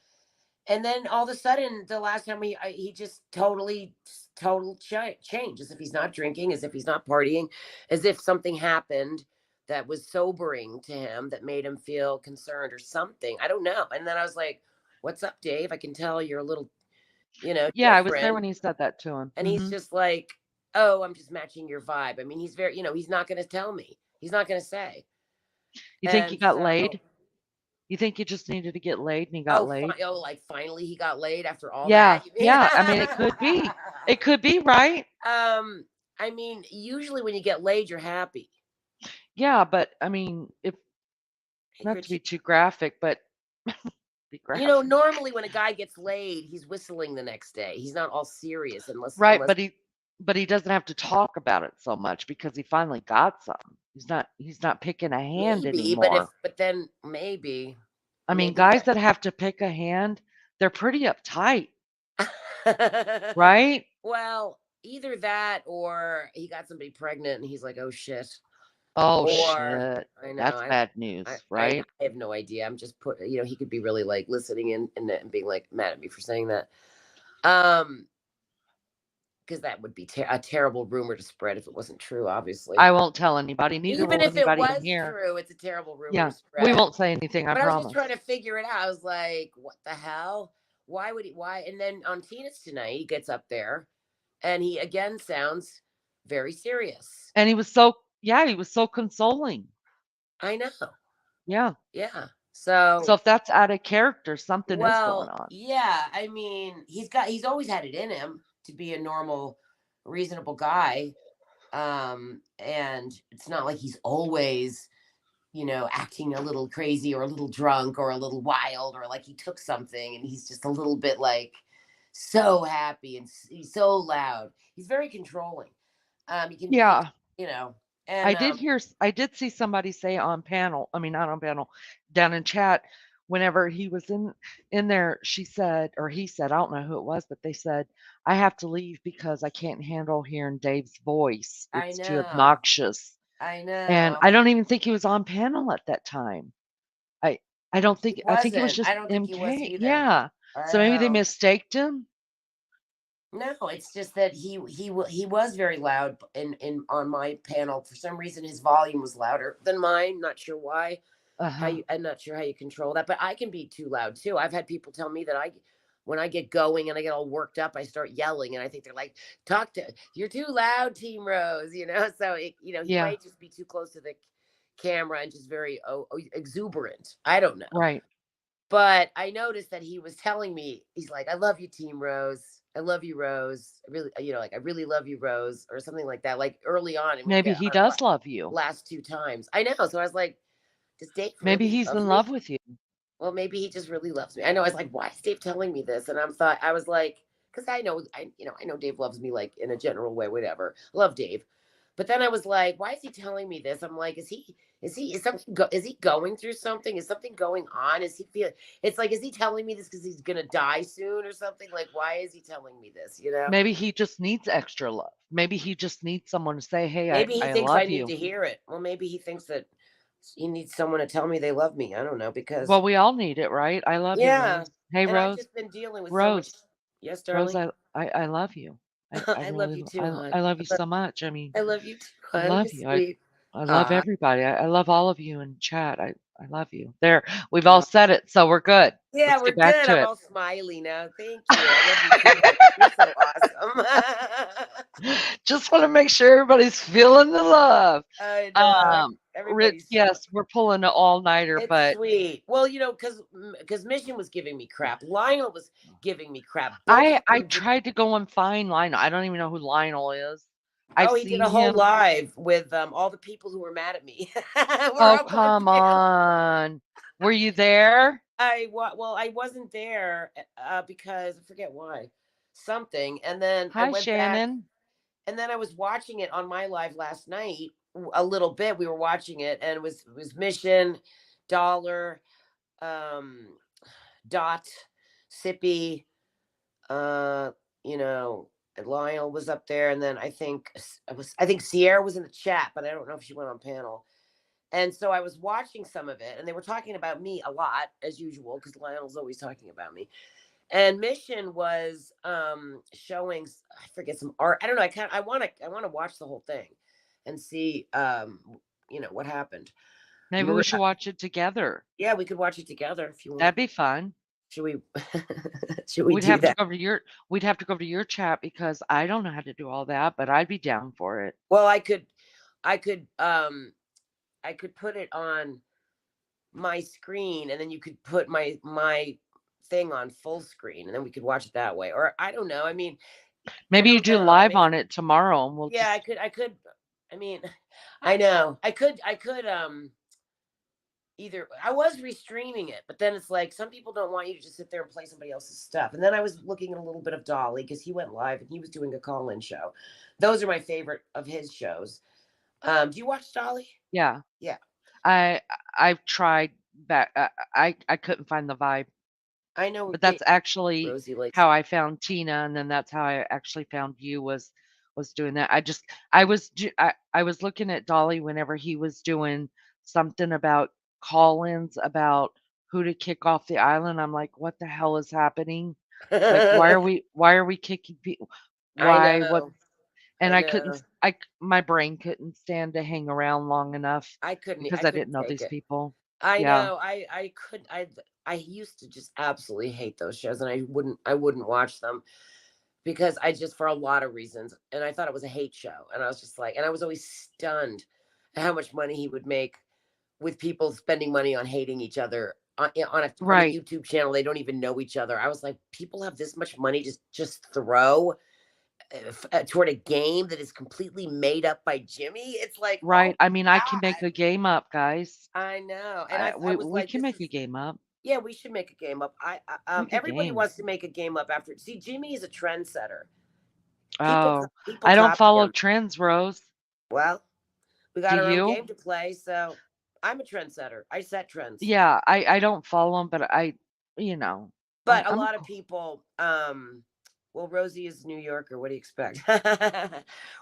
Speaker 2: And then all of a sudden, the last time he just total change, as if he's not drinking, as if he's not partying, as if something happened that was sobering to him that made him feel concerned or something. I don't know. And then I was like, "What's up, Dave? I can tell you're a little,
Speaker 1: Yeah, I was there when
Speaker 2: different."
Speaker 1: he said that to him.
Speaker 2: And he's
Speaker 1: Mhm.
Speaker 2: just like, "Oh, I'm just matching your vibe." I mean, he's very, he's not going to tell me. He's not going to say.
Speaker 1: You think he
Speaker 2: And
Speaker 1: got
Speaker 2: so,
Speaker 1: laid? You think he just needed to get laid and he got
Speaker 2: oh,
Speaker 1: laid?
Speaker 2: like finally he got laid after all that.
Speaker 1: Yeah, yeah, I mean, it could be. It could be, right?
Speaker 2: um, I mean, usually when you get laid, you're happy.
Speaker 1: Yeah, but, I mean, if
Speaker 2: Hey,
Speaker 1: not to be
Speaker 2: Richie.
Speaker 1: too graphic, but be graphic.
Speaker 2: Normally when a guy gets laid, he's whistling the next day. He's not all serious
Speaker 1: Right,
Speaker 2: unless
Speaker 1: but he doesn't have to talk about it so much because he finally got some. He's not picking a hand
Speaker 2: maybe, but
Speaker 1: anymore.
Speaker 2: then maybe,
Speaker 1: I mean,
Speaker 2: maybe
Speaker 1: guys that have to pick a hand, they're pretty uptight,
Speaker 2: that.
Speaker 1: right?
Speaker 2: Well, either that or he got somebody pregnant and he's like, "Oh shit."
Speaker 1: Oh
Speaker 2: Or
Speaker 1: shit.
Speaker 2: I know,
Speaker 1: That's bad news, right?
Speaker 2: I have no idea. I'm just he could be really like listening in and being like mad at me for saying that. Um, because that would be a terrible rumor to spread if it wasn't true, obviously.
Speaker 1: I won't tell anybody, neither
Speaker 2: Even
Speaker 1: will
Speaker 2: if it
Speaker 1: anybody in
Speaker 2: was
Speaker 1: here.
Speaker 2: true, it's a terrible rumor to
Speaker 1: Yeah, we
Speaker 2: spread.
Speaker 1: won't say anything, I
Speaker 2: But I was just
Speaker 1: promise.
Speaker 2: trying to figure it out. I was like, what the hell? Why would he? Why? And then on Tina's tonight, he gets up there and he again sounds very serious.
Speaker 1: And he was so yeah, he was so consoling.
Speaker 2: I know.
Speaker 1: Yeah.
Speaker 2: Yeah.
Speaker 1: So
Speaker 2: So,
Speaker 1: if that's out of character, something is going
Speaker 2: well,
Speaker 1: on.
Speaker 2: yeah. I mean, he's always had it in him to be a normal, reasonable guy. And it's not like he's always acting a little crazy or a little drunk or a little wild or like he took something and he's just a little bit like so happy and he's so loud. He's very controlling. You can he,
Speaker 1: Yeah.
Speaker 2: you know, and
Speaker 1: I did see somebody say on panel, I mean not on panel, down in chat, whenever he was in there, she said, or he said, I don't know who it was, but they said, I have to leave because I can't handle hearing Dave's voice.
Speaker 2: I
Speaker 1: It's too
Speaker 2: know,
Speaker 1: obnoxious.
Speaker 2: I
Speaker 1: And
Speaker 2: know
Speaker 1: I don't even think he was on panel at that time. I I don't
Speaker 2: he
Speaker 1: think I think it was
Speaker 2: wasn't.
Speaker 1: just
Speaker 2: I don't think he was
Speaker 1: MK.
Speaker 2: either.
Speaker 1: Yeah.
Speaker 2: I
Speaker 1: So maybe they
Speaker 2: know.
Speaker 1: mistaked him.
Speaker 2: No, it's just that he was very loud in on my panel. For some reason, his volume was louder than mine. Not sure why.
Speaker 1: Uh-huh.
Speaker 2: I'm not sure how you control that, but I can be too loud too. I've had people tell me that when I get going and I get all worked up, I start yelling, and I think they're like, you're too loud, Team Rose," So he
Speaker 1: Yeah.
Speaker 2: might just be too close to the camera and just very exuberant. I don't know,
Speaker 1: Right.
Speaker 2: but I noticed that he was telling me, he's like, "I love you, Team Rose. I love you, Rose. I really, like I really love you, Rose," or something like that. Like early on, and when you
Speaker 1: Maybe
Speaker 2: get
Speaker 1: he
Speaker 2: on
Speaker 1: does love you.
Speaker 2: last two times, I know. So I was like, does Dave
Speaker 1: Maybe
Speaker 2: really
Speaker 1: he's
Speaker 2: love
Speaker 1: in
Speaker 2: me?
Speaker 1: love with you.
Speaker 2: Well, maybe he just really loves me. I know. I was like, why is Dave telling me this? And I was like, because I know Dave loves me like in a general way, whatever. Love Dave. But then I was like, why is he telling me this? I'm like, is he going through something? Is something going on? Is he feeling, it's like, is he telling me this because he's going to die soon or something? Like, why is he telling me this?
Speaker 1: Maybe he just needs extra love. Maybe he just needs someone to say, "Hey,
Speaker 2: Maybe he
Speaker 1: I
Speaker 2: thinks I
Speaker 1: love
Speaker 2: need
Speaker 1: you."
Speaker 2: to hear it. Well, maybe he thinks that he needs someone to tell me they love me. I don't know because,
Speaker 1: Well, we all need it, right? I love you,
Speaker 2: yeah.
Speaker 1: Rose. Hey,
Speaker 2: And I've
Speaker 1: Rose.
Speaker 2: just been dealing with so much.
Speaker 1: Rose.
Speaker 2: Yes,
Speaker 1: Rose,
Speaker 2: darling.
Speaker 1: I love you. I
Speaker 2: I love
Speaker 1: really
Speaker 2: you too, hon.
Speaker 1: I love you so much. I mean,
Speaker 2: I love you too,
Speaker 1: I
Speaker 2: hon. You're
Speaker 1: love you.
Speaker 2: sweet.
Speaker 1: I love
Speaker 2: Ah,
Speaker 1: everybody. I love all of you in chat. I love you. There, we've all
Speaker 2: ah.
Speaker 1: said it, so we're good.
Speaker 2: Yeah,
Speaker 1: Let's
Speaker 2: we're
Speaker 1: get back
Speaker 2: good.
Speaker 1: to
Speaker 2: I'm
Speaker 1: it.
Speaker 2: all smiley now. Thank you. I love you too, honey. You're so awesome.
Speaker 1: Just want to make sure everybody's feeling the love.
Speaker 2: I know.
Speaker 1: Rich,
Speaker 2: Everybody's so.
Speaker 1: yes, we're pulling an all-nighter,
Speaker 2: It's
Speaker 1: but
Speaker 2: sweet. Well, because Mission was giving me crap. Lionel was giving me crap. Both of
Speaker 1: I
Speaker 2: them did.
Speaker 1: tried to go and find Lionel. I don't even know who Lionel is. I've
Speaker 2: Oh, he did a
Speaker 1: seen
Speaker 2: whole
Speaker 1: him.
Speaker 2: live with all the people who were mad at me. We're
Speaker 1: Oh,
Speaker 2: up on
Speaker 1: come
Speaker 2: panel.
Speaker 1: on. Were you there?
Speaker 2: Well, I wasn't there because I forget why, something, and then I
Speaker 1: Hi,
Speaker 2: went back,
Speaker 1: Shannon.
Speaker 2: and then I was watching it on my live last night a little bit. We were watching it, and it was Mission, Dollar, um, Dot, Sippy, uh, you know, and Lionel was up there, and then I think Sierra was in the chat, but I don't know if she went on panel. And so I was watching some of it, and they were talking about me a lot, as usual, because Lionel's always talking about me. And Mission was showing, I forget, some art. I don't know. I want to watch the whole thing and see what happened.
Speaker 1: Maybe we should watch it together.
Speaker 2: Yeah, we could watch it together if you want.
Speaker 1: That'd be fun.
Speaker 2: Should we? Should we do that?
Speaker 1: We'd have to go over to your chat because I don't know how to do all that, but I'd be down for it.
Speaker 2: Well, I could put it on my screen, and then you could put my thing on full screen, and then we could watch it that way. Or I don't know. I mean, I
Speaker 1: Maybe you
Speaker 2: don't
Speaker 1: do
Speaker 2: know. I
Speaker 1: live
Speaker 2: mean,
Speaker 1: on it tomorrow and we'll
Speaker 2: yeah,
Speaker 1: just
Speaker 2: I could. I mean, I know. I could either I was restreaming it, but then it's like some people don't want you to just sit there and play somebody else's stuff. And then I was looking at a little bit of Dolly because he went live and he was doing a call-in show. Those are my favorite of his shows. Do you watch Dolly?
Speaker 1: yeah.
Speaker 2: Yeah.
Speaker 1: I I've tried back I couldn't find the vibe.
Speaker 2: I know
Speaker 1: But that's actually
Speaker 2: Rosie likes.
Speaker 1: how I found Tina, and then that's how I actually found you was doing that. I was looking at Dolly whenever he was doing something about call-ins about who to kick off the island. I'm like, "What the hell is happening? Like, why are we kicking people?
Speaker 2: I
Speaker 1: Why what?"
Speaker 2: know.
Speaker 1: And
Speaker 2: I
Speaker 1: I couldn't
Speaker 2: know.
Speaker 1: s I c my brain couldn't stand to hang around long enough
Speaker 2: I couldn't
Speaker 1: because
Speaker 2: I
Speaker 1: I
Speaker 2: couldn't
Speaker 1: didn't know
Speaker 2: take
Speaker 1: these
Speaker 2: it.
Speaker 1: people.
Speaker 2: I
Speaker 1: Yeah.
Speaker 2: know. I could I used to just absolutely hate those shows, and I wouldn't watch them because I just, for a lot of reasons, and I thought it was a hate show, and I was just like, and I was always stunned at how much money he would make with people spending money on hating each other on a
Speaker 1: Right.
Speaker 2: YouTube channel. They don't even know each other. I was like, people have this much money just throw toward a game that is completely made up by Jimmy. It's like, oh
Speaker 1: Right. I mean, I can make
Speaker 2: God,
Speaker 1: a game up, guys.
Speaker 2: I know. And I was
Speaker 1: We
Speaker 2: like,
Speaker 1: can
Speaker 2: this
Speaker 1: make
Speaker 2: is,
Speaker 1: a game up.
Speaker 2: yeah, we should make a game up.
Speaker 1: Make a
Speaker 2: Everybody
Speaker 1: game.
Speaker 2: wants to make a game up after. See, Jimmy is a trendsetter. People
Speaker 1: Oh,
Speaker 2: people
Speaker 1: I don't
Speaker 2: copy
Speaker 1: follow
Speaker 2: him.
Speaker 1: trends, Rose.
Speaker 2: Well, we
Speaker 1: Do
Speaker 2: got our own
Speaker 1: you?
Speaker 2: game to play, so I'm a trendsetter. I set trends.
Speaker 1: Yeah, I don't follow them, but you know,
Speaker 2: But a
Speaker 1: I'm a
Speaker 2: lot of people, well, Rosie is New Yorker. What do you expect?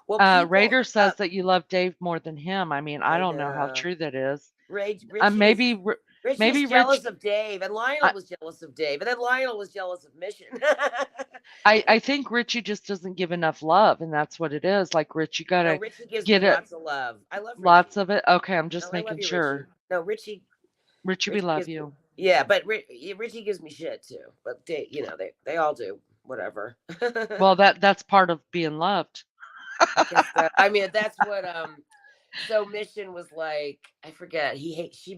Speaker 2: Well, people,
Speaker 1: Raider says that you love Dave more than him. I mean, I
Speaker 2: I
Speaker 1: don't know how
Speaker 2: know.
Speaker 1: true that is.
Speaker 2: Richie was
Speaker 1: Maybe
Speaker 2: Richie was
Speaker 1: maybe Rich.
Speaker 2: jealous of Dave, and Lionel
Speaker 1: I,
Speaker 2: was jealous of Dave, and then Lionel was jealous of Mission.
Speaker 1: I think Richie just doesn't give enough love, and that's what it is. Like Rich, you
Speaker 2: No,
Speaker 1: gotta
Speaker 2: Richie gives me
Speaker 1: get it
Speaker 2: lots of love. I love
Speaker 1: lots
Speaker 2: Richie.
Speaker 1: of it. Okay, I'm just
Speaker 2: No, I love
Speaker 1: making
Speaker 2: you, Richie.
Speaker 1: sure.
Speaker 2: No, Richie.
Speaker 1: Richie, we
Speaker 2: Richie
Speaker 1: love
Speaker 2: gives me.
Speaker 1: you.
Speaker 2: Yeah, but Richie gives me shit too. But they all do. Whatever.
Speaker 1: Well, that's part of being loved.
Speaker 2: I guess so. I mean, that's what. So Mission was like, I forget.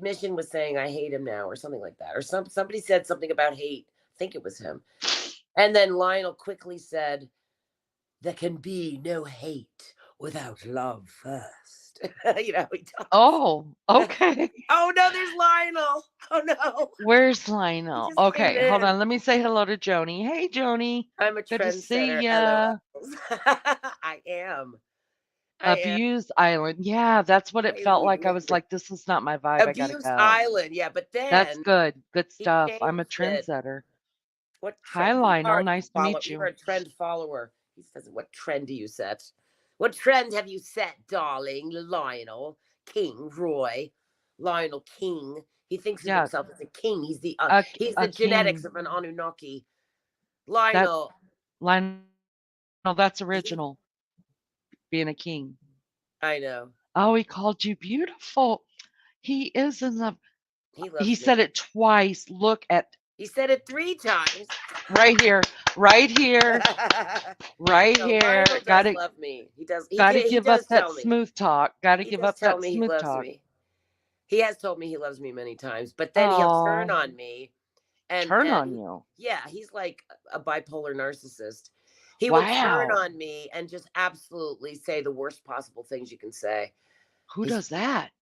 Speaker 2: Mission was saying, I hate him now, or something like that, or somebody said something about hate. I think it was him. And then Lionel quickly said, "There can be no hate without love first." He talks.
Speaker 1: Oh, okay.
Speaker 2: Oh no, there's Lionel. Oh no,
Speaker 1: Where's
Speaker 2: he
Speaker 1: Lionel?
Speaker 2: just came
Speaker 1: Okay, hold
Speaker 2: in.
Speaker 1: on. Let me say hello to Joni. Hey, Joni.
Speaker 2: I'm a
Speaker 1: Good to see
Speaker 2: trendsetter.
Speaker 1: ya.
Speaker 2: LOLs. I am. I am.
Speaker 1: Abuse Island. Yeah, that's what it
Speaker 2: Wait,
Speaker 1: felt
Speaker 2: wait,
Speaker 1: like. I
Speaker 2: wait,
Speaker 1: was
Speaker 2: wait.
Speaker 1: like, this is not my vibe. I gotta
Speaker 2: Abuse
Speaker 1: go.
Speaker 2: Island. Yeah, but
Speaker 1: That's
Speaker 2: then
Speaker 1: good. Good
Speaker 2: he
Speaker 1: stuff. I'm a
Speaker 2: changed it.
Speaker 1: trendsetter.
Speaker 2: What
Speaker 1: Hi,
Speaker 2: trend? You are
Speaker 1: Lionel.
Speaker 2: a
Speaker 1: Nice to
Speaker 2: follow.
Speaker 1: meet
Speaker 2: You're
Speaker 1: you.
Speaker 2: a trend follower. He says, "What trend do you set? What trend have you set, darling?" Lionel King Roy, Lionel King. He thinks of
Speaker 1: Yeah,
Speaker 2: himself as a king. He's
Speaker 1: a
Speaker 2: the genetics
Speaker 1: king.
Speaker 2: of an Anunnaki.
Speaker 1: That
Speaker 2: Lionel.
Speaker 1: Lionel, that's
Speaker 2: He.
Speaker 1: original. Being a king.
Speaker 2: I know.
Speaker 1: Oh, he called you beautiful. He is in love.
Speaker 2: He
Speaker 1: He
Speaker 2: loves me.
Speaker 1: said it twice. Look at
Speaker 2: He said it 3 times.
Speaker 1: Right here, right here, right
Speaker 2: No,
Speaker 1: here.
Speaker 2: Lionel does love me. He does.
Speaker 1: Gotta
Speaker 2: He
Speaker 1: give up
Speaker 2: does
Speaker 1: that
Speaker 2: tell me.
Speaker 1: smooth talk. Gotta
Speaker 2: He
Speaker 1: give
Speaker 2: does
Speaker 1: up
Speaker 2: tell
Speaker 1: that
Speaker 2: me he
Speaker 1: smooth
Speaker 2: loves
Speaker 1: talk.
Speaker 2: me. He has told me he loves me many times, but then he'll turn
Speaker 1: Oh,
Speaker 2: on me
Speaker 1: turn
Speaker 2: and
Speaker 1: on you.
Speaker 2: yeah, he's like a bipolar narcissist. He will turn
Speaker 1: Wow.
Speaker 2: on me and just absolutely say the worst possible things you can say.
Speaker 1: Who
Speaker 2: He's
Speaker 1: does that?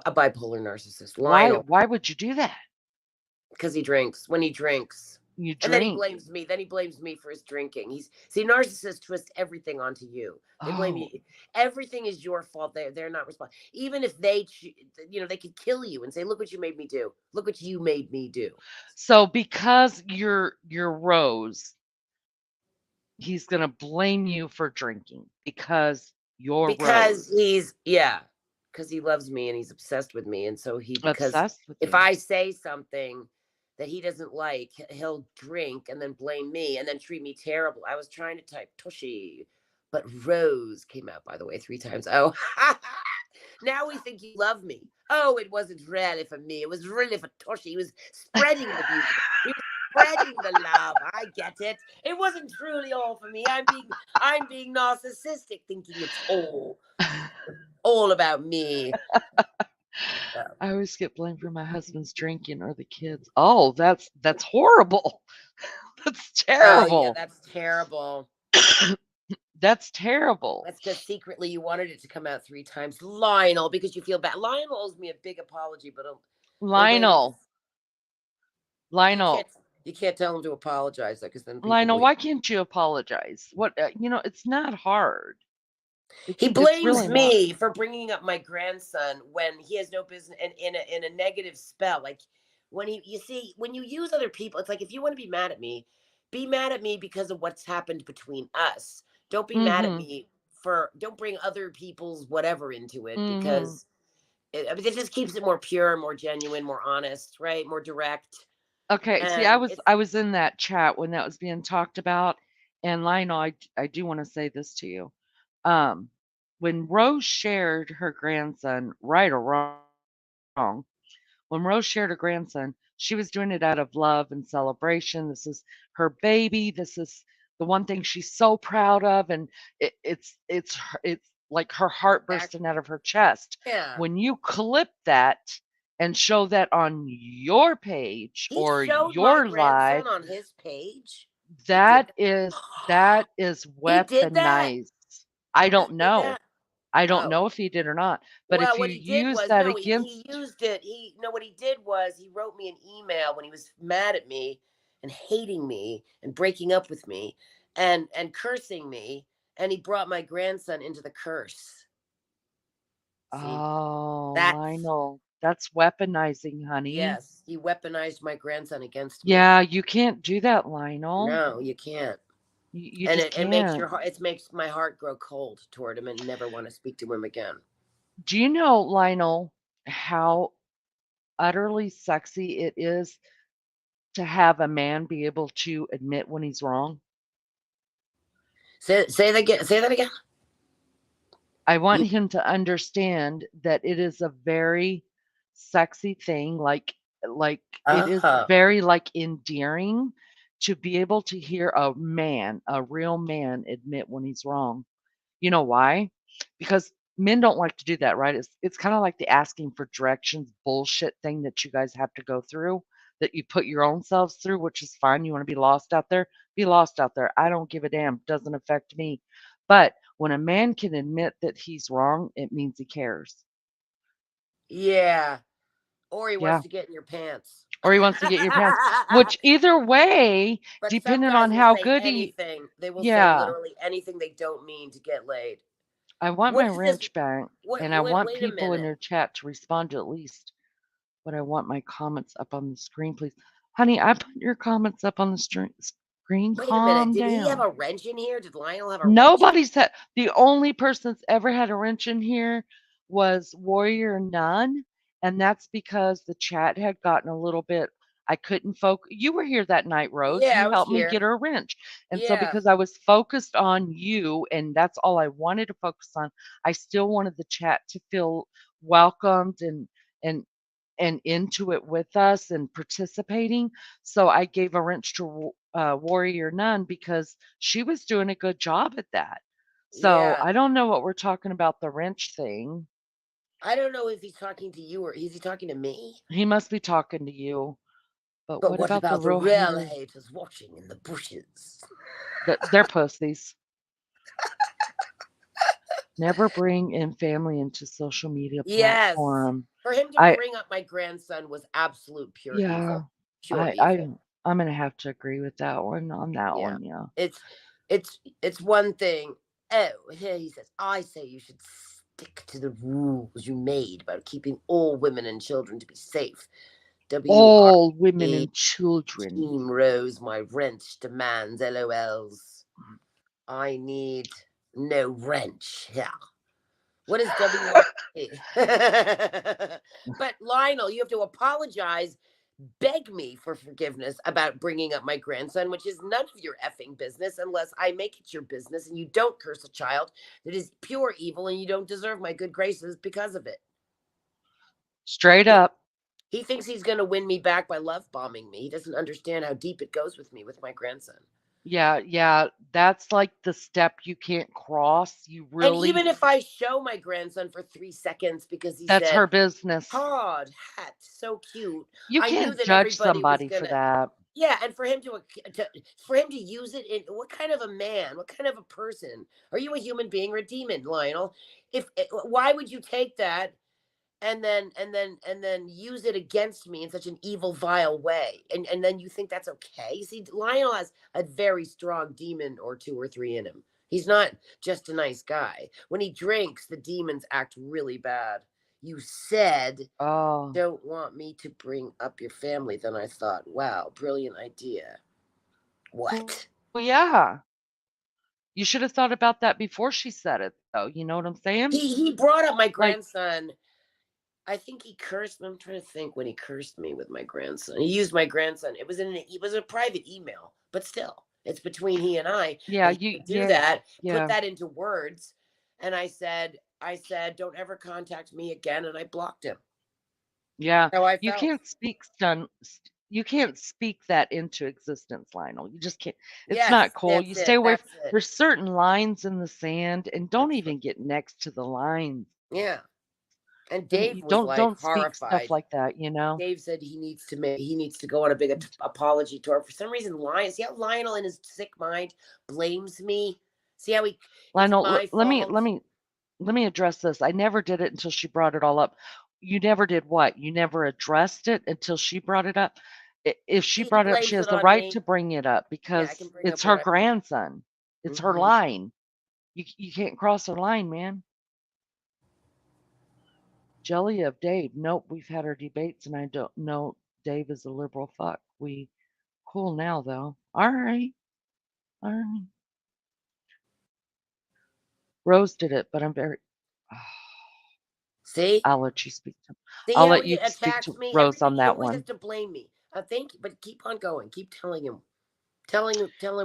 Speaker 2: a bipolar narcissist,
Speaker 1: Why
Speaker 2: Lionel,
Speaker 1: why would you do that?
Speaker 2: because he drinks. When he drinks,
Speaker 1: You
Speaker 2: and then he
Speaker 1: drink.
Speaker 2: blames me. Then he blames me for his drinking. He's see, narcissists twist everything onto you. They blame you.
Speaker 1: Oh,
Speaker 2: Everything is your fault. They're not responsible. Even if they, they could kill you and say, "Look what you made me do. Look what you made me do."
Speaker 1: so because you're Rose, he's gonna blame you for drinking because you're
Speaker 2: Because
Speaker 1: Rose.
Speaker 2: because he loves me and he's obsessed with me, and so because
Speaker 1: Obsessed with
Speaker 2: if
Speaker 1: you.
Speaker 2: I say something that he doesn't like, he'll drink and then blame me and then treat me terrible. I was trying to type Tushy, but Rose came out, by the way, 3 times. Oh, now we think you love me. Oh, it wasn't really for me. It was really for Tushy. He was spreading the beautiful. He was spreading the love. I get it. It wasn't truly all for me. I'm being narcissistic, thinking it's all about me. Yeah.
Speaker 1: I always get blamed for my husband's drinking or the kids. Oh, that's horrible. That's
Speaker 2: Oh yeah,
Speaker 1: terrible.
Speaker 2: that's terrible.
Speaker 1: That's terrible.
Speaker 2: That's because secretly you wanted it to come out 3 times, Lionel, because you feel bad. Lionel owes me a big apology, but nobody ever.
Speaker 1: Lionel,
Speaker 2: You
Speaker 1: Lionel,
Speaker 2: can't. You can't tell him to apologize, because then people
Speaker 1: Lionel,
Speaker 2: will.
Speaker 1: why can't you apologize? What, it's not hard.
Speaker 2: He
Speaker 1: It's
Speaker 2: blames
Speaker 1: really not.
Speaker 2: me for bringing up my grandson when he has no business in a negative spell. Like when you see when you use other people, it's like if you want to be mad at me because of what's happened between us. Don't be mad at
Speaker 1: Mhm.
Speaker 2: me for don't bring other people's whatever into it
Speaker 1: Mhm.
Speaker 2: because it just keeps it more pure, more genuine, more honest, right? More direct.
Speaker 1: Okay, see, I
Speaker 2: And
Speaker 1: was
Speaker 2: it's
Speaker 1: I was in that chat when that was being talked about, and Lionel, I do want to say this to you. Um, when Rose shared her grandson, right or wrong, when Rose shared her grandson, she was doing it out of love and celebration. This is her baby. This is the one thing she's so proud of, and it's like her heart
Speaker 2: act,
Speaker 1: bursting out of her chest.
Speaker 2: yeah.
Speaker 1: When you clip that and show that on your page
Speaker 2: He
Speaker 1: or
Speaker 2: showed my
Speaker 1: your live,
Speaker 2: grandson on his page. He did
Speaker 1: that is that is
Speaker 2: He did that.
Speaker 1: weaponized. I
Speaker 2: He
Speaker 1: don't
Speaker 2: did
Speaker 1: know.
Speaker 2: that.
Speaker 1: I don't
Speaker 2: Oh,
Speaker 1: know if he did or not. But if
Speaker 2: well,
Speaker 1: you
Speaker 2: what he did
Speaker 1: use
Speaker 2: was
Speaker 1: that
Speaker 2: no, he
Speaker 1: against
Speaker 2: used it. He no, what he did was he wrote me an email when he was mad at me and hating me and breaking up with me and cursing me, and he brought my grandson into the curse. See,
Speaker 1: Oh,
Speaker 2: that's
Speaker 1: Lionel, that's weaponizing, honey.
Speaker 2: yes, he weaponized my grandson against me.
Speaker 1: Yeah, you can't do that, Lionel.
Speaker 2: No, you can't.
Speaker 1: You
Speaker 2: And
Speaker 1: just
Speaker 2: it makes
Speaker 1: can't.
Speaker 2: it makes my heart grow cold toward him and never want to speak to him again.
Speaker 1: Do you know, Lionel, how utterly sexy it is to have a man be able to admit when he's wrong?
Speaker 2: Say that again. Say that again.
Speaker 1: I want
Speaker 2: You
Speaker 1: him to understand that it is a very sexy thing, like it is
Speaker 2: uh
Speaker 1: very like endearing to be able to hear a man, a real man admit when he's wrong. You know why? Because men don't like to do that, right? It's kind of like the asking for directions bullshit thing that you guys have to go through, that you put your own selves through, which is fine. You want to be lost out there? Be lost out there. I don't give a damn. Doesn't affect me. But when a man can admit that he's wrong, it means he cares.
Speaker 2: yeah. Or he wants
Speaker 1: Yeah.
Speaker 2: to get in your pants.
Speaker 1: Or he wants to get your pants, which either way,
Speaker 2: But some
Speaker 1: depending
Speaker 2: guys
Speaker 1: on
Speaker 2: will
Speaker 1: how
Speaker 2: say
Speaker 1: good he,
Speaker 2: anything. They will say
Speaker 1: yeah,
Speaker 2: literally anything they don't mean to get laid.
Speaker 1: I want
Speaker 2: What
Speaker 1: my
Speaker 2: is this?
Speaker 1: wrench back
Speaker 2: Wait,
Speaker 1: and I
Speaker 2: wait,
Speaker 1: want
Speaker 2: wait a
Speaker 1: people in
Speaker 2: minute.
Speaker 1: their chat to respond to at least but I want my comments up on the screen, please. Honey, I put your comments up on the screen.
Speaker 2: Wait a minute.
Speaker 1: Calm
Speaker 2: Did he have
Speaker 1: down.
Speaker 2: a wrench in here? Did Lionel have a wrench in?
Speaker 1: Nobody said the only person that's ever had a wrench in here was Warrior Nun, and that's because the chat had gotten a little bit. I couldn't focus. You were here that night, Rose.
Speaker 2: Yeah,
Speaker 1: You
Speaker 2: I was
Speaker 1: helped me get
Speaker 2: here.
Speaker 1: her a wrench. And so,
Speaker 2: Yeah.
Speaker 1: because I was focused on you and that's all I wanted to focus on, I still wanted the chat to feel welcomed and and into it with us and participating. So I gave a wrench to Warrior Nun because she was doing a good job at that. So
Speaker 2: Yeah.
Speaker 1: I don't know what we're talking about the wrench thing.
Speaker 2: I don't know if he's talking to you or is he talking to me?
Speaker 1: He must be talking to you. But
Speaker 2: But
Speaker 1: what
Speaker 2: what
Speaker 1: about the
Speaker 2: about the
Speaker 1: real
Speaker 2: real
Speaker 1: haters?
Speaker 2: haters watching in the bushes?
Speaker 1: They're pussies. Never bring in family into social media
Speaker 2: Yes.
Speaker 1: platform.
Speaker 2: For him to
Speaker 1: I
Speaker 2: bring up my grandson was absolute pure
Speaker 1: yeah.
Speaker 2: evil. Pure
Speaker 1: I
Speaker 2: evil.
Speaker 1: I I'm gonna have to agree with that one on that
Speaker 2: Yeah.
Speaker 1: one. Yeah.
Speaker 2: It's it's one thing. Oh, here he says, I say you should stick to the rules you made about keeping all women and children to be safe. WR
Speaker 1: All women and children.
Speaker 2: Team Rose, my wrench demands LOLs. I need no wrench. Yeah. What is WRT? But Lionel, you have to apologize, beg me for forgiveness about bringing up my grandson, which is none of your effing business unless I make it your business and you don't curse a child that is pure evil and you don't deserve my good graces because of it.
Speaker 1: Straight
Speaker 2: He,
Speaker 1: up.
Speaker 2: he thinks he's going to win me back by love bombing me. He doesn't understand how deep it goes with me with my grandson.
Speaker 1: Yeah, yeah. That's like the step you can't cross. You
Speaker 2: And
Speaker 1: really
Speaker 2: even if I show my grandson for 3 seconds because he
Speaker 1: that's her
Speaker 2: said,
Speaker 1: business.
Speaker 2: hard hat, so cute,
Speaker 1: You
Speaker 2: I knew
Speaker 1: can't
Speaker 2: that
Speaker 1: judge
Speaker 2: everybody was
Speaker 1: somebody for
Speaker 2: gonna.
Speaker 1: that.
Speaker 2: Yeah, and for him to use it in what kind of a man, what kind of a person are you? A human being or a demon, Lionel? If why would you take that and then use it against me in such an evil, vile way, and then you think that's okay? See, Lionel has a very strong demon or two or three in him. He's not just a nice guy. When he drinks, the demons act really bad. You said
Speaker 1: Oh.
Speaker 2: don't want me to bring up your family. Then I thought, wow, brilliant idea.
Speaker 1: Well,
Speaker 2: What?
Speaker 1: yeah. You should have thought about that before she said it though. You know what I'm saying?
Speaker 2: He brought up my
Speaker 1: Like,
Speaker 2: grandson. I think he cursed me. I'm trying to think when he cursed me with my grandson. He used my grandson. It was a private email, but still, it's between he and I
Speaker 1: yeah,
Speaker 2: that he
Speaker 1: you
Speaker 2: could do
Speaker 1: yeah,
Speaker 2: that, put
Speaker 1: yeah.
Speaker 2: that into words, and I said, don't ever contact me again, and I blocked him.
Speaker 1: Yeah.
Speaker 2: How I
Speaker 1: You
Speaker 2: felt.
Speaker 1: can't speak you can't speak that into existence, Lionel. You just can't. It's not
Speaker 2: Yes,
Speaker 1: cool.
Speaker 2: that's
Speaker 1: You stay
Speaker 2: it.
Speaker 1: away
Speaker 2: That's it.
Speaker 1: there's certain lines in the sand and don't
Speaker 2: That's right.
Speaker 1: even get next to the lines.
Speaker 2: Yeah. And
Speaker 1: Don't
Speaker 2: Dave
Speaker 1: you
Speaker 2: was like
Speaker 1: don't speak stuff
Speaker 2: horrified.
Speaker 1: like that, you know?
Speaker 2: Dave said he needs to go on a big apology tour. For some reason, see how Lionel in his sick mind blames me. See how he it's
Speaker 1: Lionel,
Speaker 2: my
Speaker 1: let me let
Speaker 2: fault.
Speaker 1: me let me address this. I never did it until she brought it all up. You never did what? You never addressed it until she brought it up? If she
Speaker 2: He
Speaker 1: brought it up, she
Speaker 2: blames
Speaker 1: has
Speaker 2: it
Speaker 1: the
Speaker 2: on
Speaker 1: right to
Speaker 2: me.
Speaker 1: bring it up
Speaker 2: Yeah, I can
Speaker 1: because
Speaker 2: bring
Speaker 1: it's
Speaker 2: up
Speaker 1: her
Speaker 2: whatever.
Speaker 1: grandson. It's her
Speaker 2: Hmm.
Speaker 1: line. You can't cross her line, man. Jelly of Dave. Nope, we've had our debates, and I don't know. Dave is a liberal fuck. We cool now though. All right, all right. Rose did it, but I'm very.
Speaker 2: See,
Speaker 1: I'll let you speak to.
Speaker 2: see
Speaker 1: I'll
Speaker 2: how
Speaker 1: let
Speaker 2: he
Speaker 1: you speak
Speaker 2: attacks
Speaker 1: to
Speaker 2: me.
Speaker 1: Rose
Speaker 2: Everything
Speaker 1: on
Speaker 2: he
Speaker 1: that
Speaker 2: always has
Speaker 1: one.
Speaker 2: to blame me. Thank you, but keep on going. Keep tell him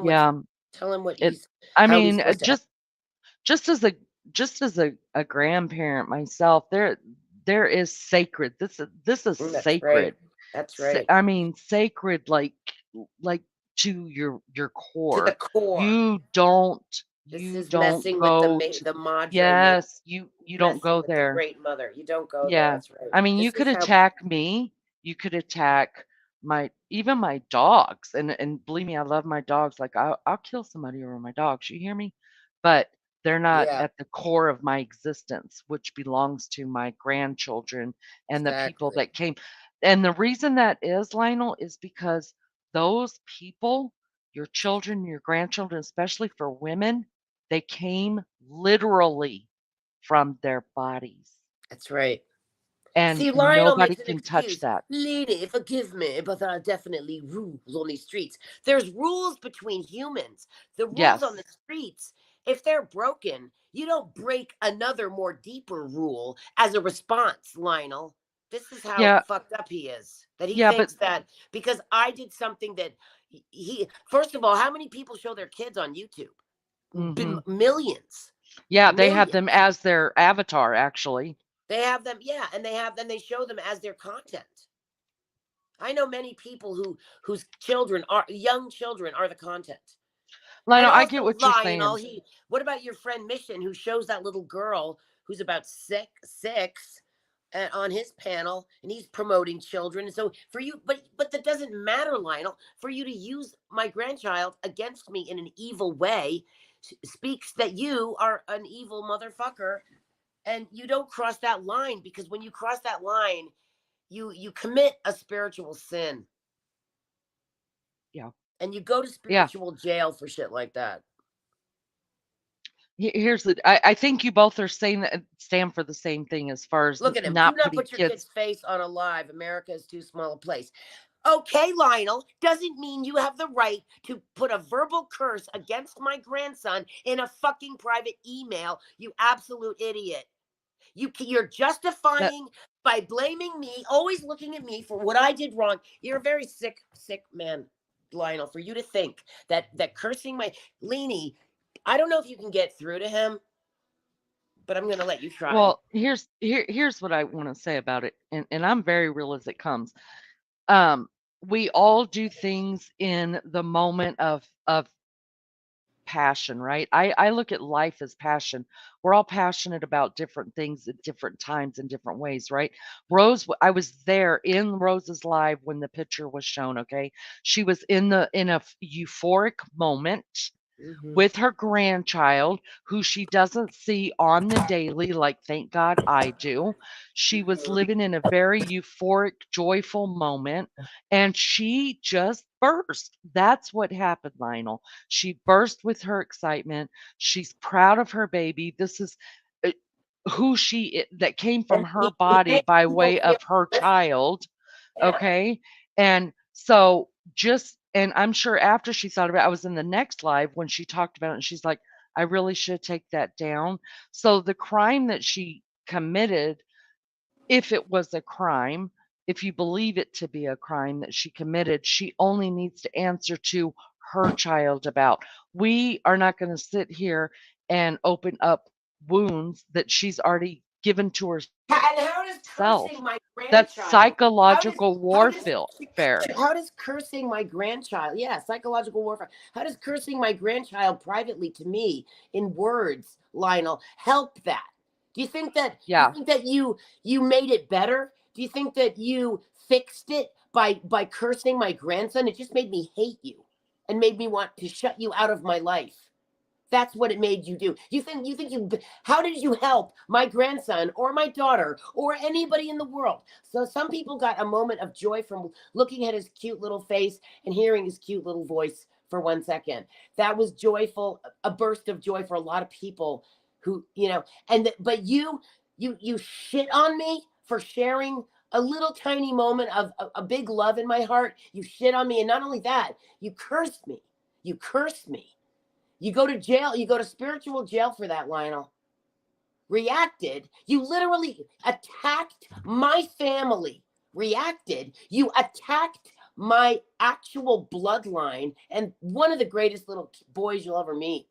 Speaker 1: Yeah,
Speaker 2: tell him what
Speaker 1: it.
Speaker 2: he's
Speaker 1: I
Speaker 2: how he's
Speaker 1: mean,
Speaker 2: supposed to act.
Speaker 1: just as a grandparent myself, there is sacred. This is
Speaker 2: That's right.
Speaker 1: sacred.
Speaker 2: That's right.
Speaker 1: I mean, sacred like to your
Speaker 2: To the
Speaker 1: core.
Speaker 2: core.
Speaker 1: You don't
Speaker 2: This
Speaker 1: you
Speaker 2: is
Speaker 1: don't
Speaker 2: messing with
Speaker 1: go to
Speaker 2: the madre made
Speaker 1: yes, you don't
Speaker 2: messing
Speaker 1: go
Speaker 2: with the
Speaker 1: there.
Speaker 2: great mother. You don't go there.
Speaker 1: Yeah.
Speaker 2: That's right.
Speaker 1: I mean, you
Speaker 2: This
Speaker 1: could
Speaker 2: is how
Speaker 1: attack me. You could attack my even my dogs. And believe me, I love my dogs. Like I'll kill somebody over my dogs. You hear me? But they're not
Speaker 2: yeah,
Speaker 1: at the core of my existence, which belongs to my grandchildren and the people
Speaker 2: exactly.
Speaker 1: that came. And the reason that is, Lionel, is because those people, your children, your grandchildren, especially for women, they came literally from their bodies.
Speaker 2: That's right.
Speaker 1: And
Speaker 2: See, Lionel
Speaker 1: nobody
Speaker 2: makes an
Speaker 1: can touch
Speaker 2: excuse.
Speaker 1: that.
Speaker 2: Lady, forgive me, but there are definitely rules on these streets. There's rules between humans. The rules on
Speaker 1: Yes.
Speaker 2: the streets, if they're broken, you don't break another more deeper rule as a response, Lionel. This is how
Speaker 1: Yeah,
Speaker 2: fucked up he is. That he
Speaker 1: yeah, but
Speaker 2: thinks that because I did something that first of all, how many people show their kids on YouTube?
Speaker 1: mhm.
Speaker 2: Millions.
Speaker 1: Yeah, they have them
Speaker 2: Millions.
Speaker 1: as their avatar, actually.
Speaker 2: They have them, yeah, and they show them as their content. I know many people whose children are young children are the content. And
Speaker 1: Lionel, I get
Speaker 2: also
Speaker 1: what you're
Speaker 2: Lionel,
Speaker 1: saying.
Speaker 2: he what about your friend Mission who shows that little girl who's about six on his panel and he's promoting children. And so for you, but that doesn't matter, Lionel. For you to use my grandchild against me in an evil way speaks that you are an evil motherfucker and you don't cross that line because when you cross that line, you commit a spiritual sin
Speaker 1: Yeah.
Speaker 2: and you go to
Speaker 1: Yeah.
Speaker 2: spiritual jail for shit like that.
Speaker 1: Here's the I think you both are saying that stand for the same thing as far as
Speaker 2: Look at him. Do
Speaker 1: not
Speaker 2: not
Speaker 1: putting
Speaker 2: put your kid's
Speaker 1: kids
Speaker 2: face on a live. America is too small a place. Okay, Lionel, doesn't mean you have the right to put a verbal curse against my grandson in a fucking private email, you absolute idiot. You're
Speaker 1: that
Speaker 2: justifying by blaming me, always looking at me for what I did wrong. You're a very sick man, Lionel, for you to think that cursing my Leanie, I don't know if you can get through to him, but I'm gonna let you try.
Speaker 1: well, here's what I want to say about it, and I'm very real as it comes. We all do things in the moment of passion, right? I look at life as passion. We're all passionate about different things at different times in different ways, right? I was there in Rose's live when the picture was shown, okay? She was in a euphoric moment
Speaker 2: Mm-hmm.
Speaker 1: with her grandchild, who she doesn't see on the daily, like thank God I do. She was
Speaker 2: Mm-hmm.
Speaker 1: living in a very euphoric, joyful moment, and she just burst. That's what happened, Lionel. She burst with her excitement. She's proud of her baby. This is uh, that came from
Speaker 2: And
Speaker 1: her body by way
Speaker 2: here,
Speaker 1: of her
Speaker 2: listen,
Speaker 1: child.
Speaker 2: yeah.
Speaker 1: Okay. And so and I'm sure after she thought about it, I was in the next live when she talked about it and she's like, I really should take that down. So the crime that she committed, if it was a crime, if you believe it to be a crime that she committed, she only needs to answer to her child about. We are not going to sit here and open up wounds that she's already given to
Speaker 2: And how does
Speaker 1: herself.
Speaker 2: cursing my
Speaker 1: That's
Speaker 2: grandchild? How does
Speaker 1: psychological
Speaker 2: how does
Speaker 1: warfare.
Speaker 2: how does cursing my grandchild? Yeah, psychological warfare. How does cursing my grandchild privately to me in words, Lionel, help that? Do you think that
Speaker 1: Yeah.
Speaker 2: you made it better? Do you think that you fixed it by cursing my grandson? It just made me hate you and made me want to shut you out of my life. That's what it made you do. You think how did you help my grandson or my daughter or anybody in the world? So some people got a moment of joy from looking at his cute little face and hearing his cute little voice for 1 second. That was joyful, a burst of joy for a lot of people who, but you shit on me for sharing a little tiny moment of a big love in my heart. You shit on me and not only that, you cursed me. You cursed me. You go to jail. You go to spiritual jail for that, Lionel. Reacted. You literally attacked my family. Reacted. You attacked my actual bloodline and one of the greatest little boys you'll ever meet.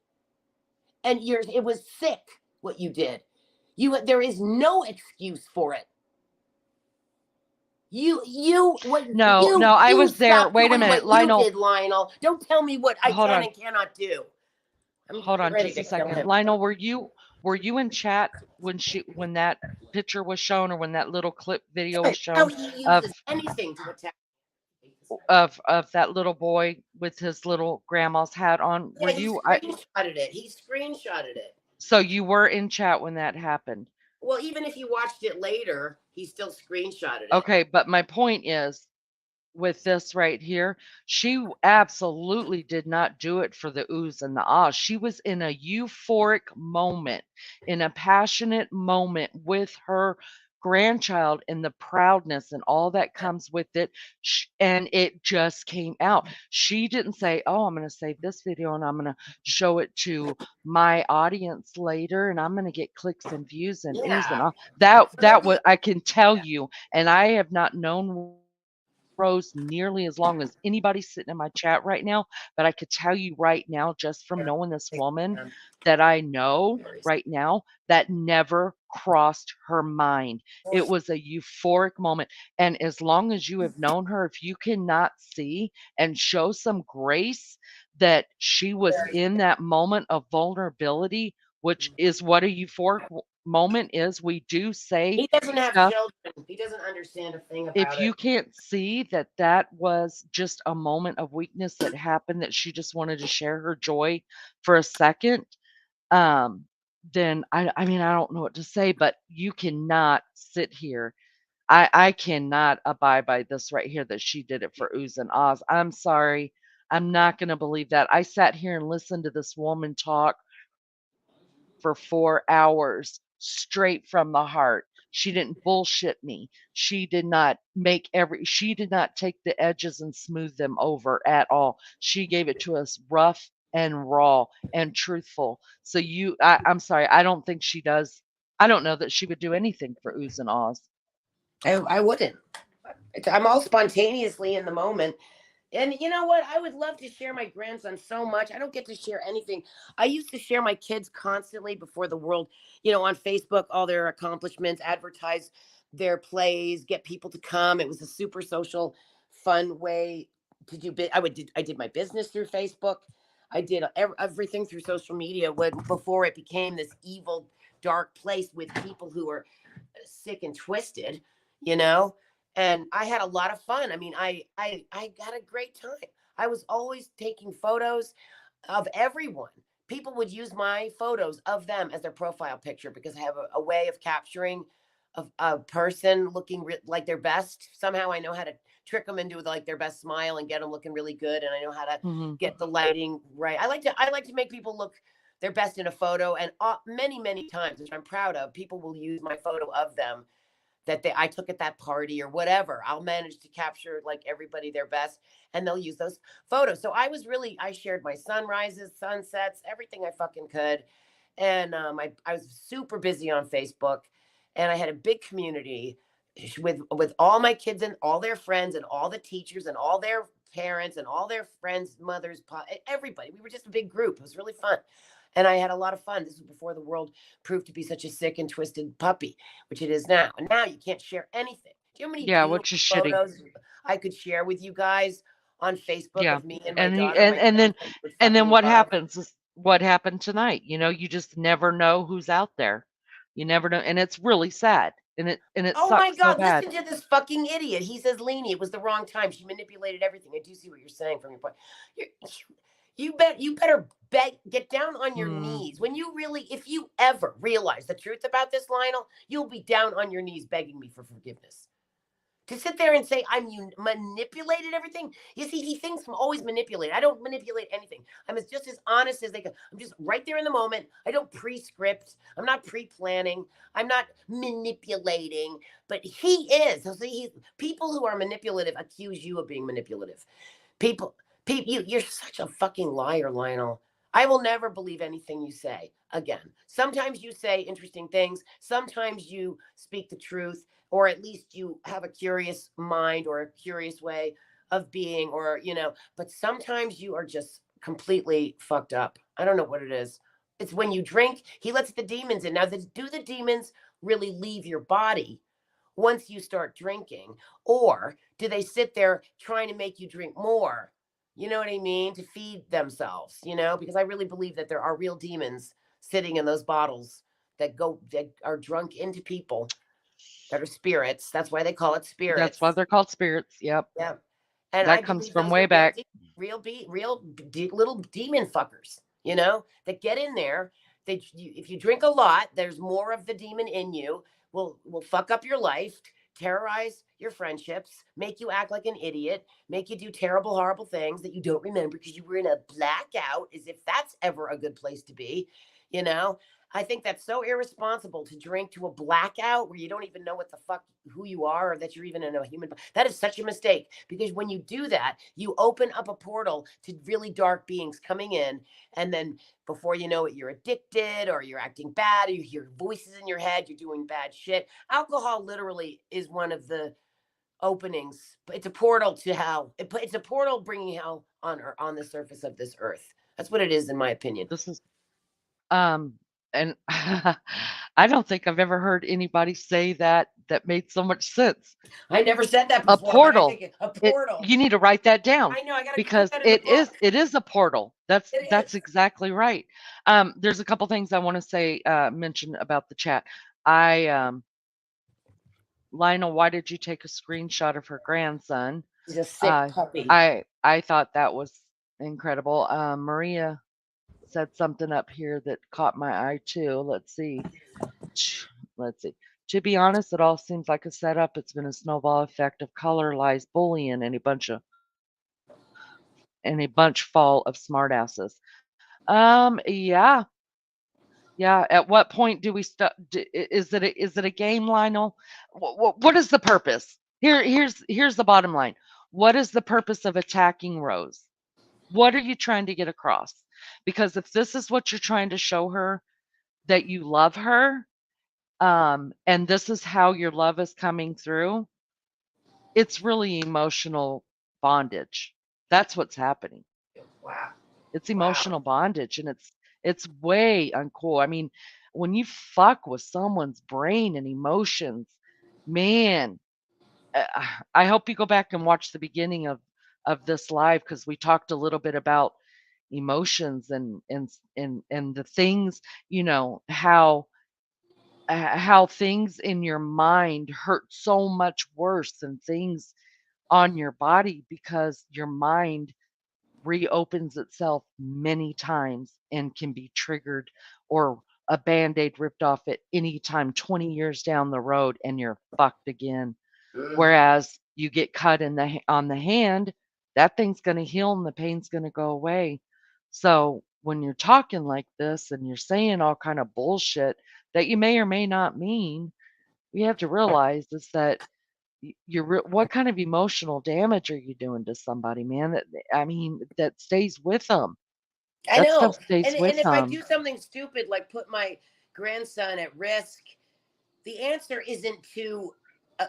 Speaker 2: And it was sick what you did. There is no excuse for it.
Speaker 1: No, I
Speaker 2: You
Speaker 1: was there.
Speaker 2: stop
Speaker 1: Wait a
Speaker 2: doing
Speaker 1: minute,
Speaker 2: what you
Speaker 1: Lionel.
Speaker 2: did, Lionel. Don't tell me what I
Speaker 1: Hold
Speaker 2: can
Speaker 1: on.
Speaker 2: and cannot do. I'm
Speaker 1: Hold on
Speaker 2: ready
Speaker 1: just
Speaker 2: to
Speaker 1: a
Speaker 2: kill
Speaker 1: second.
Speaker 2: him.
Speaker 1: Lionel, were you in chat when that picture was shown or when that little clip video was
Speaker 2: How
Speaker 1: shown
Speaker 2: he
Speaker 1: of
Speaker 2: uses anything to attack.
Speaker 1: of that little boy with his little grandma's hat on? Were
Speaker 2: Yeah, he
Speaker 1: you
Speaker 2: screenshotted it. He screenshotted it.
Speaker 1: so you were in chat when that happened?
Speaker 2: Well, even if you watched it later, he still screenshotted it.
Speaker 1: Okay, but my point is with this right here, she absolutely did not do it for the oohs and the ahs. She was in a euphoric moment, in a passionate moment with her grandchild and the proudness and all that comes with it. And it just came out. She didn't say, oh, I'm going to save this video and I'm going to show it to my audience later and I'm going to get clicks and views and oohs and
Speaker 2: Yeah.
Speaker 1: all.
Speaker 2: And for
Speaker 1: That
Speaker 2: any
Speaker 1: was, I can tell you, and I have not known prose nearly as long as anybody sitting in my chat right now, but I could tell you right now, just from
Speaker 2: Yeah.
Speaker 1: knowing this
Speaker 2: Take
Speaker 1: woman
Speaker 2: some
Speaker 1: that I know
Speaker 2: berries.
Speaker 1: right now, that never crossed her mind. It was a euphoric moment. And as long as you have known her, if you cannot see and show some grace that she was
Speaker 2: Berries.
Speaker 1: in that moment of vulnerability, which is what a euphoric moment is. We do say
Speaker 2: He doesn't have
Speaker 1: stuff.
Speaker 2: children. He doesn't understand a thing
Speaker 1: If
Speaker 2: about
Speaker 1: you
Speaker 2: it.
Speaker 1: can't see that that was just a moment of weakness that happened, that she just wanted to share her joy for a second, um, then I mean, I don't know what to say, but you cannot sit here. I cannot abide by this right here that she did it for oohs and ahs. I'm sorry. I'm not gonna believe that. I sat here and listened to this woman talk for 4 hours straight from the heart. She didn't bullshit me. She did not take the edges and smooth them over at all. She gave it to us rough and raw and truthful. So I'm sorry, I don't think she does. I don't know that she would do anything for oohs and ahs.
Speaker 2: I wouldn't. I'm all spontaneously in the moment. And you know what? I would love to share my grandson so much. I don't get to share anything. I used to share my kids constantly before the world, on Facebook, all their accomplishments, advertise their plays, get people to come. It was a super social, fun way to do bit. I did my business through Facebook. I did everything through social media before it became this evil, dark place with people who are sick and twisted, you know. And I had a lot of fun. I mean, I had a great time. I was always taking photos of everyone. People would use my photos of them as their profile picture because I have a way of capturing a person looking like their best. Somehow I know how to trick them into like their best smile and get them looking really good, and I know how to
Speaker 1: Mhm.
Speaker 2: get the lighting right. I like to make people look their best in a photo, and many times, which I'm proud of, people will use my photo of them that I took at that party or whatever. I'll manage to capture like everybody their best, and they'll use those photos. So I shared my sunrises, sunsets, everything I fucking could. And I was super busy on Facebook, and I had a big community with all my kids and all their friends and all the teachers and all their parents and all their friends, mothers, everybody. We were just a big group. It was really fun. And I had a lot of fun. This was before the world proved to be such a sick and twisted puppy, which it is now. And now you can't share anything. Do you know how many
Speaker 1: Yeah,
Speaker 2: beautiful
Speaker 1: which is shitty.
Speaker 2: photos I could share with you guys on Facebook
Speaker 1: Yeah.
Speaker 2: of me and my
Speaker 1: And you
Speaker 2: daughter, my
Speaker 1: and then
Speaker 2: grandson would
Speaker 1: and then
Speaker 2: fucking
Speaker 1: what
Speaker 2: love?
Speaker 1: happens is what happened tonight. You just never know who's out there. You never know, and it's really sad. And it
Speaker 2: Oh my
Speaker 1: sucks so
Speaker 2: God,
Speaker 1: bad.
Speaker 2: listen to this fucking idiot. He says Leanie, it was the wrong time. She manipulated everything. I do see what you're saying from your point. You're, you better get down on your
Speaker 1: Mm,
Speaker 2: knees. When you really, if you ever realize the truth about this, Lionel, you'll be down on your knees begging me for forgiveness. To sit there and say I'm manipulated everything. You see, he thinks I'm always manipulated. I don't manipulate anything. I'm just as honest as they go. I'm just right there in the moment. I don't pre-script. I'm not pre-planning. I'm not manipulating. But he is. So see, people who are manipulative accuse you of being manipulative. People, you're such a fucking liar, Lionel. I will never believe anything you say again. Sometimes you say interesting things. Sometimes you speak the truth, or at least you have a curious mind or a curious way of being, but sometimes you are just completely fucked up. I don't know what it is. It's when you drink, he lets the demons in. Now, do the demons really leave your body once you start drinking? Or do they sit there trying to make you drink more? You know what I mean? To feed themselves, because I really believe that there are real demons sitting in those bottles that are drunk into people that are spirits. That's why they call it
Speaker 1: that's why
Speaker 2: spirits.
Speaker 1: they're called spirits. Yep.
Speaker 2: Yeah. And I
Speaker 1: That comes
Speaker 2: believe
Speaker 1: from
Speaker 2: those
Speaker 1: way
Speaker 2: are real,
Speaker 1: back.
Speaker 2: little demon fuckers, that get in there. If you drink a lot, there's more of the demon in you. Will fuck up your life, terrorize your friendships, make you act like an idiot, make you do terrible, horrible things that you don't remember because you were in a blackout, as if that's ever a good place to be. You know, I think that's so irresponsible to drink to a blackout where you don't even know what the fuck who you are or that you're even in a human. That is such a mistake because when you do that, you open up a portal to really dark beings coming in, and then before you know it, you're addicted or you're acting bad, or you hear voices in your head, you're doing bad shit. Alcohol literally is one of the openings. It's a portal to hell. It's a portal bringing hell on the surface of this earth. That's what it is, in my opinion.
Speaker 1: This is and I don't think I've ever heard anybody say that that made so much sense.
Speaker 2: I never said that
Speaker 1: A
Speaker 2: before, but I
Speaker 1: portal.
Speaker 2: think a
Speaker 1: It
Speaker 2: portal.
Speaker 1: you need to write that down
Speaker 2: I know. I got to put
Speaker 1: because
Speaker 2: that in the book.
Speaker 1: it is a portal.
Speaker 2: It
Speaker 1: That's
Speaker 2: is.
Speaker 1: exactly right. There's a couple things I want to say mention about the chat. I Lionel, why did you take a screenshot of her grandson?
Speaker 2: He's a sick
Speaker 1: Uh,
Speaker 2: puppy.
Speaker 1: I thought that was incredible. Maria said something up here that caught my eye too. Let's see. Let's see. To be honest, it all seems like a setup. It's been a snowball effect of color, lies, bullying, and a bunch fall of smartasses. Yeah, yeah. At what point do we stop? Is it a game, Lionel? What is the purpose? Here's the bottom line. What is the purpose of attacking Rose? What are you trying to get across? Because if this is what you're trying to show her, that you love her, and this is how your love is coming through, it's really emotional bondage. That's what's happening.
Speaker 2: Wow.
Speaker 1: It's
Speaker 2: Wow.
Speaker 1: emotional bondage, and it's way uncool. I mean, when you fuck with someone's brain and emotions, man, I hope you go back and watch the beginning of this live because we talked a little bit about emotions and the things, how things in your mind hurt so much worse than things on your body because your mind reopens itself many times and can be triggered or a band-aid ripped off at any time 20 years down the road and you're fucked again.
Speaker 2: Mm.
Speaker 1: Whereas you get cut on the hand, that thing's going to heal and the pain's going to go away. So when you're talking like this and you're saying all kind of bullshit that you may or may not mean, we have to realize is that what kind of emotional damage are you doing to somebody, man? That stays with them.
Speaker 2: I
Speaker 1: That stuff
Speaker 2: know.
Speaker 1: stays
Speaker 2: And
Speaker 1: with
Speaker 2: if I
Speaker 1: them.
Speaker 2: do something stupid like put my grandson at risk, the answer isn't to uh,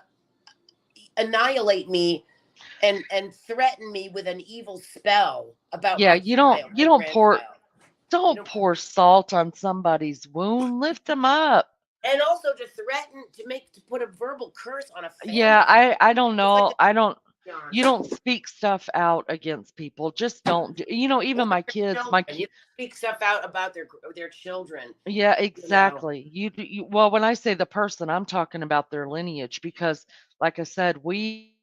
Speaker 2: annihilate me and threaten me with an evil spell about
Speaker 1: Yeah,
Speaker 2: my child,
Speaker 1: you
Speaker 2: my grandchild. You
Speaker 1: don't
Speaker 2: know,
Speaker 1: pour salt on somebody's wound. Lift them up.
Speaker 2: and also to threaten to put a verbal curse on a
Speaker 1: Yeah,
Speaker 2: family.
Speaker 1: I don't
Speaker 2: It's like
Speaker 1: know.
Speaker 2: a
Speaker 1: I don't
Speaker 2: John.
Speaker 1: You don't speak stuff out against people. Just don't.
Speaker 2: Or
Speaker 1: Even my
Speaker 2: their
Speaker 1: kids,
Speaker 2: children. You speak stuff out about their children.
Speaker 1: yeah,
Speaker 2: You know.
Speaker 1: exactly. Well, when I say the person, I'm talking about their lineage because like I said, we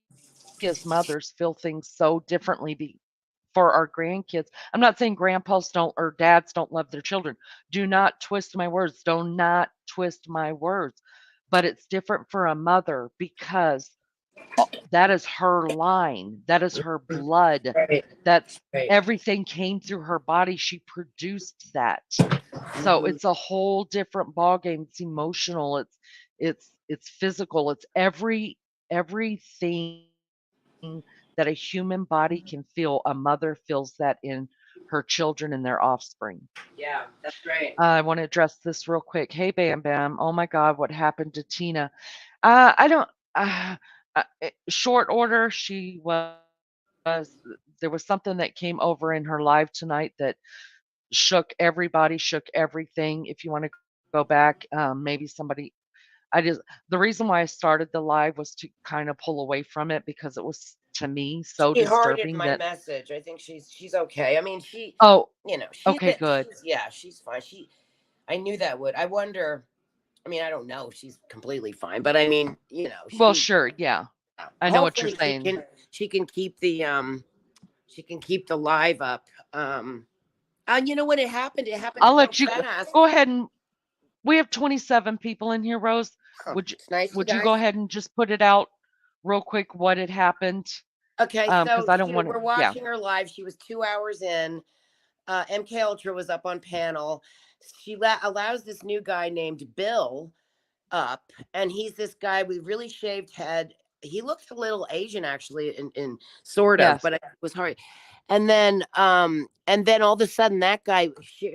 Speaker 1: as mothers feel things so differently for our grandkids. I'm not saying grandpas don't or dads don't love their children. Do not twist my words. Do not twist my words. But it's different for a mother because that is her line. That is her blood.
Speaker 2: Right.
Speaker 1: That's
Speaker 2: Right.
Speaker 1: everything came through her body. She produced that. So
Speaker 2: Hmm.
Speaker 1: it's a whole different ballgame. It's emotional. It's physical. It's everything that a human body can feel. A mother feels that in her children and their offspring.
Speaker 2: Yeah, that's right.
Speaker 1: I want to address this real quick. Hey, Bam Bam. Oh my God, what happened to Tina? I don't. Short order. There was something that came over in her live tonight that shook everybody, shook everything. If you want to go back, maybe somebody. I just the reason why I started the live was to kind of pull away from it because it was to me so
Speaker 2: She hearted
Speaker 1: disturbing
Speaker 2: my
Speaker 1: that.
Speaker 2: message. I think she's okay. I mean,
Speaker 1: Oh, okay, good.
Speaker 2: she's yeah, she's fine. I knew that would. I wonder. I mean, I don't know if she's completely fine, but I mean,
Speaker 1: Well, sure, yeah. I know what you're
Speaker 2: hopefully
Speaker 1: saying.
Speaker 2: she can keep the live up. And you know when it happened
Speaker 1: I'll
Speaker 2: so
Speaker 1: let you
Speaker 2: fast.
Speaker 1: go ahead and we have 27 people in here, Rose.
Speaker 2: Oh,
Speaker 1: Would you
Speaker 2: it's nice, you
Speaker 1: would you go
Speaker 2: guys.
Speaker 1: ahead and just put it out real quick what had happened?
Speaker 2: Okay,
Speaker 1: Because
Speaker 2: so
Speaker 1: I don't want to.
Speaker 2: we're
Speaker 1: Yeah,
Speaker 2: watching her live. She was 2 hours in. MK Ultra was up on panel. She allows this new guy named Bill up, and he's this guy with really shaved head. He looks a little Asian actually, in sort of,
Speaker 1: yes,
Speaker 2: but it was hard. And then all of a sudden, that guy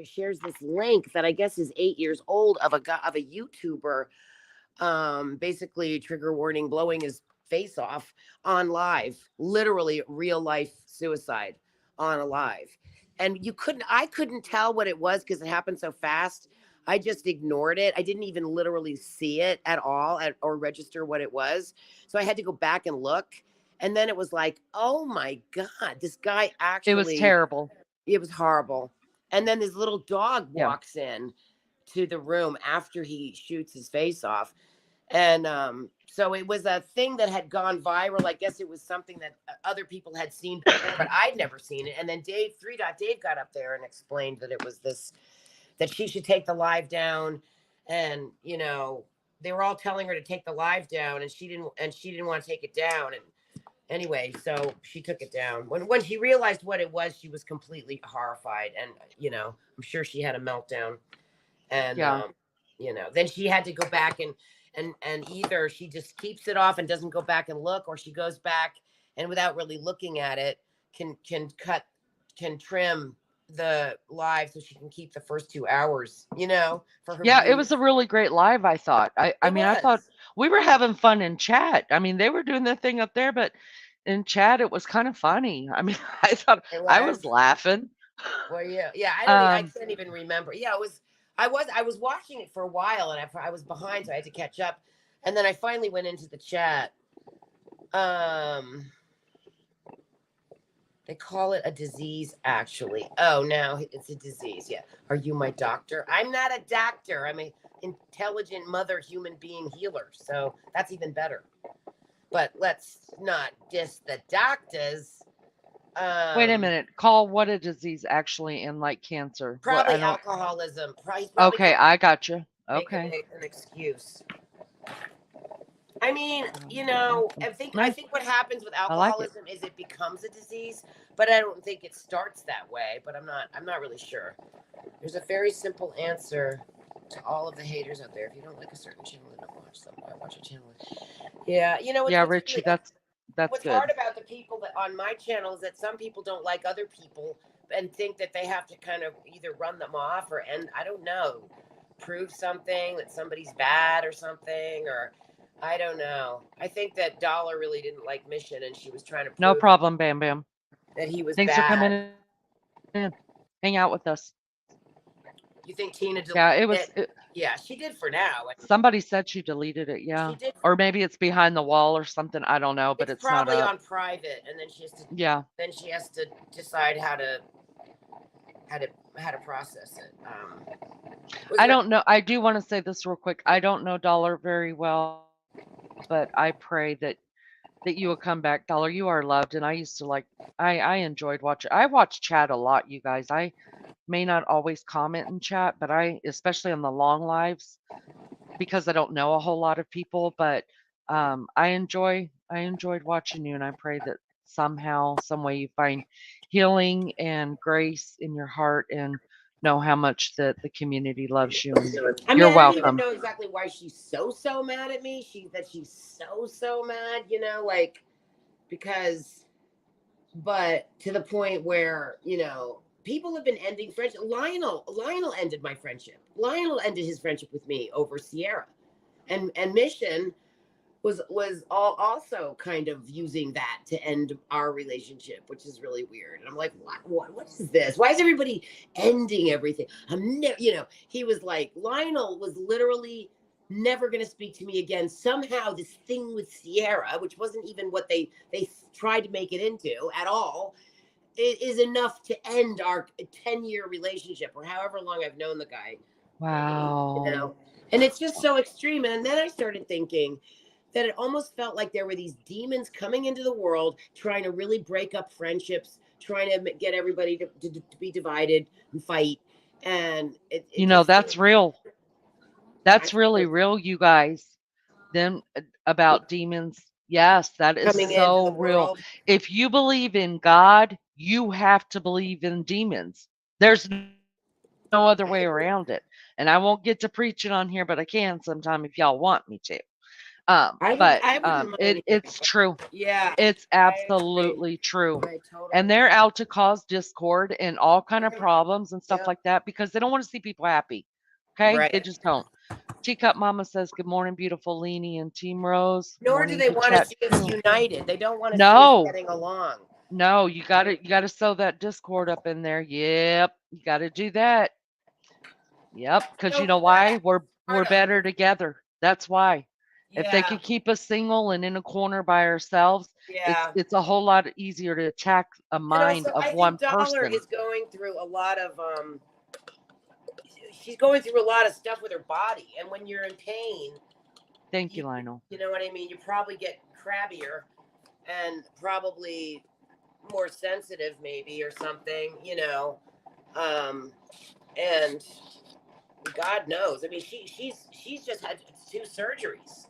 Speaker 2: shares this link that I guess is 8 years old of a YouTuber, basically trigger warning, blowing his face off on live, literally real life suicide on a live. And I couldn't tell what it was because it happened so fast. I just ignored it. I didn't even literally see it at all or register what it was. So I had to go back and look. And then it was like, oh my God, this guy
Speaker 1: It was
Speaker 2: actually,
Speaker 1: terrible.
Speaker 2: it was horrible. And then this little dog
Speaker 1: Yeah.
Speaker 2: walks in to the room after he shoots his face off. And so it was a thing that had gone viral. I guess it was something that other people had seen before, but I'd never seen it. And then Dave got up there and explained that it was this, that she should take the live down. And, they were all telling her to take the live down, and she didn't want to take it down. And anyway, so she took it down. When she realized what it was, she was completely horrified. And, I'm sure she had a meltdown. And
Speaker 1: Yeah.
Speaker 2: then she had to go back and either she just keeps it off and doesn't go back and look, or she goes back and without really looking at it can trim the live so she can keep the first 2 hours, for her
Speaker 1: Yeah, it
Speaker 2: viewers.
Speaker 1: was a really great live, I thought. I
Speaker 2: It
Speaker 1: mean, I thought
Speaker 2: was.
Speaker 1: we were having fun in chat. I mean, they were doing their thing up there, but in chat it was kind of funny. I mean, I thought
Speaker 2: It
Speaker 1: I was
Speaker 2: was.
Speaker 1: laughing.
Speaker 2: Well, yeah. I
Speaker 1: Um,
Speaker 2: can't even remember. Yeah, it was. I was watching it for a while, and I was behind, so I had to catch up. And then I finally went into the chat. Um, They call it a disease, actually. Oh, now it's a disease. Yeah. Are you my doctor? I'm not a doctor. I'm an intelligent mother, human being healer. So that's even better. But let's not diss the doctors.
Speaker 1: Wait a
Speaker 2: Um,
Speaker 1: minute. Call what a disease actually in like cancer. What I
Speaker 2: Probably
Speaker 1: don't.
Speaker 2: alcoholism. He's probably
Speaker 1: Okay,
Speaker 2: just
Speaker 1: I got you.
Speaker 2: making
Speaker 1: Okay.
Speaker 2: an excuse. I mean, I
Speaker 1: Nice.
Speaker 2: think what happens with
Speaker 1: I like it.
Speaker 2: alcoholism is it becomes a disease, but I don't think it starts that way. But I'm not really sure. There's a very simple answer to all of the haters out there. If you don't like a certain channel, then don't watch them. I watch a channel. Yeah,
Speaker 1: Yeah, Richie, that's
Speaker 2: what's
Speaker 1: good.
Speaker 2: hard about the people that on my channel is that some people don't like other people and think that they have to kind of either run them off or end. I don't know, prove something that somebody's bad or something, or I don't know. I think that Dollar really didn't like Mission, and she was trying to
Speaker 1: No
Speaker 2: prove
Speaker 1: problem, Bam Bam.
Speaker 2: that he was
Speaker 1: Thanks for coming
Speaker 2: bad.
Speaker 1: in. Hang out with us.
Speaker 2: You think Tina
Speaker 1: Yeah, it
Speaker 2: deleted
Speaker 1: was
Speaker 2: it? Yeah, she did for now.
Speaker 1: somebody said she deleted it, yeah.
Speaker 2: She did.
Speaker 1: Or maybe it's behind the wall or something. I don't know, but
Speaker 2: It's
Speaker 1: it's not
Speaker 2: probably
Speaker 1: up.
Speaker 2: on private, and then she has to
Speaker 1: Yeah.
Speaker 2: decide how to how to process it. Was
Speaker 1: I
Speaker 2: there?
Speaker 1: don't know. I do want to say this real quick. I don't know Dollar very well, but I pray that you will come back. Dollar, you are loved, and I used to like. I enjoyed watching. I watch chat a lot, you guys. I may not always comment in chat, but I, especially on the long lives, because I don't know a whole lot of people, but I enjoyed watching you, and I pray that somehow, some way, you find healing and grace in your heart, and know how much that the community loves you, and
Speaker 2: I mean,
Speaker 1: you're
Speaker 2: I don't even
Speaker 1: welcome.
Speaker 2: know exactly why she's so mad at me. She's so mad, like because, but to the point where people have been ending friendship. Lionel ended my friendship. Lionel ended his friendship with me over Sierra, and Mission was also kind of using that to end our relationship, which is really weird. And I'm like, what is this? Why is everybody ending everything? I'm never, he was like, Lionel was literally never going to speak to me again. Somehow this thing with Sierra, which wasn't even what they tried to make it into at all, it is enough to end our 10-year relationship or however long I've known the guy, you
Speaker 1: Wow.
Speaker 2: know. And it's just so extreme. And then I started thinking that it almost felt like there were these demons coming into the world trying to really break up friendships, trying to get everybody to be divided and fight. And it just,
Speaker 1: That's real.
Speaker 2: I
Speaker 1: That's
Speaker 2: feel
Speaker 1: really
Speaker 2: like
Speaker 1: real, you guys. Them about demons. Yes, that is
Speaker 2: coming into the
Speaker 1: so real.
Speaker 2: world.
Speaker 1: If you believe in God, you have to believe in demons. There's no other way around it. And I won't get to preaching on here, but I can sometime if y'all want me to.
Speaker 2: I wouldn't mind.
Speaker 1: It's true.
Speaker 2: Yeah,
Speaker 1: It's
Speaker 2: I agree.
Speaker 1: absolutely true.
Speaker 2: I
Speaker 1: And
Speaker 2: totally
Speaker 1: they're out to cause discord and all kind of
Speaker 2: agree.
Speaker 1: problems and stuff
Speaker 2: Yep.
Speaker 1: like that because they don't want to see people happy. Okay? They
Speaker 2: Right.
Speaker 1: just don't. Teacup Mama says, "Good morning, beautiful Leanie and Team Rose.
Speaker 2: Nor do
Speaker 1: Morning
Speaker 2: they
Speaker 1: to
Speaker 2: want to
Speaker 1: chat
Speaker 2: see us
Speaker 1: too."
Speaker 2: united. They don't want to see us
Speaker 1: No,
Speaker 2: getting along.
Speaker 1: no, you gotta sow that discord up in there. Yep, you gotta do that. Yep, because
Speaker 2: So
Speaker 1: you know
Speaker 2: that
Speaker 1: why? We're
Speaker 2: part of
Speaker 1: better together. That's why. If they
Speaker 2: yeah,
Speaker 1: could keep us single and in a corner by ourselves,
Speaker 2: yeah.
Speaker 1: it's a whole lot easier to attack a
Speaker 2: And
Speaker 1: mind
Speaker 2: also,
Speaker 1: of
Speaker 2: I
Speaker 1: one
Speaker 2: think Dollar
Speaker 1: person.
Speaker 2: is going through a lot of she's going through a lot of stuff with her body, and when you're in pain,
Speaker 1: Thank
Speaker 2: you
Speaker 1: you, Lionel.
Speaker 2: you know what I mean. You probably get crabbier and probably more sensitive, maybe or something. Um, and God knows. I mean, she's just had 2 surgeries.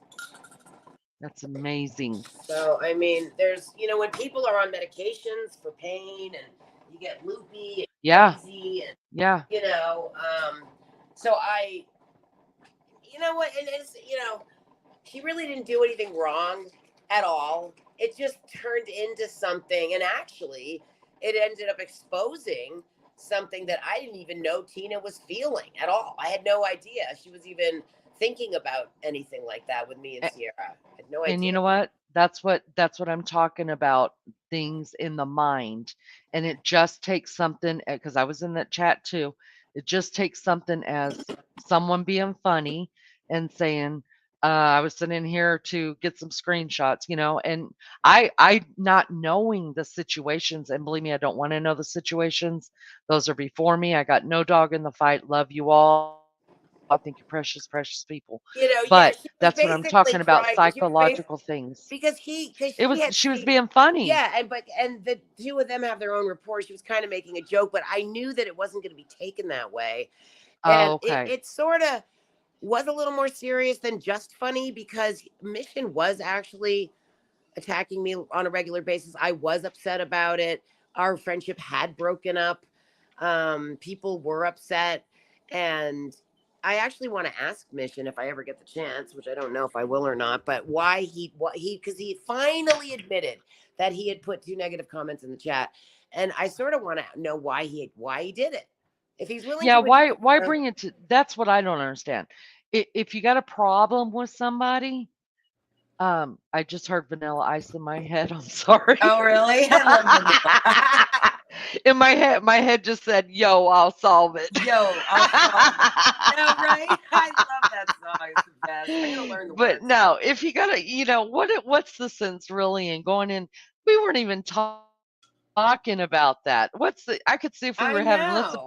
Speaker 1: That's amazing.
Speaker 2: So I mean, there's when people are on medications for pain and you get loopy and
Speaker 1: Yeah,
Speaker 2: crazy and
Speaker 1: yeah.
Speaker 2: you know, so you know what, and it's she really didn't do anything wrong at all. It just turned into something, and actually, it ended up exposing something that I didn't even know Tina was feeling at all. I had no idea she was even thinking about anything like that with me and Sierra. I had no
Speaker 1: And you
Speaker 2: idea.
Speaker 1: know what? That's what I'm talking about, things in the mind. And it just takes something, because I was in that chat too. It just takes something as someone being funny and saying, I was sitting here to get some screenshots, and I not knowing the situations, and believe me, I don't want to know the situations. Those are before me. I got no dog in the fight. Love you all. I think you're precious, precious people. But
Speaker 2: Yeah,
Speaker 1: that's what
Speaker 2: she
Speaker 1: I'm
Speaker 2: was
Speaker 1: talking about,
Speaker 2: basically crying. She was
Speaker 1: psychological
Speaker 2: basically
Speaker 1: things.
Speaker 2: because she
Speaker 1: She
Speaker 2: had
Speaker 1: was being
Speaker 2: seen.
Speaker 1: funny.
Speaker 2: Yeah, and the two of them have their own rapport. She was kind of making a joke, but I knew that it wasn't going to be taken that way,
Speaker 1: Oh,
Speaker 2: and
Speaker 1: okay.
Speaker 2: it sort of was a little more serious than just funny because Mission was actually attacking me on a regular basis. I was upset about it. Our friendship had broken up. People were upset. And I actually want to ask Mission if I ever get the chance, which I don't know if I will or not, but because he finally admitted that he had put 2 negative comments in the chat. And I sort of want to know why he did it. If he's willing
Speaker 1: Yeah,
Speaker 2: to admit,
Speaker 1: why bring it to that's what I don't understand. If you got a problem with somebody, I just heard Vanilla Ice in my head. I'm sorry.
Speaker 2: oh really? I love vanilla.
Speaker 1: In my head just said, "Yo, I'll solve it."
Speaker 2: Yo, I'll solve it. Yeah, right. I love that song. It's the best. I gotta learn the
Speaker 1: But
Speaker 2: words.
Speaker 1: no, if you gotta, what's the sense really in going in? We weren't even talking about that. I could see if we were having,
Speaker 2: I know.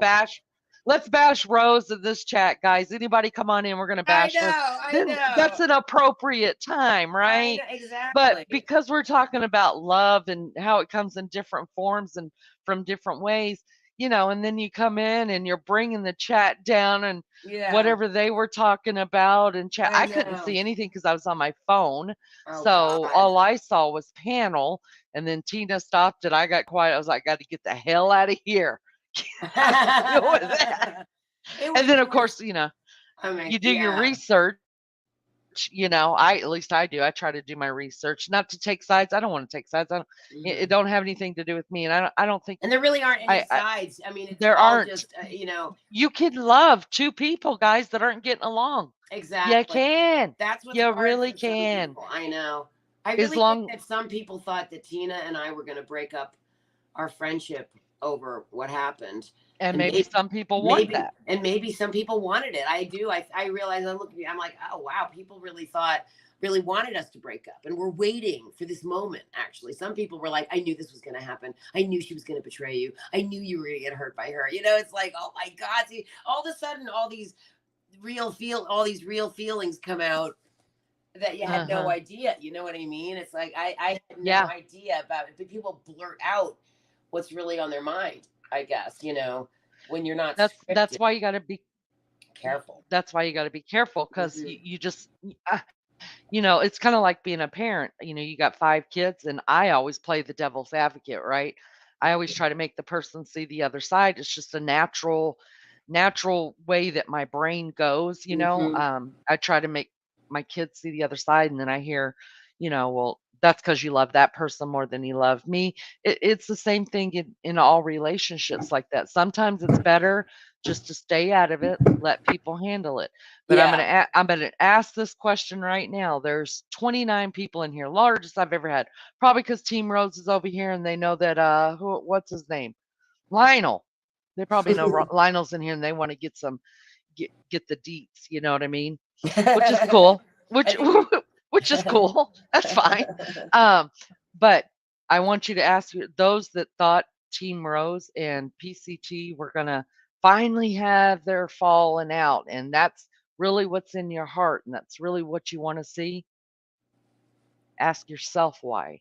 Speaker 1: let's bash Rose in this chat, guys. Anybody come on in, we're gonna bash
Speaker 2: I
Speaker 1: Rose.
Speaker 2: know. I
Speaker 1: Then that's an
Speaker 2: know.
Speaker 1: appropriate time,
Speaker 2: I
Speaker 1: right?
Speaker 2: know
Speaker 1: But
Speaker 2: exactly.
Speaker 1: because we're talking about love and how it comes in different forms and from different ways, and then you come in and you're bringing the chat down and
Speaker 2: Yeah,
Speaker 1: whatever they were talking about and chat.
Speaker 2: I
Speaker 1: I couldn't
Speaker 2: know.
Speaker 1: see anything because I was on my phone.
Speaker 2: Oh
Speaker 1: So
Speaker 2: God.
Speaker 1: all I saw was panel. And then Tina stopped and I got quiet. I was like, got to get the hell out of here. I don't deal with that. And then,
Speaker 2: It
Speaker 1: of
Speaker 2: was.
Speaker 1: course,
Speaker 2: I mean,
Speaker 1: you do your
Speaker 2: yeah.
Speaker 1: research. At least I do. I try to do my research, not to take sides. I don't want to take sides. It don't
Speaker 2: Hmm.
Speaker 1: have anything to do with me. And I don't think
Speaker 2: And there really aren't any
Speaker 1: I
Speaker 2: sides. I mean, it's
Speaker 1: there
Speaker 2: all
Speaker 1: aren't.
Speaker 2: just
Speaker 1: You can love two people, guys, that aren't getting along. You
Speaker 2: exactly.
Speaker 1: can.
Speaker 2: That's what's
Speaker 1: You
Speaker 2: hard
Speaker 1: really
Speaker 2: for some
Speaker 1: can.
Speaker 2: people. I know. I
Speaker 1: As
Speaker 2: really think
Speaker 1: long
Speaker 2: that some people thought that Tina and I were going to break up our friendship over what happened,
Speaker 1: and
Speaker 2: and
Speaker 1: maybe some people want that.
Speaker 2: maybe some people wanted it. I do. I realize. I look at me. I'm like, oh wow, people really wanted us to break up, and we're waiting for this moment. Actually, some people were like, I knew this was going to happen. I knew she was going to betray you. I knew you were going to get hurt by her. It's like, oh my god. See, all of a sudden, all these real feelings come out that you had no
Speaker 1: Uh-huh.
Speaker 2: idea. You know what I mean? It's like I had no
Speaker 1: Yeah.
Speaker 2: idea about it. But people blurt out what's really on their mind, I guess, when you're not
Speaker 1: That's
Speaker 2: scripted.
Speaker 1: why you got to be
Speaker 2: Careful.
Speaker 1: that's why you got to be careful cuz
Speaker 2: Hmm.
Speaker 1: you just it's kind of like being a parent. You got 5 kids and I always play the devil's advocate, right? I always try to make the person see the other side. It's just a natural way that my brain goes.
Speaker 2: Hmm.
Speaker 1: I try to make my kids see the other side and then I hear, well, that's because you love that person more than you love me. It's the same thing in all relationships like that. Sometimes it's better just to stay out of it, let people handle it. But
Speaker 2: Yeah.
Speaker 1: I'm gonna ask this question right now. There's 29 people in here, largest I've ever had. Probably because Team Rose is over here and they know that what's his name, Lionel. They probably know Lionel's in here and they want to get the deets. You know what I mean? Which is cool.
Speaker 2: I
Speaker 1: Which
Speaker 2: think we
Speaker 1: which is cool. That's fine. Um, but I want you to ask those that thought Team Rose and PCT were gonna finally have their falling out, and that's really what's in your heart, and that's really what you want to see. Ask yourself why,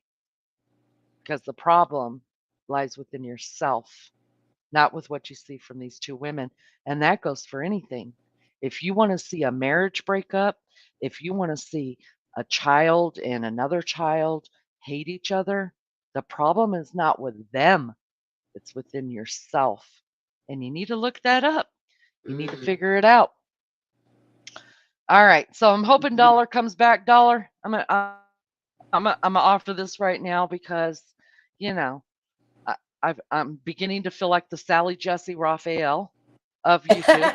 Speaker 1: because the problem lies within yourself, not with what you see from these two women. And that goes for anything. If you want to see a marriage break up, if you want to see a child and another child hate each other, the problem is not with them, it's within yourself. And you need to look that up. You need to
Speaker 2: mm.
Speaker 1: figure it out. All right. So I'm hoping Dollar comes back. Dollar, I'm gonna offer this right now because, you know, I'm beginning to feel like the Sally Jesse Raphael of YouTube.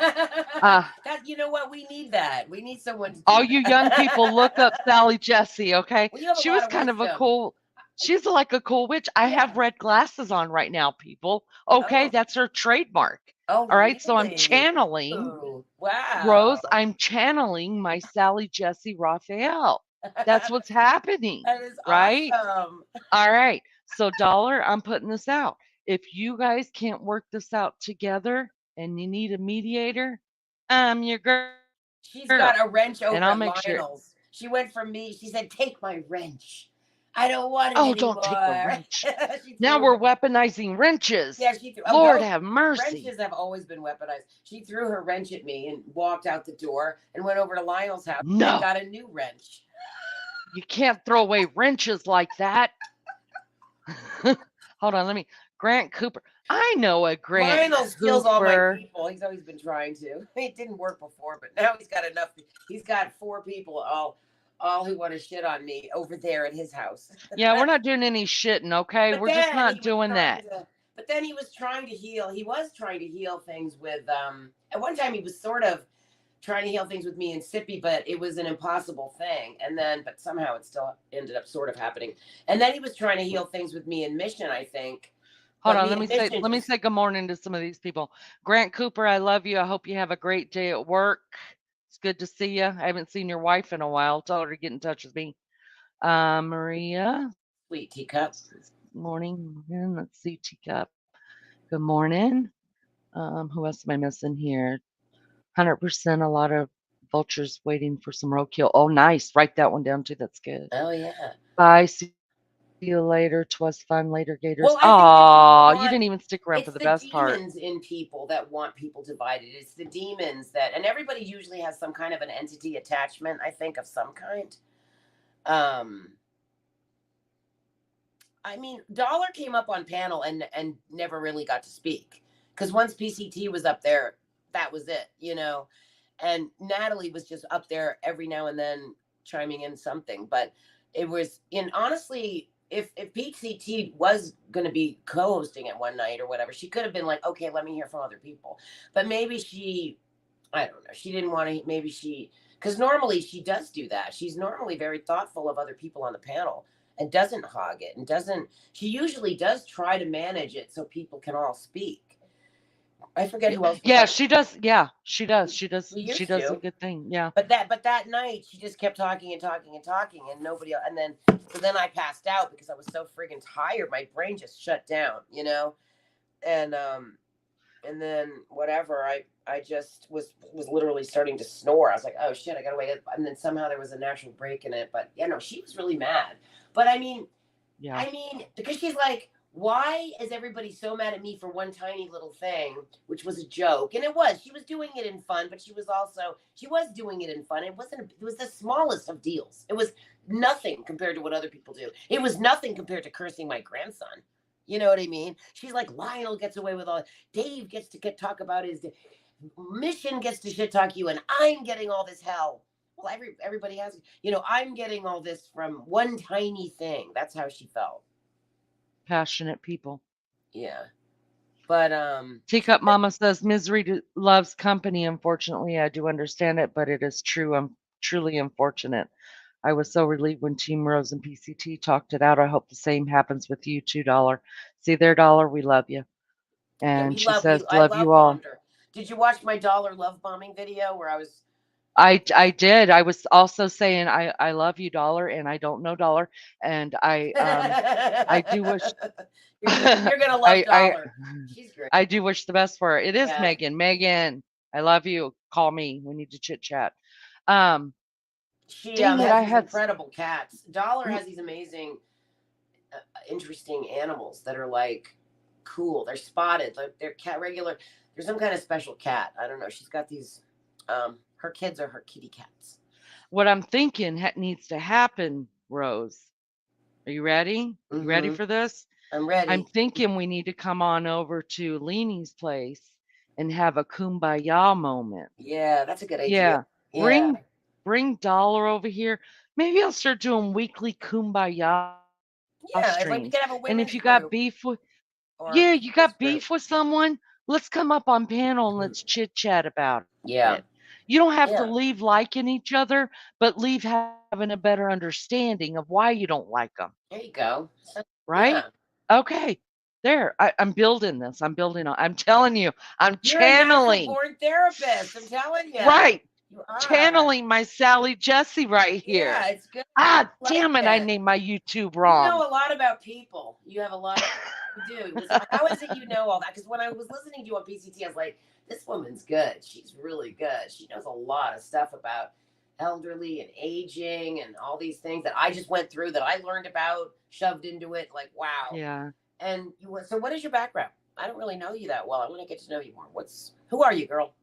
Speaker 1: Uh,
Speaker 2: That, you know what? We need that. We need someone to
Speaker 1: all
Speaker 2: do
Speaker 1: you young people, look up
Speaker 2: that.
Speaker 1: Sally Jesse, okay?
Speaker 2: Well, you have a
Speaker 1: She
Speaker 2: lot
Speaker 1: was
Speaker 2: of
Speaker 1: kind of a
Speaker 2: wisdom.
Speaker 1: cool. She's like a cool witch. I
Speaker 2: Yeah.
Speaker 1: have red glasses on right now, people. Okay,
Speaker 2: Oh.
Speaker 1: that's her trademark.
Speaker 2: Oh,
Speaker 1: All right, so I'm
Speaker 2: really?
Speaker 1: channeling
Speaker 2: Ooh,
Speaker 1: Rose.
Speaker 2: wow.
Speaker 1: I'm channeling my Sally Jesse Raphael. That's what's happening,
Speaker 2: That is
Speaker 1: right?
Speaker 2: awesome.
Speaker 1: All right. So, Dollar, I'm putting this out. If you guys can't work this out together and you need a mediator, I'm your girl.
Speaker 2: She's got a
Speaker 1: And I'll
Speaker 2: wrench
Speaker 1: make
Speaker 2: over
Speaker 1: sure.
Speaker 2: at Lionel's. She went from me. She said, "Take my wrench. I don't want it
Speaker 1: Oh, don't take the
Speaker 2: anymore."
Speaker 1: wrench.
Speaker 2: She
Speaker 1: Now
Speaker 2: threw
Speaker 1: we're
Speaker 2: her.
Speaker 1: weaponizing wrenches.
Speaker 2: Yeah, she threw. Oh,
Speaker 1: Lord
Speaker 2: don't.
Speaker 1: have mercy.
Speaker 2: Wrenches have always been weaponized. She threw her wrench at me and walked out the door and went over to Lionel's house and
Speaker 1: No,
Speaker 2: got a new wrench.
Speaker 1: you can't throw away wrenches like that. Hold on, let me. Grant Cooper. I know a Grant
Speaker 2: Lionel steals all my
Speaker 1: Cooper.
Speaker 2: people. He's always been trying to. It didn't work before, but now he's got enough. He's got four people all who want to shit on me over there at his house.
Speaker 1: Yeah, we're not doing any shitting, okay?
Speaker 2: But
Speaker 1: We're just
Speaker 2: then he
Speaker 1: not
Speaker 2: was
Speaker 1: doing
Speaker 2: trying
Speaker 1: that.
Speaker 2: to. But then he was trying to heal. He was trying to heal things with. At one time, he was sort of trying to heal things with me and Sippy, but it was an impossible thing. And then, but somehow it still ended up sort of happening. And then he was trying to heal things with me and Mission, I think.
Speaker 1: Hold
Speaker 2: But
Speaker 1: on,
Speaker 2: me and Mission
Speaker 1: let me
Speaker 2: just
Speaker 1: say good morning to some of these people. Grant Cooper, I love you. I hope you have a great day at work. It's good to see you. I haven't seen your wife in a while. Tell her to get in touch with me. Maria,
Speaker 2: sweet teacup.
Speaker 1: morning. Let's see, Teacup. Good morning. Who else am I missing here? 100%. A lot of vultures waiting for some roadkill. Oh, nice. Write that one down too. That's good.
Speaker 2: Oh yeah.
Speaker 1: Bye. See you later. 'Twas fun. Later, Gators.
Speaker 2: Well,
Speaker 1: Aw,
Speaker 2: I
Speaker 1: you
Speaker 2: think
Speaker 1: didn't
Speaker 2: that
Speaker 1: even
Speaker 2: people
Speaker 1: stick around
Speaker 2: want
Speaker 1: for the best part.
Speaker 2: it's the demons in people that want people divided. It's the demons that and everybody usually has some kind of an entity attachment, I think, of some kind. Um I mean, Dollar came up on panel and never really got to speak. Because once PCT was up there, that was it, you know. And Natalie was just up there every now and then chiming in something. But it was in honestly, if PCT was gonna be co-hosting it one night or whatever, she could have been like, okay, let me hear from other people. But maybe she I don't know. She didn't want to maybe she because normally she does do that. She's normally very thoughtful of other people on the panel and doesn't hog it and doesn't she usually does try to manage it so people can all speak. I forget who else was
Speaker 1: Yeah,
Speaker 2: on.
Speaker 1: she does. Yeah, she does.
Speaker 2: She
Speaker 1: She
Speaker 2: used
Speaker 1: does a
Speaker 2: to.
Speaker 1: good thing. Yeah.
Speaker 2: But that night she just kept talking and talking and talking and nobody and then so then I passed out because I was so friggin' tired. My brain just shut down, you know? And and then whatever I just was literally starting to snore. I was like, oh shit, I gotta wake up. And then somehow there was a natural break in it. But yeah, no, she was really mad. But
Speaker 1: Yeah.
Speaker 2: I mean, because she's like, why is everybody so mad at me for one tiny little thing, which was a joke? And it was. She was doing it in fun, but she was doing it in fun. It was the smallest of deals. It was nothing compared to what other people do. It was nothing compared to cursing my grandson. You know what I mean? She's like, Lionel gets away with all. Dave gets to talk about his Mission gets to shit talk you, and I'm getting all this hell. Well, everybody has. You know, I'm getting all this from one tiny thing. That's how she felt.
Speaker 1: Passionate people.
Speaker 2: Yeah, but
Speaker 1: Teacup Mama says misery loves company. Unfortunately, I do understand it, but it is true. I'm truly unfortunate. I was so relieved when Team Rose and PCT talked it out. I hope the same happens with you too, Dollar. See there, Dollar, we love you.
Speaker 2: yeah,
Speaker 1: And
Speaker 2: we
Speaker 1: she
Speaker 2: love we.
Speaker 1: says,
Speaker 2: I
Speaker 1: love you
Speaker 2: love
Speaker 1: all.
Speaker 2: bombed her. Did you watch my dollar love bombing video where I was?
Speaker 1: I did. I was also saying I love you, Dollar, and I don't know Dollar, and I do wish
Speaker 2: You're gonna love
Speaker 1: I
Speaker 2: Dollar. She's great.
Speaker 1: I do wish the best for her. It is
Speaker 2: Yeah,
Speaker 1: Megan. Megan, I love you. Call me. We need to chit chat. Um,
Speaker 2: she
Speaker 1: dang it,
Speaker 2: has
Speaker 1: I
Speaker 2: these
Speaker 1: had
Speaker 2: incredible cats. Dollar has these amazing, interesting animals that are like cool. They're spotted. Like they're cat regular. There's some kind of special cat. I don't know. She's got these. Her kids are her kitty cats.
Speaker 1: what I'm thinking needs to happen, Rose. Are you ready? You ready
Speaker 2: Mm-hmm.
Speaker 1: for this?
Speaker 2: I'm
Speaker 1: I'm
Speaker 2: ready.
Speaker 1: thinking we need to come on over to Leanie's place and have a kumbaya moment.
Speaker 2: Yeah, that's a good idea.
Speaker 1: Yeah.
Speaker 2: Yeah,
Speaker 1: Bring Dollar over here. Maybe I'll start doing weekly kumbaya streams. And
Speaker 2: yeah.
Speaker 1: if
Speaker 2: It's
Speaker 1: you
Speaker 2: like we
Speaker 1: got
Speaker 2: could have a
Speaker 1: beef with
Speaker 2: women's group
Speaker 1: yeah,
Speaker 2: or
Speaker 1: you
Speaker 2: a
Speaker 1: got
Speaker 2: men's
Speaker 1: beef with
Speaker 2: group.
Speaker 1: someone, let's come up on panel and let's chit chat about it.
Speaker 2: Yeah,
Speaker 1: You don't have to leave
Speaker 2: yeah.
Speaker 1: liking each other, but leave having a better understanding of why you don't like them,
Speaker 2: There you go.
Speaker 1: right?
Speaker 2: Yeah,
Speaker 1: Okay. There, I'm building this. I'm building on. I'm telling you, I'm
Speaker 2: you're a natural
Speaker 1: channeling.
Speaker 2: born therapist. I'm telling you,
Speaker 1: Right.
Speaker 2: you are.
Speaker 1: Channeling my Sally Jesse right here.
Speaker 2: Yeah, it's good.
Speaker 1: Ah,
Speaker 2: I like
Speaker 1: damn it, I
Speaker 2: it.
Speaker 1: named my YouTube
Speaker 2: You
Speaker 1: wrong.
Speaker 2: know a lot about people. You have a lot of. You do. Listen, how is it you know all that? Because when I was listening to you on PCT, I was like, this woman's good. She's really good. She knows a lot of stuff about elderly and aging and all these things that I just went through that I learned about, shoved into it. Like, wow.
Speaker 1: Yeah.
Speaker 2: And you. So, what is your background? I don't really know you that well. I want to get to know you more. Who are you, girl?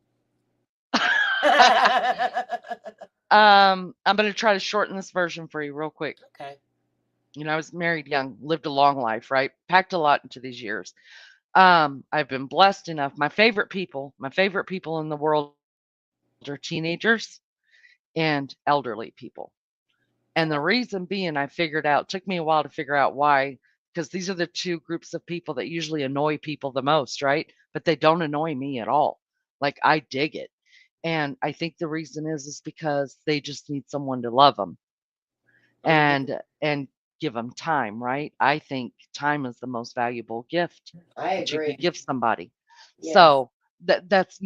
Speaker 1: I'm gonna try to shorten this version for you real quick.
Speaker 2: Okay.
Speaker 1: You know, I was married young, lived a long life, right? Packed a lot into these years. I've been blessed enough. My favorite people in the world are teenagers and elderly people. And the reason being, I figured out, took me a while to figure out why, because these are the two groups of people that usually annoy people the most, right? But they don't annoy me at all. Like I dig it. And I think the reason is because they just need someone to love them
Speaker 2: Hmm.
Speaker 1: and give them time, right? I think time is the most valuable gift
Speaker 2: I
Speaker 1: that you
Speaker 2: agree.
Speaker 1: could give somebody.
Speaker 2: Yes.
Speaker 1: So that's,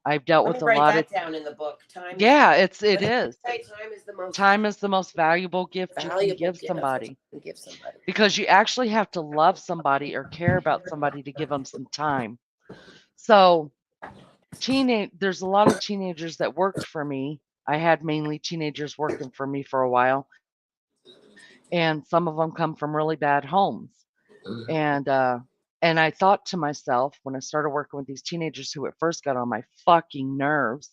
Speaker 1: I've dealt
Speaker 2: Let
Speaker 1: with
Speaker 2: me
Speaker 1: a
Speaker 2: write
Speaker 1: lot of
Speaker 2: that down in the book. Time is.
Speaker 1: yeah,
Speaker 2: What
Speaker 1: it
Speaker 2: did
Speaker 1: is.
Speaker 2: you say? Time is the most
Speaker 1: Time is the most valuable gift you can
Speaker 2: valuable
Speaker 1: give
Speaker 2: gift that you
Speaker 1: somebody
Speaker 2: can give somebody.
Speaker 1: because you actually have to love somebody or care about somebody to give them some time. So, there's a lot of teenagers that worked for me. I had mainly teenagers working for me for a while, and some of them come from really bad homes. And and I thought to myself when I started working with these teenagers who at first got on my fucking nerves,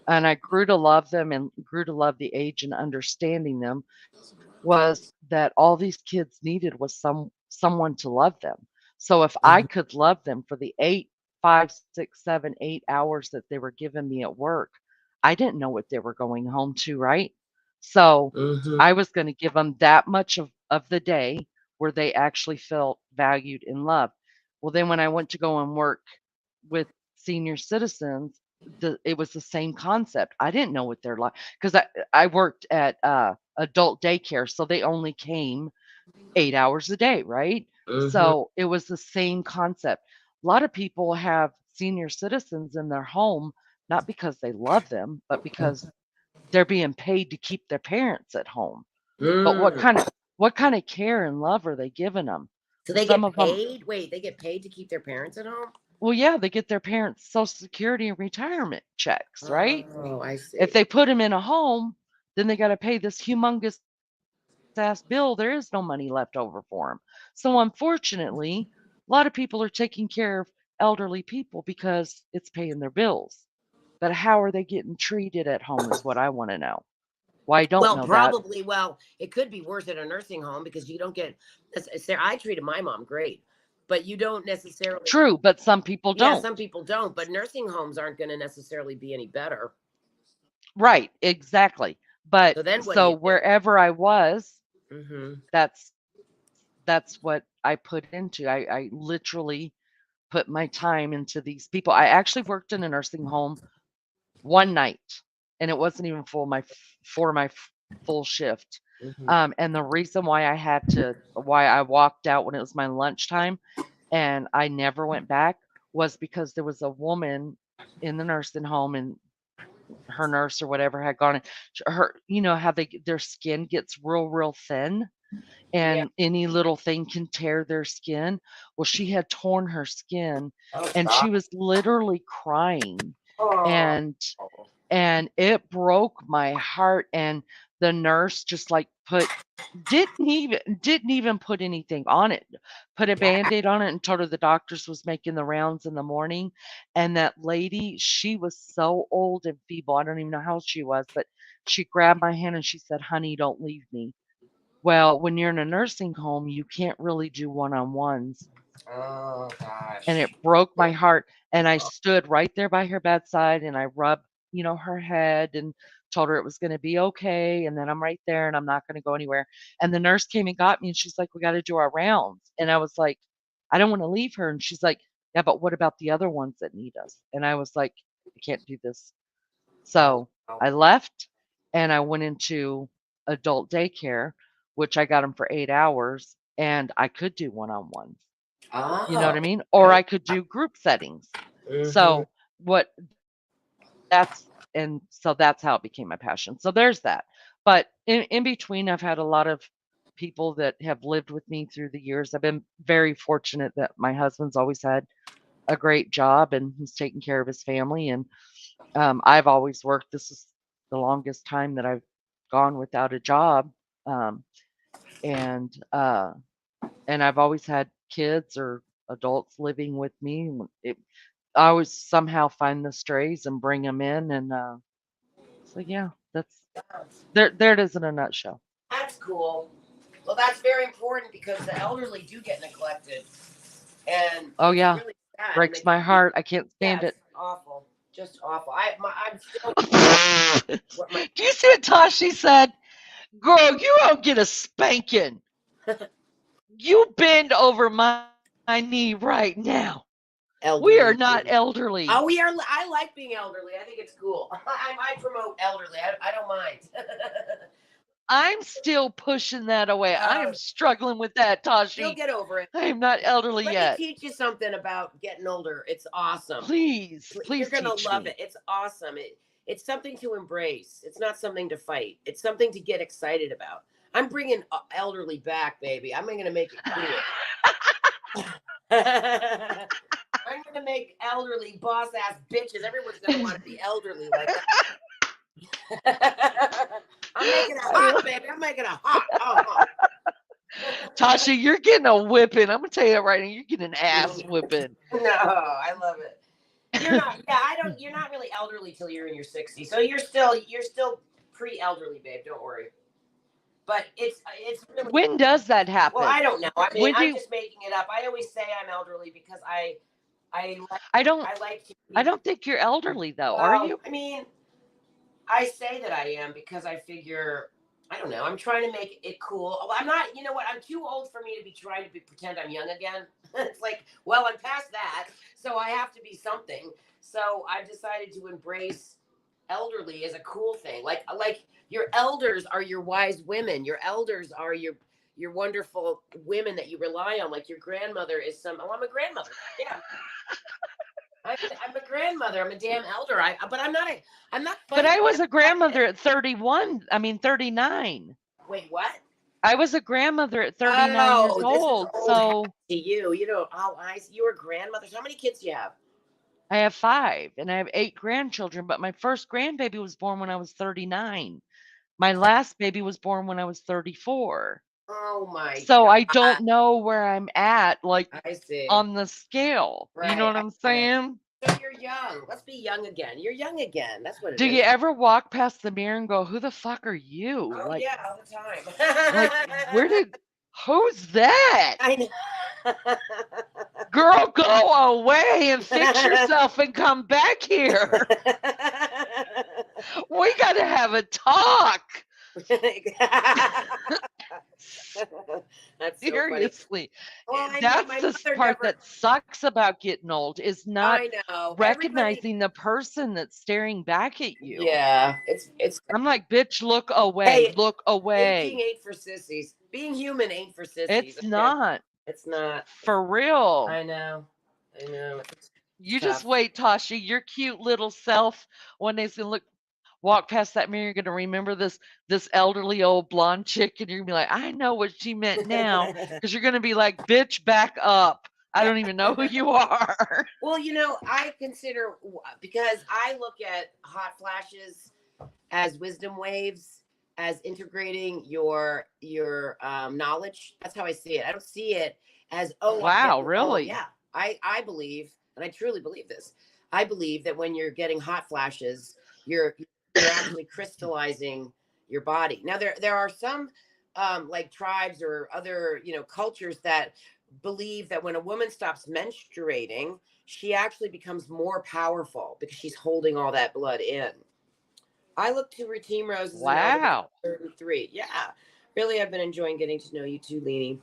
Speaker 1: and I grew to love them and grew to love the age and understanding them, was that all these kids needed was someone to love them. So if I
Speaker 2: Mhm,
Speaker 1: could love them for the 8, 5, 6, 7, 8 hours that they were giving me at work, I didn't know what they were going home to, right? So
Speaker 2: mhm,
Speaker 1: I was going to give them that much of the day where they actually felt valued and loved. Well, then when I went to go and work with senior citizens, it was the same concept. I didn't know what they're like because I worked at adult daycare, so they only came 8 hours a day, right?
Speaker 2: mhm,
Speaker 1: So it was the same concept. A lot of people have senior citizens in their home not because they love them, but because they're being paid to keep their parents at home. But
Speaker 2: mm.
Speaker 1: what kind of care and love are they giving them?
Speaker 2: So they
Speaker 1: Some
Speaker 2: get
Speaker 1: of them,
Speaker 2: paid. Wait, they get paid to keep their parents at home.
Speaker 1: well, yeah, they get their parents' Social Security and retirement checks, right?
Speaker 2: Oh, I
Speaker 1: If
Speaker 2: see.
Speaker 1: they put them in a home, then they got to pay this humongous ass bill. There is no money left over for them. So, unfortunately, a lot of people are taking care of elderly people because it's paying their bills. But how are they getting treated at home is what I want to know. Well, I don't
Speaker 2: Well,
Speaker 1: know that.
Speaker 2: probably. Well, it could be worse at a nursing home because you don't get. I treated my mom great, but you don't necessarily.
Speaker 1: True, but some people
Speaker 2: Yeah,
Speaker 1: don't.
Speaker 2: some people don't, but nursing homes aren't going to necessarily be any better.
Speaker 1: Right, exactly. But
Speaker 2: So then what do
Speaker 1: so
Speaker 2: you do?
Speaker 1: wherever I was,
Speaker 2: Mhm.
Speaker 1: that's what I put into. I literally put my time into these people. I actually worked in a nursing home one night, and it wasn't even for my full shift.
Speaker 2: Mhm.
Speaker 1: And the reason why I walked out when it was my lunchtime, and I never went back, was because there was a woman in the nursing home, and her nurse or whatever had gone. Her, you know how their skin gets real thin,
Speaker 2: Yeah.
Speaker 1: and any little thing can tear their skin. Well, she had torn her skin,
Speaker 2: Oh
Speaker 1: and
Speaker 2: God.
Speaker 1: she was literally crying,
Speaker 2: Oh.
Speaker 1: and it broke my heart, and the nurse just, like, didn't even put anything on it, put a
Speaker 2: Yeah.
Speaker 1: Band-Aid on it and told her the doctors was making the rounds in the morning, and that lady, she was so old and feeble, I don't even know how old she was, but she grabbed my hand and she said, "Honey, don't leave me." Well, when you're in a nursing home, you can't really do one-on-ones,
Speaker 2: Oh
Speaker 1: and
Speaker 2: gosh.
Speaker 1: it broke my heart, and I stood right there by her bedside, and I rubbed her head and told her it was gonna be okay, and then I'm right there, and I'm not gonna go anywhere, and the nurse came and got me, and she's like, "We gotta do our rounds," and I was like, "I don't wanna leave her," and she's like, "Yeah, but what about the other ones that need us?" And I was like, "I can't do this."
Speaker 2: Oh
Speaker 1: So,
Speaker 2: no.
Speaker 1: I left, and I went into adult daycare, which I got them for 8 hours, and I could do one-on-ones. You know what
Speaker 2: Oh.
Speaker 1: I mean? Or
Speaker 2: Okay.
Speaker 1: I could do group settings.
Speaker 2: Mhm.
Speaker 1: So, what that's how it became my passion. So there's that. But in between, I've had a lot of people that have lived with me through the years. I've been very fortunate that my husband's always had a great job and he's taking care of his family. And I've always worked. This is the longest time that I've gone without a job. Um, and and I've always had kids or adults living with me. I always somehow find the strays and bring them in, and so yeah, there it is in a nutshell.
Speaker 2: That's cool. Well, that's very important because the elderly do get neglected, and
Speaker 1: Oh
Speaker 2: it's
Speaker 1: yeah,
Speaker 2: really sad. And
Speaker 1: breaks
Speaker 2: they,
Speaker 1: my heart. I can't
Speaker 2: yeah,
Speaker 1: stand
Speaker 2: it's
Speaker 1: it.
Speaker 2: awful, just awful. I'm still what my
Speaker 1: Do you see what Tashi said? Girl, you don't get a spanking. You bend over my knee right now. We are
Speaker 2: elderly.
Speaker 1: not elderly.
Speaker 2: Oh, we are. I like being elderly. I think it's cool. I promote elderly. I don't mind.
Speaker 1: I'm still pushing that away. I
Speaker 2: uh,
Speaker 1: am struggling with that,
Speaker 2: you'll
Speaker 1: Tashi.
Speaker 2: get over it.
Speaker 1: I am not elderly
Speaker 2: Let me
Speaker 1: yet.
Speaker 2: teach you something about getting older. It's awesome.
Speaker 1: Please,
Speaker 2: You're
Speaker 1: please
Speaker 2: gonna
Speaker 1: teach
Speaker 2: love it.
Speaker 1: me.
Speaker 2: It's awesome. It's something to embrace. It's not something to fight. It's something to get excited about. I'm bringing elderly back, baby. I'm gonna make it cool. I'm gonna make elderly boss ass bitches. Everyone's gonna want to be elderly like that. I'm making it hot, baby. I'm making it hot.
Speaker 1: Tasha, you're getting a whipping. I'm gonna tell you that right now. You're getting an ass
Speaker 2: No,
Speaker 1: whipping.
Speaker 2: I love it. You're not. Yeah, I don't. You're not really elderly till you're in your 60s. So you're still pre-elderly, babe. Don't worry. But it's really
Speaker 1: When does that
Speaker 2: well.
Speaker 1: happen?
Speaker 2: I don't know. I mean,
Speaker 1: When do
Speaker 2: I'm
Speaker 1: you,
Speaker 2: just making it up. I always say I'm elderly because I like
Speaker 1: I don't
Speaker 2: I like to
Speaker 1: I
Speaker 2: be.
Speaker 1: don't think you're elderly though, are
Speaker 2: Well,
Speaker 1: you?
Speaker 2: I mean, I say that I am because I figure I don't know. I'm trying to make it cool. Well, I'm not. You know what? I'm too old for me to be trying to pretend I'm young again. It's like, well, I'm past that, so I have to be something. So I've decided to embrace elderly as a cool thing. Like your elders are your wise women. Your elders are your wonderful women that you rely on. Like your grandmother is some. Oh, I'm a grandmother. Yeah, I'm a grandmother. I'm a damn elder. But I'm not a. I'm not
Speaker 1: But I
Speaker 2: fighting
Speaker 1: was
Speaker 2: it.
Speaker 1: a grandmother at 31. I mean 39.
Speaker 2: Wait, what?
Speaker 1: I was a grandmother at 39 years
Speaker 2: Oh, this is
Speaker 1: old.
Speaker 2: old hat
Speaker 1: So
Speaker 2: to you. You know, oh, I see. You were grandmother. So how many kids do you have?
Speaker 1: I have 5 and I have 8 grandchildren, but my first grandbaby was born when I was 39. My last baby was born when I was 34.
Speaker 2: Oh my
Speaker 1: So I
Speaker 2: God.
Speaker 1: don't know where I'm at, like,
Speaker 2: I see.
Speaker 1: on the scale. You know
Speaker 2: Right.
Speaker 1: what
Speaker 2: I
Speaker 1: I'm
Speaker 2: got it.
Speaker 1: saying?
Speaker 2: So you're young. Let's be young again. You're young again. That's what it
Speaker 1: Do you
Speaker 2: is.
Speaker 1: ever walk past the mirror and go, "Who the fuck are you?"
Speaker 2: Oh
Speaker 1: Like
Speaker 2: yeah, all the time.
Speaker 1: like, where did who's that?
Speaker 2: I know.
Speaker 1: Girl, go away and fix yourself and come back here. We got to have a talk.
Speaker 2: That's so funny.
Speaker 1: Seriously.
Speaker 2: Well, I mean,
Speaker 1: That's
Speaker 2: my
Speaker 1: the
Speaker 2: mother
Speaker 1: part
Speaker 2: never.
Speaker 1: that sucks about getting old is not
Speaker 2: I know everybody.
Speaker 1: recognizing the person that's staring back at you.
Speaker 2: Yeah, it's.
Speaker 1: I'm like, bitch, look away,
Speaker 2: Hey,
Speaker 1: look
Speaker 2: aging
Speaker 1: away.
Speaker 2: ain't for sissies. Being human ain't for sissies.
Speaker 1: It's
Speaker 2: Okay,
Speaker 1: not
Speaker 2: it's not.
Speaker 1: for real.
Speaker 2: I know. I know. It's
Speaker 1: You just
Speaker 2: tough.
Speaker 1: wait, Tasha. Your cute little self, one day's gonna look, walk past that mirror. You're gonna remember this elderly old blonde chick, and you're gonna be like, I know what she meant now, because you're gonna be like, bitch, back up. I don't even know who you are.
Speaker 2: Well, I consider because I look at hot flashes as wisdom waves, as integrating your knowledge. That's how I see it. I don't see it as, oh, I'm
Speaker 1: Wow,
Speaker 2: getting old.
Speaker 1: really?
Speaker 2: Yeah, I believe, and I truly believe this. I believe that when you're getting hot flashes, you're actually crystallizing your body. Now there are some like tribes or other cultures that believe that when a woman stops menstruating, she actually becomes more powerful because she's holding all that blood in. I look to Routine Rose as an elder
Speaker 1: Wow.
Speaker 2: 33. Yeah. Really, I've been enjoying getting to know you too, Leanie.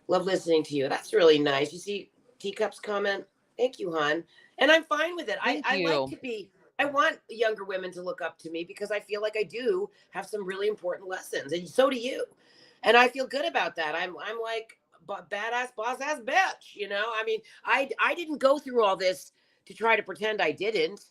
Speaker 2: Love listening to you. That's really nice. You see Teacups comment? Thank you, hon. And I'm fine with it.
Speaker 1: Thank
Speaker 2: I like
Speaker 1: you.
Speaker 2: to be, I want younger women to look up to me because I feel like I do have some really important lessons. And so do you. And I feel good about that. I'm like badass boss ass bitch, I mean, I didn't go through all this to try to pretend I didn't.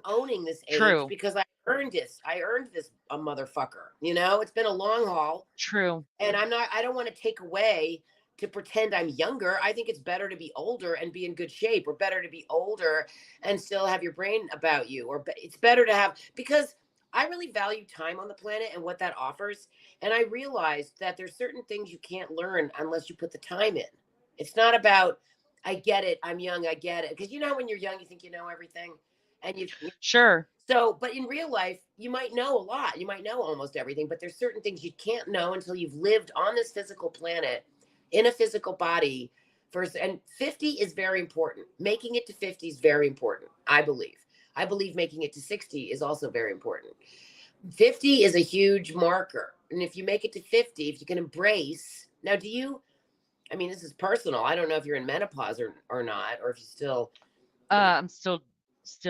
Speaker 2: Owning this age
Speaker 1: True.
Speaker 2: because I earned this. I earned this a motherfucker. It's been a long haul,
Speaker 1: True.
Speaker 2: and I don't want to take away to pretend I'm younger. I think it's better to be older and be in good shape, or better to be older and still have your brain about you, or it's better to have, because I really value time on the planet and what that offers. And I realized that there's certain things you can't learn unless you put the time in. It's not about, I get it, I'm young, I get it. Because when you're young, you think you know everything. And
Speaker 1: Sure.
Speaker 2: but in real life, you might know a lot. You might know almost everything, but there's certain things you can't know until you've lived on this physical planet in a physical body first. And 50 is very important. Making it to 50 is very important, I believe. I believe making it to 60 is also very important. 50 is a huge marker. And if you make it to 50, if you can embrace, now, I mean, this is personal. I don't know if you're in menopause or not, or if you still,
Speaker 1: I'm still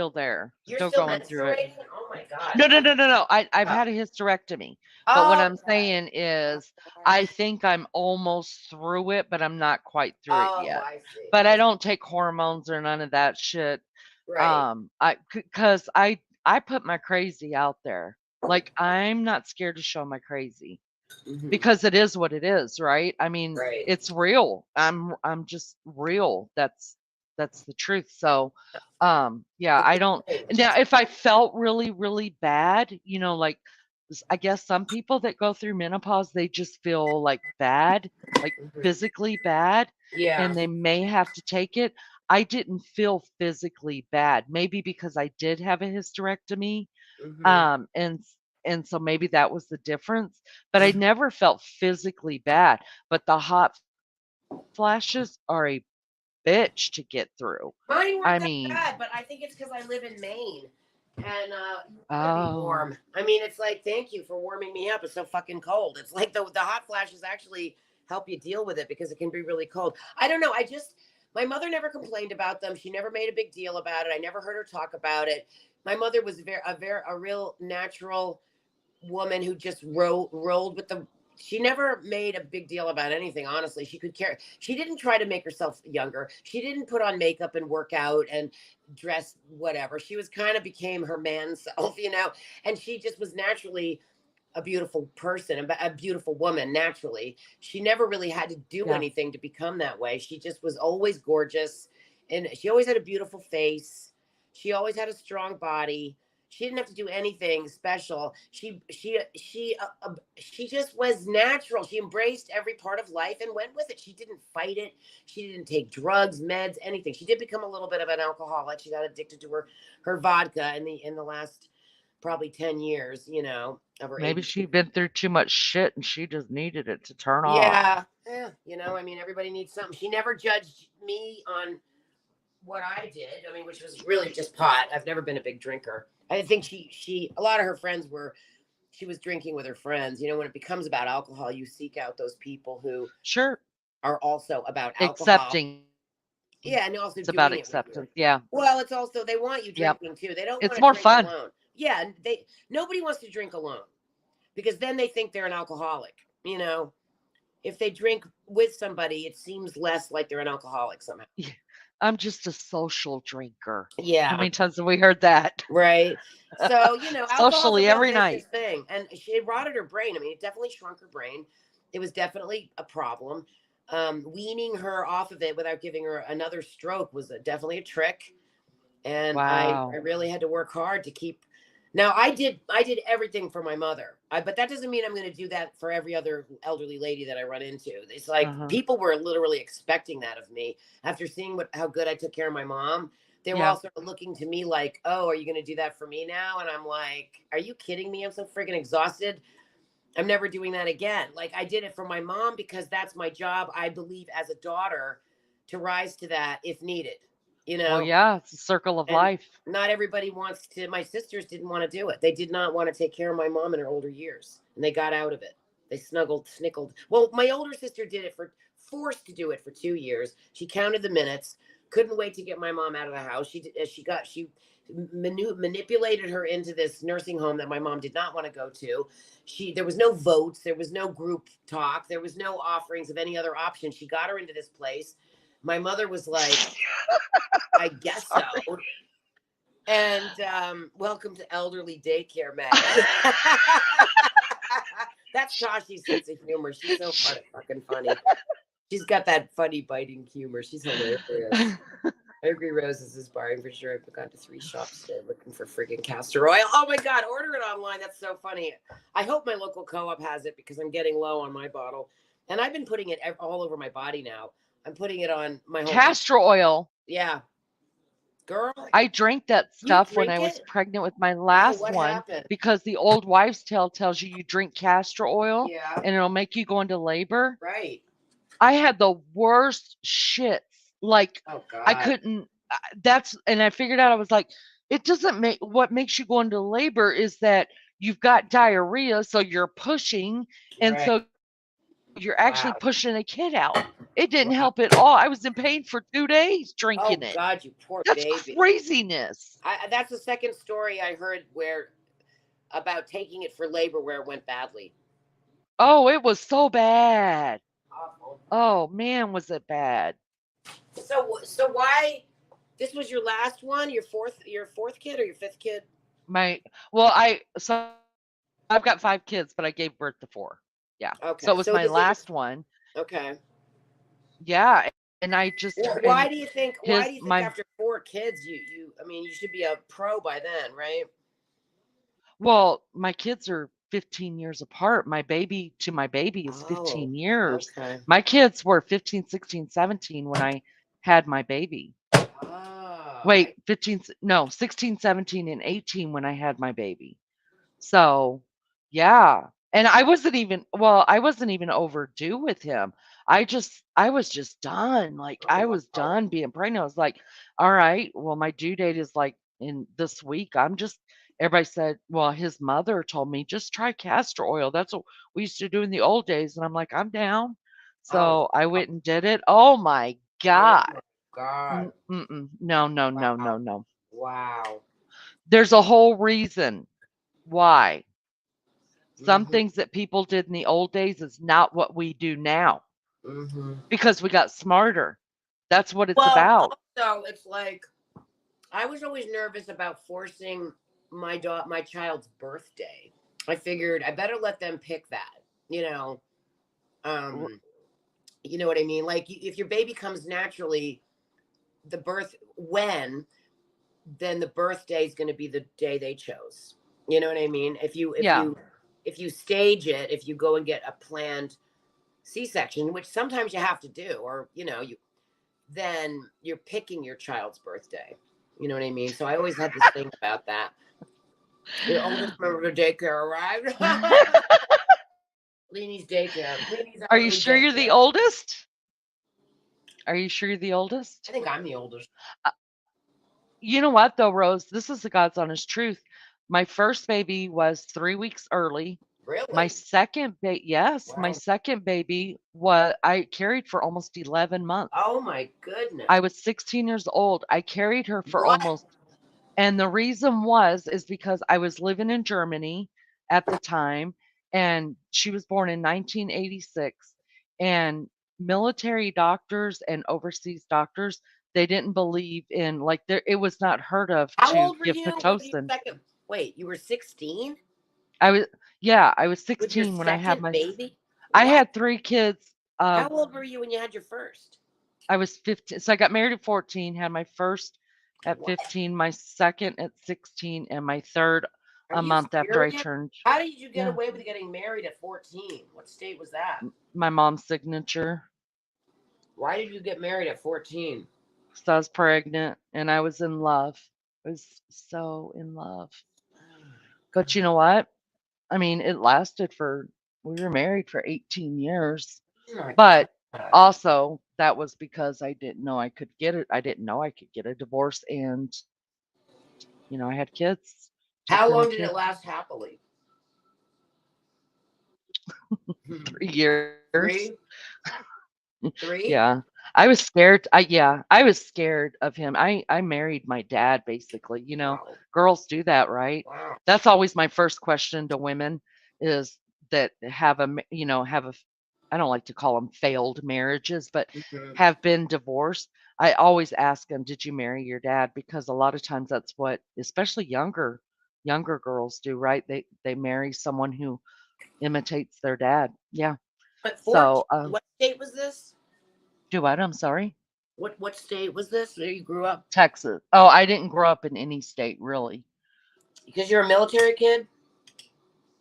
Speaker 1: there.
Speaker 2: you're
Speaker 1: Still
Speaker 2: still
Speaker 1: going through it.
Speaker 2: menstruating. Oh my God.
Speaker 1: No, no, no, no, no. I've
Speaker 2: Oh,
Speaker 1: had a hysterectomy. But what I'm
Speaker 2: okay.
Speaker 1: saying is I think I'm almost through it, but I'm not quite through it
Speaker 2: Oh,
Speaker 1: yet.
Speaker 2: I see.
Speaker 1: But I don't take hormones or none of that shit.
Speaker 2: Right.
Speaker 1: Cause I put my crazy out there. Like I'm not scared to show my crazy
Speaker 2: Hmm.
Speaker 1: because it is what it is, right? I mean,
Speaker 2: Right.
Speaker 1: it's real. I'm just real. That's the truth. So, yeah,
Speaker 2: It's
Speaker 1: I don't.
Speaker 2: okay.
Speaker 1: Now, if I felt really, really bad, like I guess some people that go through menopause, they just feel like bad, like
Speaker 2: Mhm.
Speaker 1: physically bad,
Speaker 2: Yeah.
Speaker 1: and they may have to take it. I didn't feel physically bad, maybe because I did have a hysterectomy,
Speaker 2: Hmm.
Speaker 1: um, and and so maybe that was the difference, but I never felt physically bad, but the hot flashes are a bitch to get through.
Speaker 2: Mine weren't
Speaker 1: I
Speaker 2: that
Speaker 1: mean,
Speaker 2: bad, but I think it's because I live in Maine, and you gotta be
Speaker 1: oh,
Speaker 2: warm. I mean, it's like, thank you for warming me up. It's so fucking cold. It's like the hot flashes actually help you deal with it because it can be really cold. I don't know. My mother never complained about them. She never made a big deal about it. I never heard her talk about it. My mother was a real natural woman who just rolled with the. She never made a big deal about anything, honestly. She didn't try to make herself younger. She didn't put on makeup and work out and dress whatever. She was kind of became her man self, and she just was naturally a beautiful person, a beautiful woman naturally. She never really had to do
Speaker 1: yeah,
Speaker 2: anything to become that way. She just was always gorgeous, and she always had a beautiful face. She always had a strong body. She didn't have to do anything special. She just was natural. She embraced every part of life and went with it. She didn't fight it. She didn't take drugs, meds, anything. She did become a little bit of an alcoholic. She got addicted to her vodka in the last probably 10 years, of her
Speaker 1: maybe
Speaker 2: 80.
Speaker 1: she'd been through too much shit and she just needed it to turn off.
Speaker 2: Yeah. Yeah. I mean, everybody needs something. She never judged me on what I did. I mean, which was really just pot. I've never been a big drinker. I think a lot of her friends were. She was drinking with her friends. You know, when it becomes about alcohol, you seek out those people who
Speaker 1: Sure.
Speaker 2: are also about alcohol.
Speaker 1: Accepting.
Speaker 2: Yeah, and also
Speaker 1: It's about
Speaker 2: doing it with you.
Speaker 1: acceptance. Yeah.
Speaker 2: Well, it's also they want you
Speaker 1: Yep.
Speaker 2: drinking too. They don't want
Speaker 1: It's
Speaker 2: to
Speaker 1: more
Speaker 2: drink
Speaker 1: fun.
Speaker 2: alone. Yeah, nobody wants to drink alone because then they think they're an alcoholic. You know, if they drink with somebody, it seems less like they're an alcoholic somehow.
Speaker 1: Yeah. I'm just a social drinker. How
Speaker 2: Yeah,
Speaker 1: many times have we heard that?
Speaker 2: right. So, alcohol's a
Speaker 1: Socially
Speaker 2: real
Speaker 1: every
Speaker 2: vicious
Speaker 1: night.
Speaker 2: thing. And it rotted her brain. I mean, it definitely shrunk her brain. It was definitely a problem. Weaning her off of it without giving her another stroke was definitely a trick. And I
Speaker 1: Wow.
Speaker 2: really had to work hard to keep. Now I did everything for my mother, but that doesn't mean I'm going to do that for every other elderly lady that I run into. It's like
Speaker 1: Uh-huh.
Speaker 2: people were literally expecting that of me after seeing how good I took care of my mom. They were
Speaker 1: Yeah.
Speaker 2: all sort of looking to me like, "Oh, are you going to do that for me now?" And I'm like, "Are you kidding me? I'm so freaking exhausted. I'm never doing that again." Like I did it for my mom because that's my job. I believe as a daughter to rise to that if needed. You
Speaker 1: Well,
Speaker 2: know,
Speaker 1: yeah, it's a circle of
Speaker 2: and
Speaker 1: life.
Speaker 2: not everybody wants to. My sisters didn't want to do it. They did not want to take care of my mom in her older years, and they got out of it. They snickled. Well, my older sister did it for forced to do it for 2 years. She counted the minutes, couldn't wait to get my mom out of the house. She manipulated her into this nursing home that my mom did not want to go to. There was no votes, there was no group talk, there was no offerings of any other option. She got her into this place. My mother was like, I guess
Speaker 1: Sorry.
Speaker 2: so. And welcome to elderly daycare, Maggie. That's Tashi's sense of humor. She's so fucking funny. She's got that funny, biting humor. She's hilarious. Angry Roses is barring for sure. I've gone to 3 shops today looking for friggin' castor oil. Oh my God, order it online. That's so funny. I hope my local co-op has it because I'm getting low on my bottle. And I've been putting it all over my body now. I'm putting it on my whole body.
Speaker 1: Castor oil.
Speaker 2: Yeah. Girl,
Speaker 1: I drank that
Speaker 2: you
Speaker 1: stuff when
Speaker 2: drink
Speaker 1: I was
Speaker 2: it?
Speaker 1: pregnant with my
Speaker 2: Oh,
Speaker 1: last
Speaker 2: what
Speaker 1: one
Speaker 2: happened?
Speaker 1: because the old wives' tale tells you drink castor oil
Speaker 2: Yeah.
Speaker 1: and it'll make you go into labor.
Speaker 2: Right.
Speaker 1: I had the worst shits. Like
Speaker 2: Oh
Speaker 1: I
Speaker 2: God.
Speaker 1: couldn't and I figured out I was like it doesn't make what makes you go into labor is that you've got diarrhea so you're pushing and
Speaker 2: Right.
Speaker 1: so you're actually
Speaker 2: Wow.
Speaker 1: pushing a kid out. It didn't
Speaker 2: Wow.
Speaker 1: help at all. I was in pain for 2 days
Speaker 2: Oh
Speaker 1: drinking it.
Speaker 2: God, you poor
Speaker 1: That's
Speaker 2: baby.
Speaker 1: craziness.
Speaker 2: That's the second story I heard where about taking it for labor where it went badly.
Speaker 1: Oh, it was so bad.
Speaker 2: Awful.
Speaker 1: Oh, man, was it bad.
Speaker 2: So why? This was your last one, your fourth kid or your fifth kid?
Speaker 1: My well, so I've got 5 kids, but I gave birth to 4. Yeah. So
Speaker 2: Okay.
Speaker 1: it was
Speaker 2: So
Speaker 1: my
Speaker 2: this is
Speaker 1: last one.
Speaker 2: okay.
Speaker 1: Yeah, and I just
Speaker 2: Why
Speaker 1: and
Speaker 2: do you think? Why
Speaker 1: his
Speaker 2: do you think
Speaker 1: my
Speaker 2: after 4 kids, you? I mean, you should be a pro by then, right?
Speaker 1: well, my kids are 15 years apart. My baby is
Speaker 2: Oh,
Speaker 1: 15 years.
Speaker 2: okay.
Speaker 1: My kids were 15, 16, 17 when I had my baby.
Speaker 2: Ah,
Speaker 1: Wait, 15, no, 16, 17, and 18 when I had my baby. So, yeah. And I wasn't even overdue with him. I was just done. Like,
Speaker 2: oh
Speaker 1: I was
Speaker 2: wow.
Speaker 1: done being pregnant. I was like, all right, well, my due date is like in this week. Everybody said, well, his mother told me, just try castor oil. That's what we used to do in the old days. And I'm like, I'm down.
Speaker 2: Oh,
Speaker 1: So I went and did it. Oh my
Speaker 2: oh
Speaker 1: God.
Speaker 2: my God.
Speaker 1: Mm-mm. No, no, no,
Speaker 2: Wow.
Speaker 1: no, no.
Speaker 2: Wow.
Speaker 1: There's a whole reason why. Some
Speaker 2: Mm-hmm.
Speaker 1: things that people did in the old days is not what we do now
Speaker 2: Mm-hmm.
Speaker 1: because we got smarter. That's what it's
Speaker 2: Well,
Speaker 1: about.
Speaker 2: also, it's like I was always nervous about forcing my child's birthday. I figured I better let them pick that. You know,
Speaker 1: R-
Speaker 2: um, you know what I mean? Like if your baby comes naturally, then the birthday is going to be the day they chose. You know what I mean?
Speaker 1: Yeah.
Speaker 2: If you stage it, if you go and get a planned C-section, which sometimes you have to do, or then you're picking your child's birthday. You know what I mean? So I always had this thing about that. The oldest member of the daycare arrived. Leanie's daycare. Leanie's
Speaker 1: Are you
Speaker 2: elderly
Speaker 1: sure you're the
Speaker 2: daycare.
Speaker 1: oldest? Are you sure you're the
Speaker 2: I
Speaker 1: oldest?
Speaker 2: think I'm the oldest.
Speaker 1: Uh, you know what though, Rose? This is the God's honest truth. My first baby was 3 weeks early. My
Speaker 2: Really?
Speaker 1: second baby, yes, my
Speaker 2: Wow.
Speaker 1: second baby was I carried for almost 11 months.
Speaker 2: Oh my goodness.
Speaker 1: I was 16 years old. I carried her for
Speaker 2: What?
Speaker 1: almost, and the reason is because I was living in Germany at the time, and she was born in 1986, and military doctors and overseas doctors, they didn't believe in like there it was not heard of
Speaker 2: How
Speaker 1: to
Speaker 2: old were
Speaker 1: give
Speaker 2: you with your
Speaker 1: pitocin.
Speaker 2: second? Wait, you were 16
Speaker 1: I was yeah, I was
Speaker 2: with your
Speaker 1: 16 when I had
Speaker 2: second
Speaker 1: my
Speaker 2: baby?
Speaker 1: I
Speaker 2: What?
Speaker 1: had 3 kids.
Speaker 2: How old were you when you had your first?
Speaker 1: I was 15. So I got married at 14, had my first at
Speaker 2: What?
Speaker 1: 15, my second at 16, and my third
Speaker 2: Are
Speaker 1: a
Speaker 2: you
Speaker 1: month after I
Speaker 2: serious?
Speaker 1: turned.
Speaker 2: How did you get
Speaker 1: Yeah,
Speaker 2: away with getting married at 14? What state was that?
Speaker 1: my mom's signature.
Speaker 2: Why did you get married at 14?
Speaker 1: So I was pregnant and I was in love. I was so in love. But you know what? I mean, it lasted for, we were married for 18 years.
Speaker 2: Oh my
Speaker 1: But
Speaker 2: God.
Speaker 1: also, that was because I didn't know I could get it. I didn't know I could get a divorce. And, I had kids, took
Speaker 2: How
Speaker 1: care of my
Speaker 2: long did it
Speaker 1: kids.
Speaker 2: last happily?
Speaker 1: 3 years.
Speaker 2: Three? Three?
Speaker 1: Yeah. I was scared of him. I married my dad basically,
Speaker 2: Wow.
Speaker 1: girls do that, right?
Speaker 2: Wow.
Speaker 1: That's always my first question to women is that have have I don't like to call them failed marriages, but
Speaker 2: Mhm.
Speaker 1: have been divorced. I always ask them, "Did you marry your dad?" Because a lot of times that's what especially younger girls do, right? They marry someone who imitates their dad. Yeah.
Speaker 2: But 14,
Speaker 1: So,
Speaker 2: what state was this?
Speaker 1: do what? I'm sorry.
Speaker 2: What state was this where you grew up?
Speaker 1: Texas. Oh, I didn't grow up in any state really.
Speaker 2: Because you're a military kid?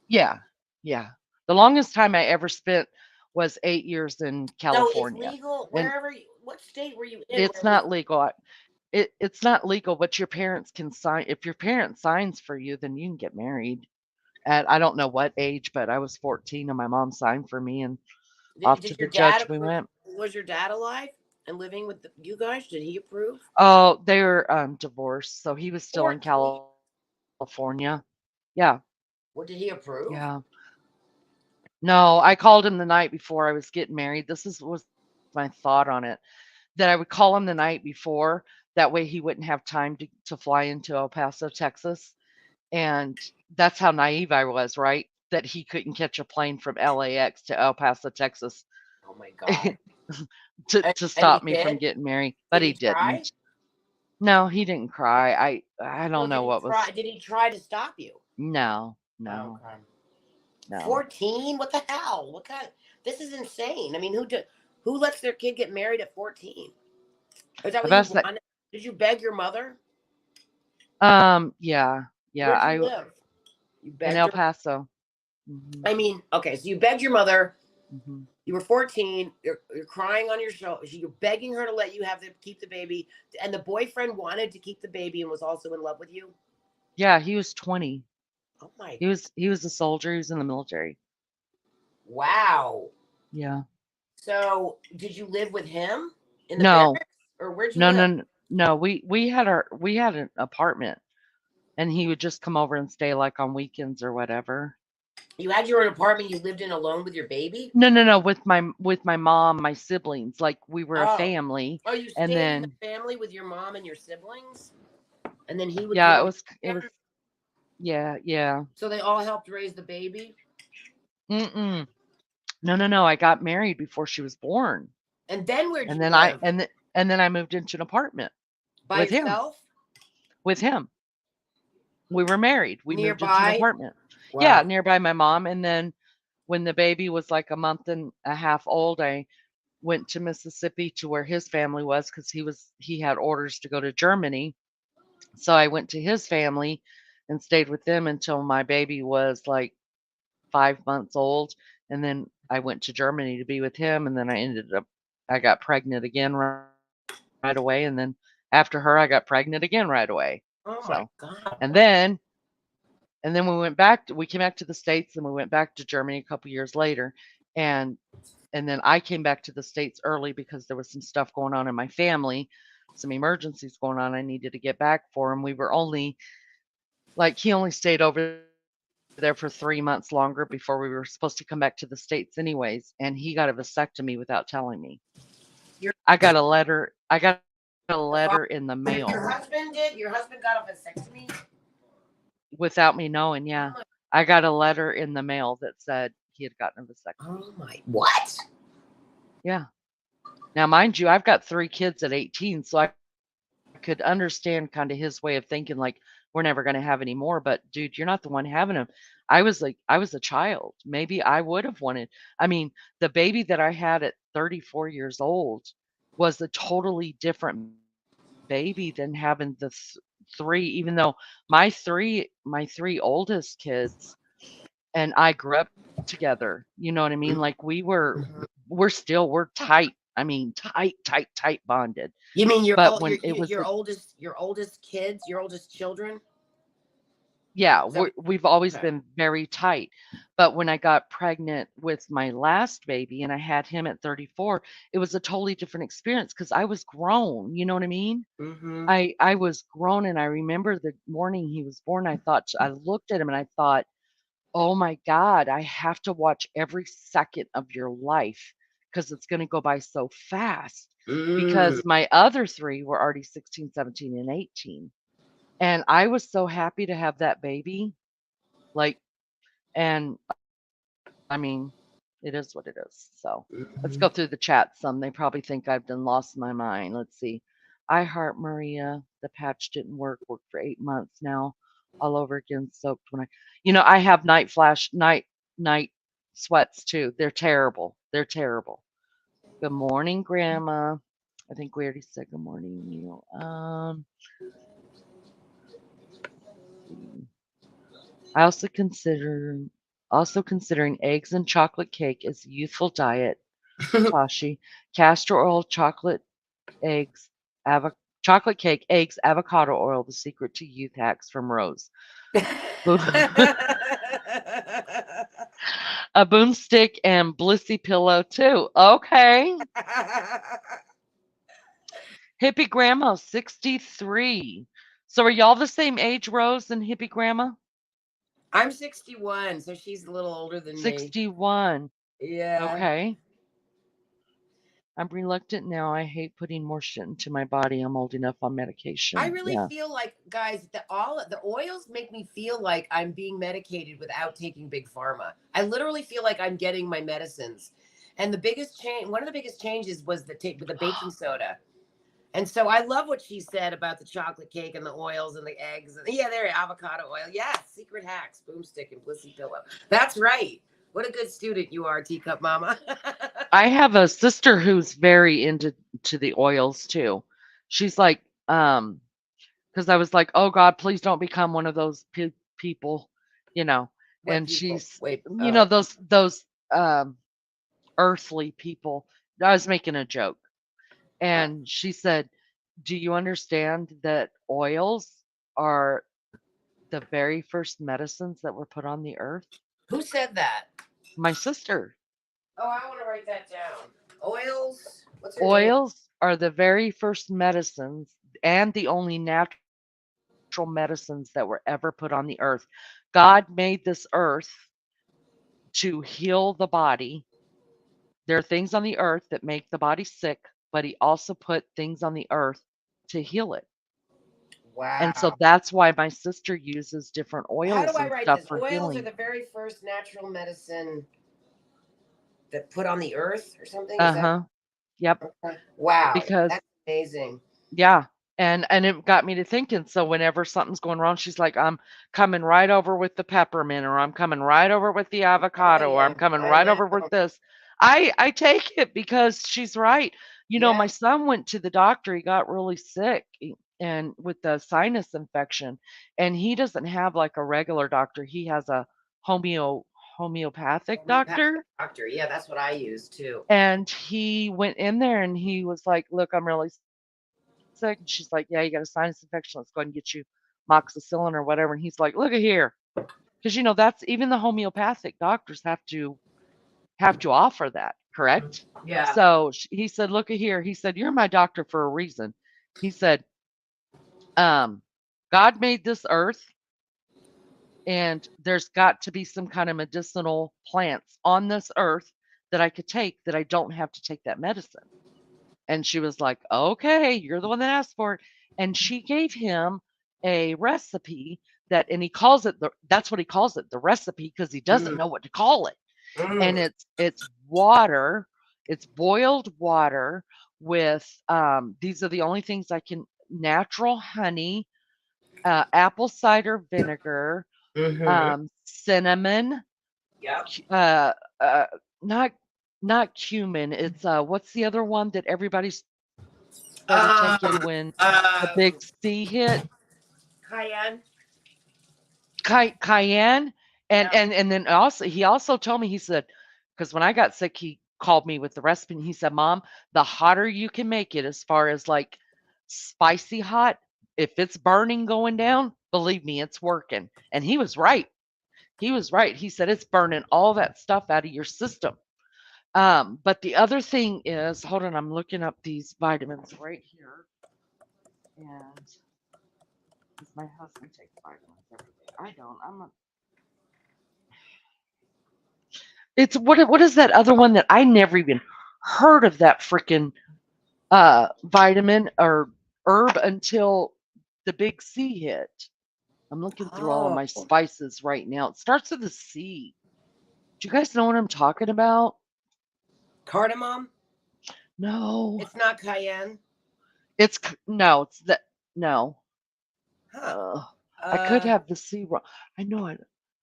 Speaker 1: Yeah. Yeah. The longest time I ever spent was 8 years in
Speaker 2: So it's
Speaker 1: California.
Speaker 2: legal
Speaker 1: And
Speaker 2: wherever you, what state were you in
Speaker 1: it's
Speaker 2: where it was?
Speaker 1: not legal. It's not legal, but your parents can sign if your parent signs for you, then you can get married. At I don't know what age, but I was 14 and my mom signed for me and off to
Speaker 2: Did
Speaker 1: the
Speaker 2: your dad
Speaker 1: judge we
Speaker 2: approve?
Speaker 1: went.
Speaker 2: Was your dad alive and living with you guys? Did he approve?
Speaker 1: Oh, they were divorced, so he was still in
Speaker 2: 14.
Speaker 1: California. Yeah.
Speaker 2: What did he approve?
Speaker 1: Yeah. No, I called him the night before I was getting married. Was my thought on it, that I would call him the night before. That way he wouldn't have time to fly into El Paso, Texas. And that's how naive I was, right? That he couldn't catch a plane from LAX to El Paso, Texas
Speaker 2: Oh my God.
Speaker 1: to
Speaker 2: And
Speaker 1: stop
Speaker 2: he
Speaker 1: me from
Speaker 2: did?
Speaker 1: getting married, but
Speaker 2: Did
Speaker 1: he
Speaker 2: he try?
Speaker 1: didn't. No, he didn't cry. I
Speaker 2: No,
Speaker 1: don't
Speaker 2: did
Speaker 1: know
Speaker 2: he
Speaker 1: what
Speaker 2: try?
Speaker 1: was.
Speaker 2: Did he try to stop you?
Speaker 1: No,
Speaker 2: Oh,
Speaker 1: no,
Speaker 2: okay.
Speaker 1: no.
Speaker 2: 14? What the hell? What kind? This is insane. I mean, who lets their kid get married at 14? Is that
Speaker 1: The
Speaker 2: what you
Speaker 1: best that
Speaker 2: wanted? Did you beg your mother?
Speaker 1: yeah, yeah,
Speaker 2: Where'd you live? You
Speaker 1: in
Speaker 2: begged
Speaker 1: El
Speaker 2: her.
Speaker 1: Paso. Mhm.
Speaker 2: I mean, okay, so you begged your mother.
Speaker 1: Mhm.
Speaker 2: You were 14. You're crying on your show. You're begging her to let you keep the baby, and the boyfriend wanted to keep the baby and was also in love with you.
Speaker 1: Yeah, he was 20.
Speaker 2: Oh my!
Speaker 1: He was a soldier, he was in the military.
Speaker 2: Wow.
Speaker 1: Yeah.
Speaker 2: So, did you live with him in the
Speaker 1: No.
Speaker 2: barracks, or where'd you
Speaker 1: No, no,
Speaker 2: live?
Speaker 1: no, we had an apartment, and he would just come over and stay, like, on weekends or whatever.
Speaker 2: You had your own apartment. You lived in alone with your baby.
Speaker 1: No, no, no, with my mom, my siblings, like, we were a
Speaker 2: Oh,
Speaker 1: family,
Speaker 2: oh, you
Speaker 1: and
Speaker 2: stayed in the
Speaker 1: then
Speaker 2: family with your mom and your siblings, and then he would come
Speaker 1: yeah,
Speaker 2: over
Speaker 1: it was
Speaker 2: there.
Speaker 1: yeah, yeah.
Speaker 2: So they all helped raise the baby,
Speaker 1: Mm-mm. No, no, no, I got married before she was born,
Speaker 2: and then where'd
Speaker 1: and
Speaker 2: you
Speaker 1: then I
Speaker 2: live?
Speaker 1: and then I moved into an apartment
Speaker 2: By
Speaker 1: with him
Speaker 2: yourself,
Speaker 1: with him. We were married. We moved into an
Speaker 2: nearby.
Speaker 1: apartment. Yeah,
Speaker 2: Wow.
Speaker 1: nearby my mom, and then when the baby was, like, a month and a half old, I went to Mississippi to where his family was because he had orders to go to Germany. So I went to his family and stayed with them until my baby was, like, 5 months old, and then I went to Germany to be with him, and then I got pregnant again right away, and then after her, I got pregnant again right away.
Speaker 2: Oh my
Speaker 1: So,
Speaker 2: God.
Speaker 1: and then we came back to the States, and we went back to Germany a couple years later, And and then I came back to the States early because there was some stuff going on in my family, some emergencies going on I needed to get back for, and we were only like he only stayed over there for 3 months longer before we were supposed to come back to the States anyways, and he got a vasectomy without telling me.
Speaker 2: Your
Speaker 1: I got a letter in the
Speaker 2: father,
Speaker 1: mail
Speaker 2: your husband did. Your husband got a vasectomy.
Speaker 1: without me knowing,
Speaker 2: Oh
Speaker 1: yeah.
Speaker 2: my,
Speaker 1: I got a letter in the mail that said he had gotten a vasectomy.
Speaker 2: oh my, what?
Speaker 1: Yeah. Now, mind you, I've got 3 kids at 18, so I could understand kinda his way of thinking, like, "We're never gonna have any more," but, dude, you're not the one having them. I was a child. Maybe I would have wanted I mean, the baby that I had at 34 years old was a totally different baby than having the 3, even though my 3 oldest kids and I grew up together, you know what I mean? Like,
Speaker 2: Mhm.
Speaker 1: we're tight. I mean, tight, tight, tight bonded.
Speaker 2: You mean your
Speaker 1: But
Speaker 2: old
Speaker 1: when it was the
Speaker 2: your oldest kids, your oldest children?
Speaker 1: yeah,
Speaker 2: Is that what,
Speaker 1: we've always
Speaker 2: okay?
Speaker 1: been very tight. But when I got pregnant with my last baby and I had him at 34, it was a totally different experience because I was grown, you know what I mean?
Speaker 2: Mm-hmm.
Speaker 1: I was grown, and I remember the morning he was born, I looked at him and I thought, "Oh my god, I have to watch every second of your life because it's gonna go by so fast."
Speaker 2: Mm.
Speaker 1: Because my other 3 were already 16, 17, and 18. And I was so happy to have that baby, like and I mean, it is what it is. So, let's go
Speaker 2: Mhm.
Speaker 1: through the chat some. They probably think I've done lost my mind. Let's see. I heart Maria. The patch didn't work. Worked for 8 months now. All over again, soaked when I have night sweats too. They're terrible. They're terrible. Good morning, Grandma. I think we already said good morning, Neil. See. I also considering eggs and chocolate cake as a youthful diet. Tashi, castor oil, eggs, avo- chocolate cake, eggs, avocado oil, the secret to youth hacks from Rose. Bo- a boomstick and blissy pillow too. Okay. Hippie grandma, 63. So are y'all the same age, Rose and hippie grandma?
Speaker 2: I'm 61, so she's a little older than me.
Speaker 1: 61.
Speaker 2: Yeah.
Speaker 1: Okay. I'm reluctant now. I hate putting more shit into my body. I'm old enough on
Speaker 2: I
Speaker 1: medication.
Speaker 2: really
Speaker 1: Yeah.
Speaker 2: feel like, guys, the oils make me feel like I'm being medicated without taking big pharma. I literally feel like I'm getting my medicines. And the biggest change, one of the biggest changes was with the baking soda. And so I love what she said about the chocolate cake and the oils and the eggs. And, yeah, there, avocado oil. Yeah, secret hacks, boomstick and blissy pillow. That's right. What a good student you are, teacup mama.
Speaker 1: I have a sister who's very into the oils too. She's like, because I was like, oh God, please don't become one of those people, you know.
Speaker 2: What
Speaker 1: And
Speaker 2: people?
Speaker 1: she's,
Speaker 2: Wait. Oh,
Speaker 1: those um, earthly people. I was making a joke,
Speaker 2: uh,
Speaker 1: and she said, "Do you understand that oils are the very first medicines that were put on the earth?"
Speaker 2: who said that?
Speaker 1: My sister.
Speaker 2: Oh, I want to write that down. Oils. What's her name?
Speaker 1: Oils are the very first medicines and the only natural medicines that were ever put on the earth. God made this earth to heal the body. There are things on the earth that make the body sick, but he also put things on the earth to heal it. And so
Speaker 2: Wow.
Speaker 1: that's why my sister uses different
Speaker 2: How do
Speaker 1: oils
Speaker 2: I
Speaker 1: and
Speaker 2: write
Speaker 1: stuff
Speaker 2: this?
Speaker 1: for
Speaker 2: Oils are
Speaker 1: healing.
Speaker 2: the very first natural medicine that put on the earth or something. Is that
Speaker 1: Uh-huh. Yep.
Speaker 2: okay? Wow?
Speaker 1: Because
Speaker 2: That's amazing.
Speaker 1: yeah, and it got me to thinking, so whenever something's going wrong, she's like, "I'm coming right over with the peppermint, or I'm coming right over with the
Speaker 2: Oh
Speaker 1: avocado, or I'm
Speaker 2: yeah,
Speaker 1: coming
Speaker 2: I
Speaker 1: right over with
Speaker 2: know.
Speaker 1: this." I take it because she's right. My
Speaker 2: Yeah.
Speaker 1: son went to the doctor, he got really sick, and with the sinus infection, and he doesn't have, like, a regular doctor, he has a homeo homeopathic
Speaker 2: Homeopathic
Speaker 1: doctor,
Speaker 2: doctor. Yeah, that's what I use too.
Speaker 1: and he went in there and he was like, "Look, I'm really sick." And she's like, "Yeah, you got a sinus infection. Let's go ahead and get you moxicillin or whatever." And he's like, "Look at here." Because that's even the homeopathic doctors have to have to offer that, correct?
Speaker 2: Yeah.
Speaker 1: So he said, look at here. He said, you're my doctor for a reason. He said, um, God made this earth, and there's got to be some kind of medicinal plants on this earth that I could take that I don't have to take that medicine. And she was like, okay, you're the one that asked for it. And she gave him a recipe that, and he calls it that's what he calls it, the recipe, because he doesn't
Speaker 2: Mm,
Speaker 1: know what to call it. And
Speaker 2: mm,
Speaker 1: it's water, it's boiled water with these are the only things I can, natural honey, apple cider vinegar,
Speaker 2: mm-hmm.
Speaker 1: cinnamon,
Speaker 2: Yep.
Speaker 1: uh, uh, not not cumin. It's what's the other one that everybody's started taking
Speaker 2: Um,
Speaker 1: when the
Speaker 2: um,
Speaker 1: big C hit?
Speaker 2: cayenne.
Speaker 1: Cayenne, and
Speaker 2: Yep.
Speaker 1: then also he also told me, he said, because when I got sick, he called me with the recipe, and he said, "Mom, the hotter you can make it, as far as like spicy hot, if it's burning going down, believe me, it's working." And he was right. He was right. He said it's burning all that stuff out of your system. But the other thing is, hold on, I'm looking up these vitamins right here, and because my husband takes vitamins every day, I don't. It's what is that other one that I never even heard of, that freaking vitamin or herb until the big C hit. I'm looking through all of
Speaker 2: Oh,
Speaker 1: my spices right now. It starts with a C. Do you guys know what I'm talking about?
Speaker 2: cardamom.
Speaker 1: No.
Speaker 2: It's not cayenne.
Speaker 1: No, it's that no.
Speaker 2: Huh.
Speaker 1: Uh, I could
Speaker 2: Uh,
Speaker 1: have the C wrong. I know it.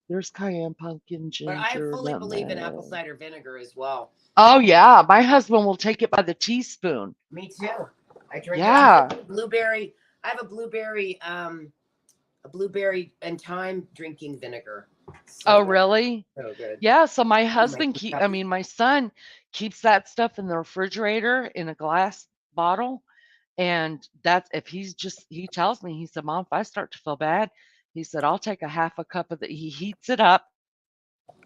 Speaker 1: There's cayenne, pumpkin,
Speaker 2: but I
Speaker 1: ginger,
Speaker 2: fully believe in apple
Speaker 1: nutmeg.
Speaker 2: cider vinegar as well.
Speaker 1: Oh yeah, my husband will take it by the teaspoon.
Speaker 2: Me too. I drink it. I
Speaker 1: Yeah.
Speaker 2: drink blueberry. I have a blueberry and thyme drinking vinegar. So
Speaker 1: Oh
Speaker 2: good.
Speaker 1: really?
Speaker 2: So good.
Speaker 1: Yeah, so my
Speaker 2: Oh my
Speaker 1: husband I mean my son keeps that stuff in the refrigerator in a glass bottle, and that's if he tells me, he said, "Mom, if I start to feel bad," he said, "I'll take a half a cup of the," he heats it up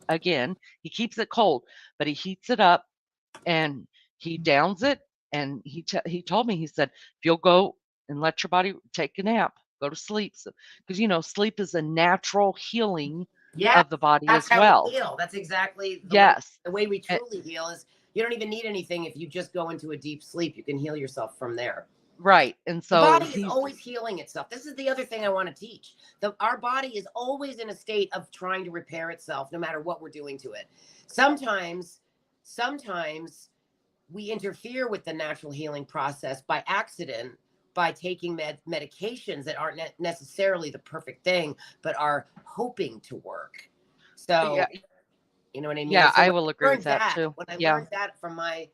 Speaker 1: again. He keeps it cold, but he heats it up and he downs it, and he told me, he said, "If you'll go and let your body take a nap, go to sleep." So, because sleep is a natural healing
Speaker 2: Yeah,
Speaker 1: of the body
Speaker 2: that's
Speaker 1: as
Speaker 2: how we
Speaker 1: well.
Speaker 2: heal. That's exactly
Speaker 1: Yes.
Speaker 2: the way we
Speaker 1: Eh,
Speaker 2: truly heal is you don't even need anything if you just go into a deep sleep. You can heal yourself from there.
Speaker 1: right. And
Speaker 2: The
Speaker 1: so
Speaker 2: body is
Speaker 1: he's
Speaker 2: always healing itself. This is the other thing I want to teach. Our body is always in a state of trying to repair itself, no matter what we're doing to it. Sometimes, sometimes we interfere with the natural healing process by accident by taking medications that aren't necessarily the perfect thing, but are hoping to work.
Speaker 1: yeah,
Speaker 2: So, you know what I mean?
Speaker 1: yeah,
Speaker 2: So
Speaker 1: I
Speaker 2: when
Speaker 1: will
Speaker 2: I
Speaker 1: agree with
Speaker 2: learned
Speaker 1: that
Speaker 2: that,
Speaker 1: too.
Speaker 2: when I
Speaker 1: Yeah.
Speaker 2: learned that from my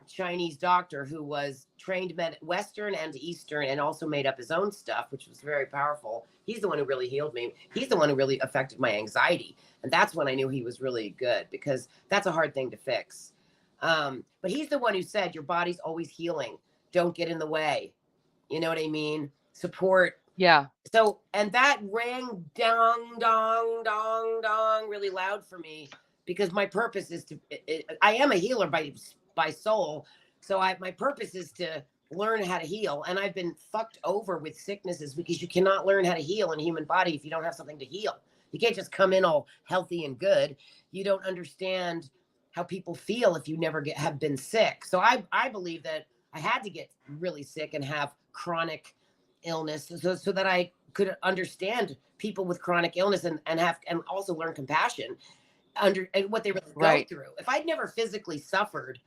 Speaker 2: Chinese doctor who was trained Western and Eastern and also made up his own stuff, which was very powerful. He's the one who really healed me. He's the one who really affected my anxiety. And that's when I knew he was really good because that's a hard thing to fix. But he's the one who said, your body's always healing. Don't get in the way. You know what I mean? Support.
Speaker 1: Yeah.
Speaker 2: So, and that rang dong, dong, dong, dong really loud for me because my purpose is to, I am a healer by soul. So my purpose is to learn how to heal. And I've been fucked over with sicknesses because you cannot learn how to heal in a human body if you don't have something to heal. You can't just come in all healthy and good. You don't understand how people feel if you never have been sick. So I believe that I had to get really sick and have chronic illness so that I could understand people with chronic illness and have and also learn compassion under and what they really go
Speaker 1: Right.
Speaker 2: through. If I'd never physically suffered,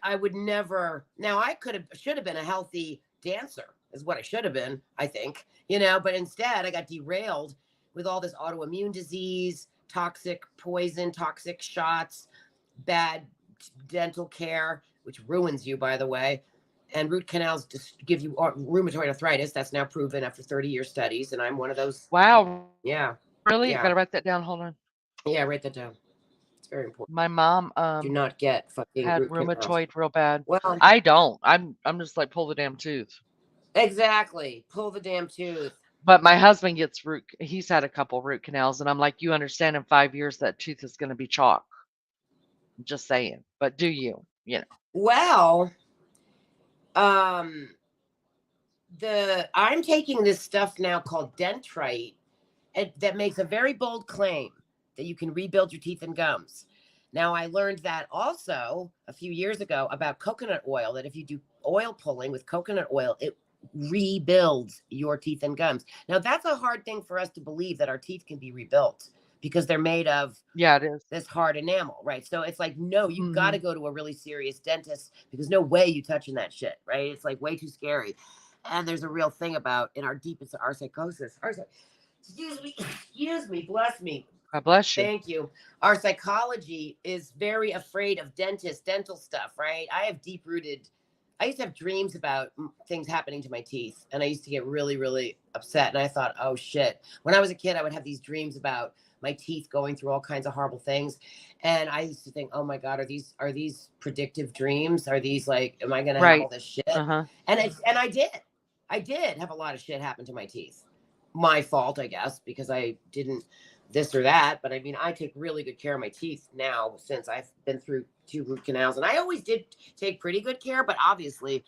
Speaker 2: I would never. Now I should have been a healthy dancer is what I should have been, I think, but instead I got derailed with all this autoimmune disease, toxic poison, toxic shots, bad dental care, which ruins you, by the way. And root canals just give you rheumatoid arthritis. That's now proven after 30-year studies. And I'm one of those.
Speaker 1: Wow.
Speaker 2: Yeah.
Speaker 1: Really? I
Speaker 2: Yeah.
Speaker 1: gotta write that down. Hold on.
Speaker 2: Yeah. Write that down. It's very important.
Speaker 1: My mom
Speaker 2: Do not get fucking
Speaker 1: had
Speaker 2: root canals.
Speaker 1: rheumatoid real bad.
Speaker 2: Well,
Speaker 1: I don't. I'm just like, pull the damn tooth.
Speaker 2: exactly. Pull the damn tooth.
Speaker 1: But my husband gets he's had a couple root canals, and I'm like, you understand, in 5 years that tooth is gonna be chalk. Just saying. But do you? You know.
Speaker 2: Well, um, I'm taking this stuff now called Dentrite, that makes a very bold claim that you can rebuild your teeth and gums. Now, I learned that also a few years ago about coconut oil, that if you do oil pulling with coconut oil, it rebuilds your teeth and gums. Now, that's a hard thing for us to believe, that our teeth can be rebuilt, because they're made of
Speaker 1: Yeah, it is.
Speaker 2: this hard enamel, right? So it's like, no, you've got to
Speaker 1: Mm-hmm.
Speaker 2: go to a really serious dentist, because no way you touching that shit, right? It's like way too scary. And there's a real thing about, in our deepest, our psychosis, excuse me, bless me.
Speaker 1: God bless you.
Speaker 2: Thank you. Our psychology is very afraid of dentists, dental stuff, right? I used to have dreams about things happening to my teeth, and I used to get really, really upset. And I thought, oh shit. When I was a kid, I would have these dreams about my teeth going through all kinds of horrible things. And I used to think, oh my God, are these predictive dreams? Are these like, am I going to have all
Speaker 1: Right.
Speaker 2: this shit?
Speaker 1: Uh-huh.
Speaker 2: And I did have a lot of shit happen to my teeth. My fault, I guess, because I didn't this or that. But I mean, I take really good care of my teeth now, since I've been through 2 root canals. And I always did take pretty good care, but obviously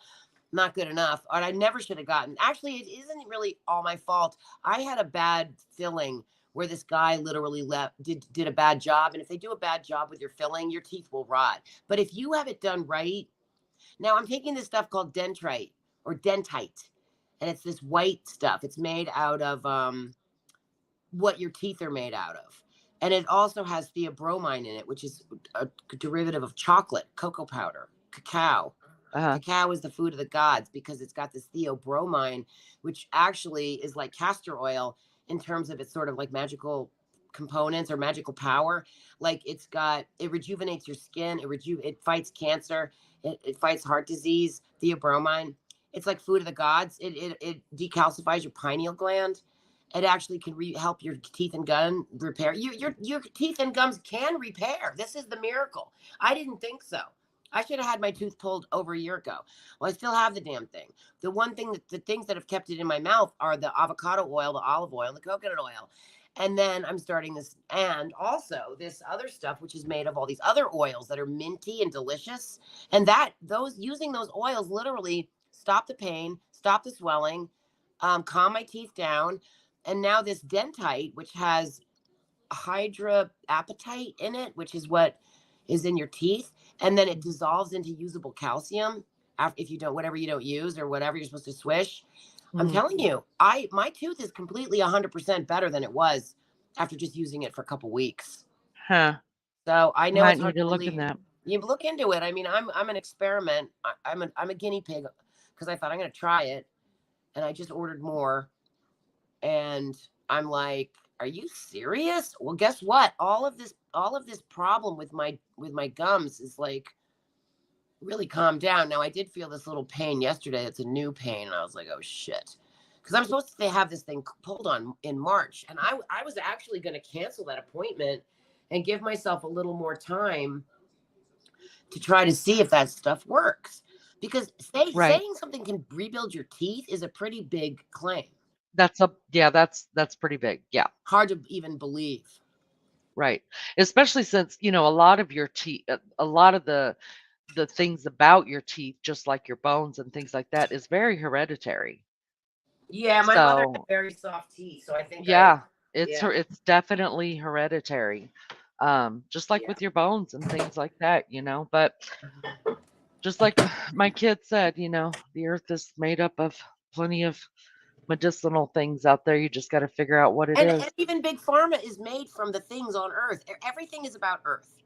Speaker 2: not good enough. And I never should have gotten. Actually, it isn't really all my fault. I had a bad filling where this guy literally did a bad job. And if they do a bad job with your filling, your teeth will rot. But if you have it done right, now I'm taking this stuff called Dentrite or Dentite, and it's this white stuff. It's made out of what your teeth are made out of. And it also has theobromine in it, which is a derivative of chocolate, cocoa powder, cacao.
Speaker 1: Uh-huh.
Speaker 2: Cacao is the food of the gods, because it's got this theobromine, which actually is like castor oil in terms of its sort of like magical components or magical power. Like it rejuvenates your skin, it fights cancer, it fights heart disease. Theobromine, it's like food of the gods. It decalcifies your pineal gland. It actually can help your teeth and gum repair. Your teeth and gums can repair. This is the miracle. I didn't think so. I should have had my tooth pulled over a year ago. Well, I still have the damn thing. The things that have kept it in my mouth are the avocado oil, the olive oil, the coconut oil. And then I'm starting this, and also this other stuff, which is made of all these other oils that are minty and delicious. And using those oils literally stop the pain, stop the swelling, calm my teeth down. And now this Dentite, which has hydroapatite in it, which is what is in your teeth, and then it dissolves into usable calcium if you don't, whatever you don't use or whatever you're supposed to swish. I'm
Speaker 1: Mm-hmm.
Speaker 2: telling you, my tooth is completely 100% better than it was after just using it for a couple weeks.
Speaker 1: Huh.
Speaker 2: So I know
Speaker 1: Might
Speaker 2: it's
Speaker 1: need
Speaker 2: hard to
Speaker 1: to look in
Speaker 2: believe.
Speaker 1: that.
Speaker 2: You look into it. I mean, I'm an experiment. I'm a guinea pig, because I thought I'm going to try it, and I just ordered more. And I'm like, are you serious? Well, guess what? All of this problem with my gums is like really calmed down. Now I did feel this little pain yesterday. It's a new pain, and I was like, oh shit. Because I'm supposed to have this thing pulled on in March. And I was actually going to cancel that appointment and give myself a little more time to try to see if that stuff works. Because
Speaker 1: Right.
Speaker 2: saying something can rebuild your teeth is a pretty big claim.
Speaker 1: That's pretty big. Yeah.
Speaker 2: Hard to even believe.
Speaker 1: Right. Especially since, a lot of your teeth, a lot of the things about your teeth, just like your bones and things like that, is very hereditary.
Speaker 2: Yeah, my mother had
Speaker 1: So,
Speaker 2: very soft teeth, so I think
Speaker 1: yeah,
Speaker 2: yeah,
Speaker 1: it's definitely hereditary. Just like
Speaker 2: yeah.
Speaker 1: with your bones and things like that. But just like my kid said, the earth is made up of plenty of medicinal things out there. You just got to figure out what it
Speaker 2: And
Speaker 1: is.
Speaker 2: even big pharma is made from the things on Earth. Everything is about Earth.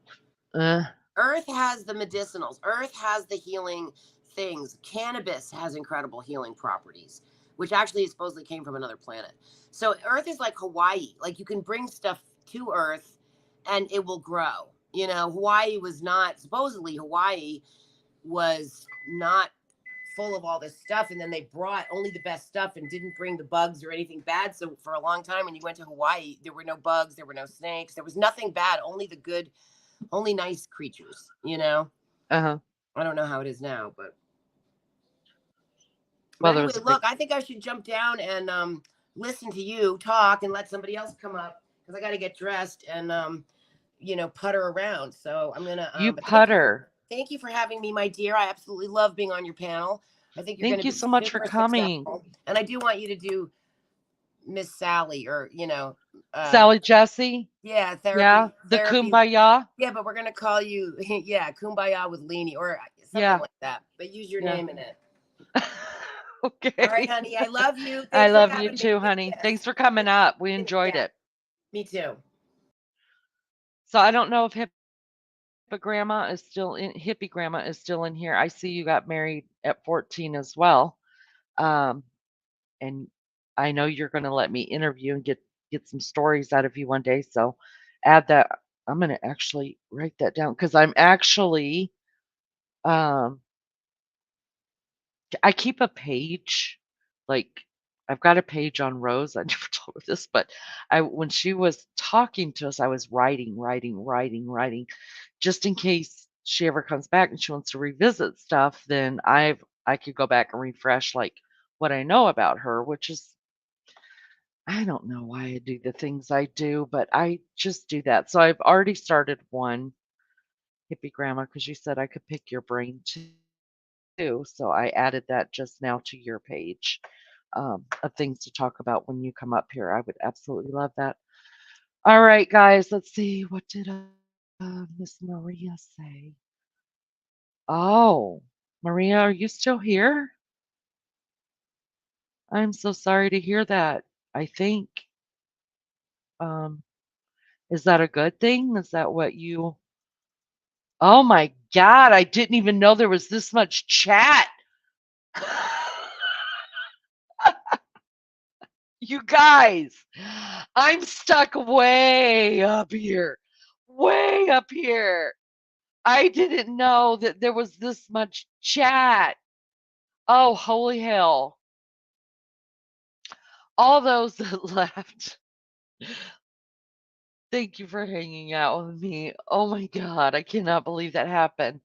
Speaker 1: Uh,
Speaker 2: Earth has the medicinals. Earth has the healing things. Cannabis has incredible healing properties, which actually supposedly came from another planet. So Earth is like Hawaii. Like you can bring stuff to Earth, and it will grow. Hawaii was not full of all this stuff, and then they brought only the best stuff and didn't bring the bugs or anything bad. So for a long time when you went to Hawaii, there were no bugs, there were no snakes, there was nothing bad, only the good, only nice creatures.
Speaker 1: uh-huh.
Speaker 2: I don't know how it is now, but
Speaker 1: Well, there
Speaker 2: anyway,
Speaker 1: was a big
Speaker 2: look, I think I should jump down and listen to you talk and let somebody else come up, because I got to get dressed and putter around. So I'm gonna.
Speaker 1: You
Speaker 2: But thank you for
Speaker 1: putter.
Speaker 2: having me, my dear. I absolutely love being on your panel. I think you're going
Speaker 1: Thank
Speaker 2: to
Speaker 1: you
Speaker 2: be
Speaker 1: so much for
Speaker 2: super
Speaker 1: coming.
Speaker 2: successful, and I do want you to do Miss Sally, or uh,
Speaker 1: Sally Jesse.
Speaker 2: yeah,
Speaker 1: Yeah. The
Speaker 2: therapy.
Speaker 1: kumbaya.
Speaker 2: Yeah, but we're gonna call you, yeah, Kumbaya with Leanie, or something
Speaker 1: Yeah.
Speaker 2: like that. But use your
Speaker 1: Yeah.
Speaker 2: name in it. All right,
Speaker 1: Okay.
Speaker 2: honey. I love you.
Speaker 1: I
Speaker 2: Thanks for
Speaker 1: love you
Speaker 2: having me.
Speaker 1: too, honey.
Speaker 2: Yes.
Speaker 1: Thanks for coming up. We enjoyed
Speaker 2: Yeah,
Speaker 1: it.
Speaker 2: me too.
Speaker 1: So I don't know if hippie grandma is still in here. I see you got married at 14 as well. Um, and I know you're going to let me interview and get some stories out of you one day. So add that. I'm going to actually write that down because I'm actually um, I keep a page, like I've got a page on Rose. I never told her this, but I when she was talking to us, I was writing, just in case she ever comes back and she wants to revisit stuff. Then I could go back and refresh like what I know about her, which is I don't know why I do the things I do, but I just do that. So I've already started one hippie grandma because you said I could pick your brain too. So I added that just now to your page of things to talk about when you come up here. I would absolutely love that. All right, guys, let's see. What did Miss Maria say? Oh, Maria, are you still here? I'm so sorry to hear that. I think, um, is that a good thing? Is that what you? Oh my God, I didn't even know there was this much chat. You guys, I'm stuck way up here. Way up here. I didn't know that there was this much chat. Oh, holy hell. All those that left, thank you for hanging out with me. Oh my God, I cannot believe that happened.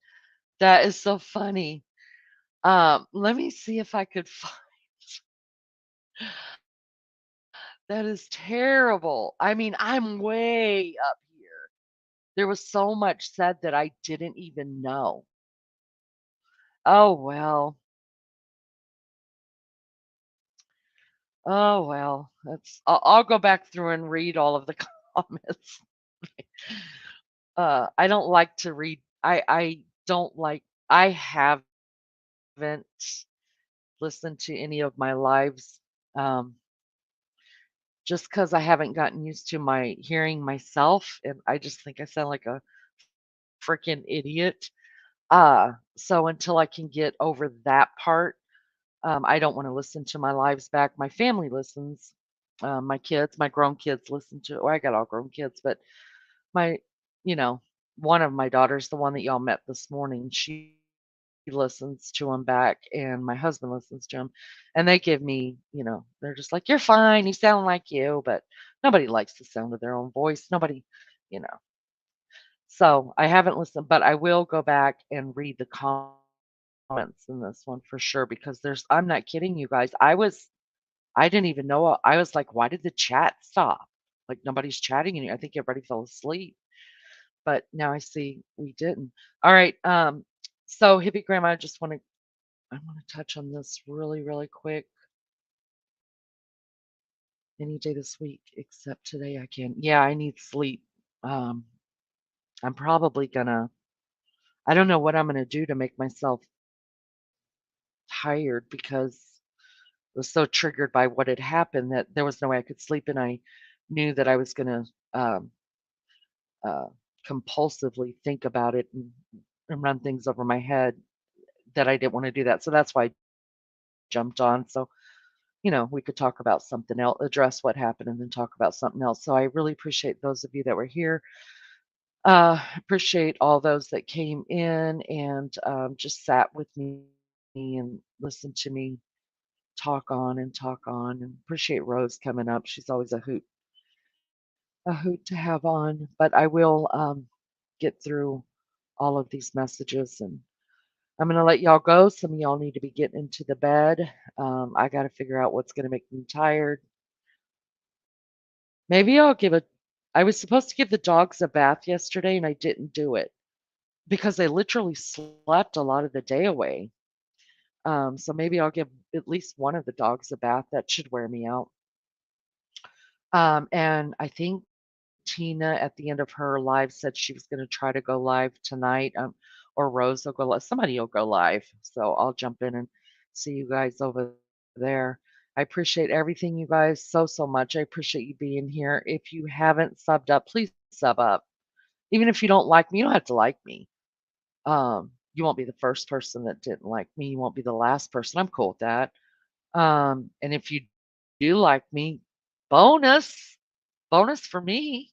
Speaker 1: That is so funny. Let me see if I could find that is terrible. I mean, I'm way up here. There was so much said that I didn't even know. Oh well. Oh well. I'll go back through and read all of the comments. I don't like to read. I don't like. I haven't listened to any of my lives, um, just because I haven't gotten used to my hearing myself, and I just think I sound like a freaking idiot. So until I can get over that part, I don't want to listen to my lives back. My family listens. My kids, my grown kids listen to. Well, I got all grown kids, but my, you know, one of my daughters, the one that y'all met this morning, she listens to them back, and my husband listens to them, and they give me, they're just like, "You're fine. You sound like you," but nobody likes the sound of their own voice. Nobody, you know. So I haven't listened, but I will go back and read the comments in this one for sure because I'm not kidding you guys. I didn't even know. I was like, why did the chat stop? Like nobody's chatting, and I think everybody fell asleep. But now I see we didn't. All right. So hippie grandma, I want to touch on this really, really quick. Any day this week except today I can. Yeah, I need sleep. Um, I'm probably gonna. I don't know what I'm gonna do to make myself tired because I was so triggered by what had happened that there was no way I could sleep, and I knew that I was gonna uh, compulsively think about it and run things over my head that I didn't want to do that. So that's why I jumped on. So we could talk about something else, address what happened, and then talk about something else. So I really appreciate those of you that were here. Appreciate all those that came in and just sat with me and listened to me talk on. And appreciate Rose coming up. She's always a hoot to have on. But I will get through all of these messages and I'm going to let y'all go. Some of y'all need to be getting into the bed. I got to figure out what's going to make me tired. Maybe I'll give a I was supposed to give the dogs a bath yesterday, and I didn't do it because they literally slept a lot of the day away. So maybe I'll give at least one of the dogs a bath. That should wear me out. And I think Tina at the end of her live said she was gonna try to go live tonight, or Rose will go live. Somebody will go live, so I'll jump in and see you guys over there. I appreciate everything, you guys, so, so much. I appreciate you being here. If you haven't subbed up, please sub up. Even if you don't like me, you don't have to like me. You won't be the first person that didn't like me. You won't be the last person. I'm cool with that. And if you do like me, bonus, bonus for me.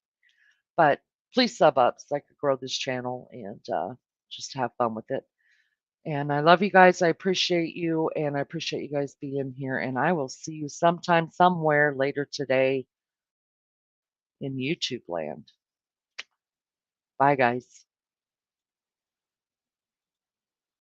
Speaker 1: But please sub up so I could grow this channel and just have fun with it. And I love you guys. I appreciate you. And I appreciate you guys being here. And I will see you sometime, somewhere later today in YouTube land. Bye, guys.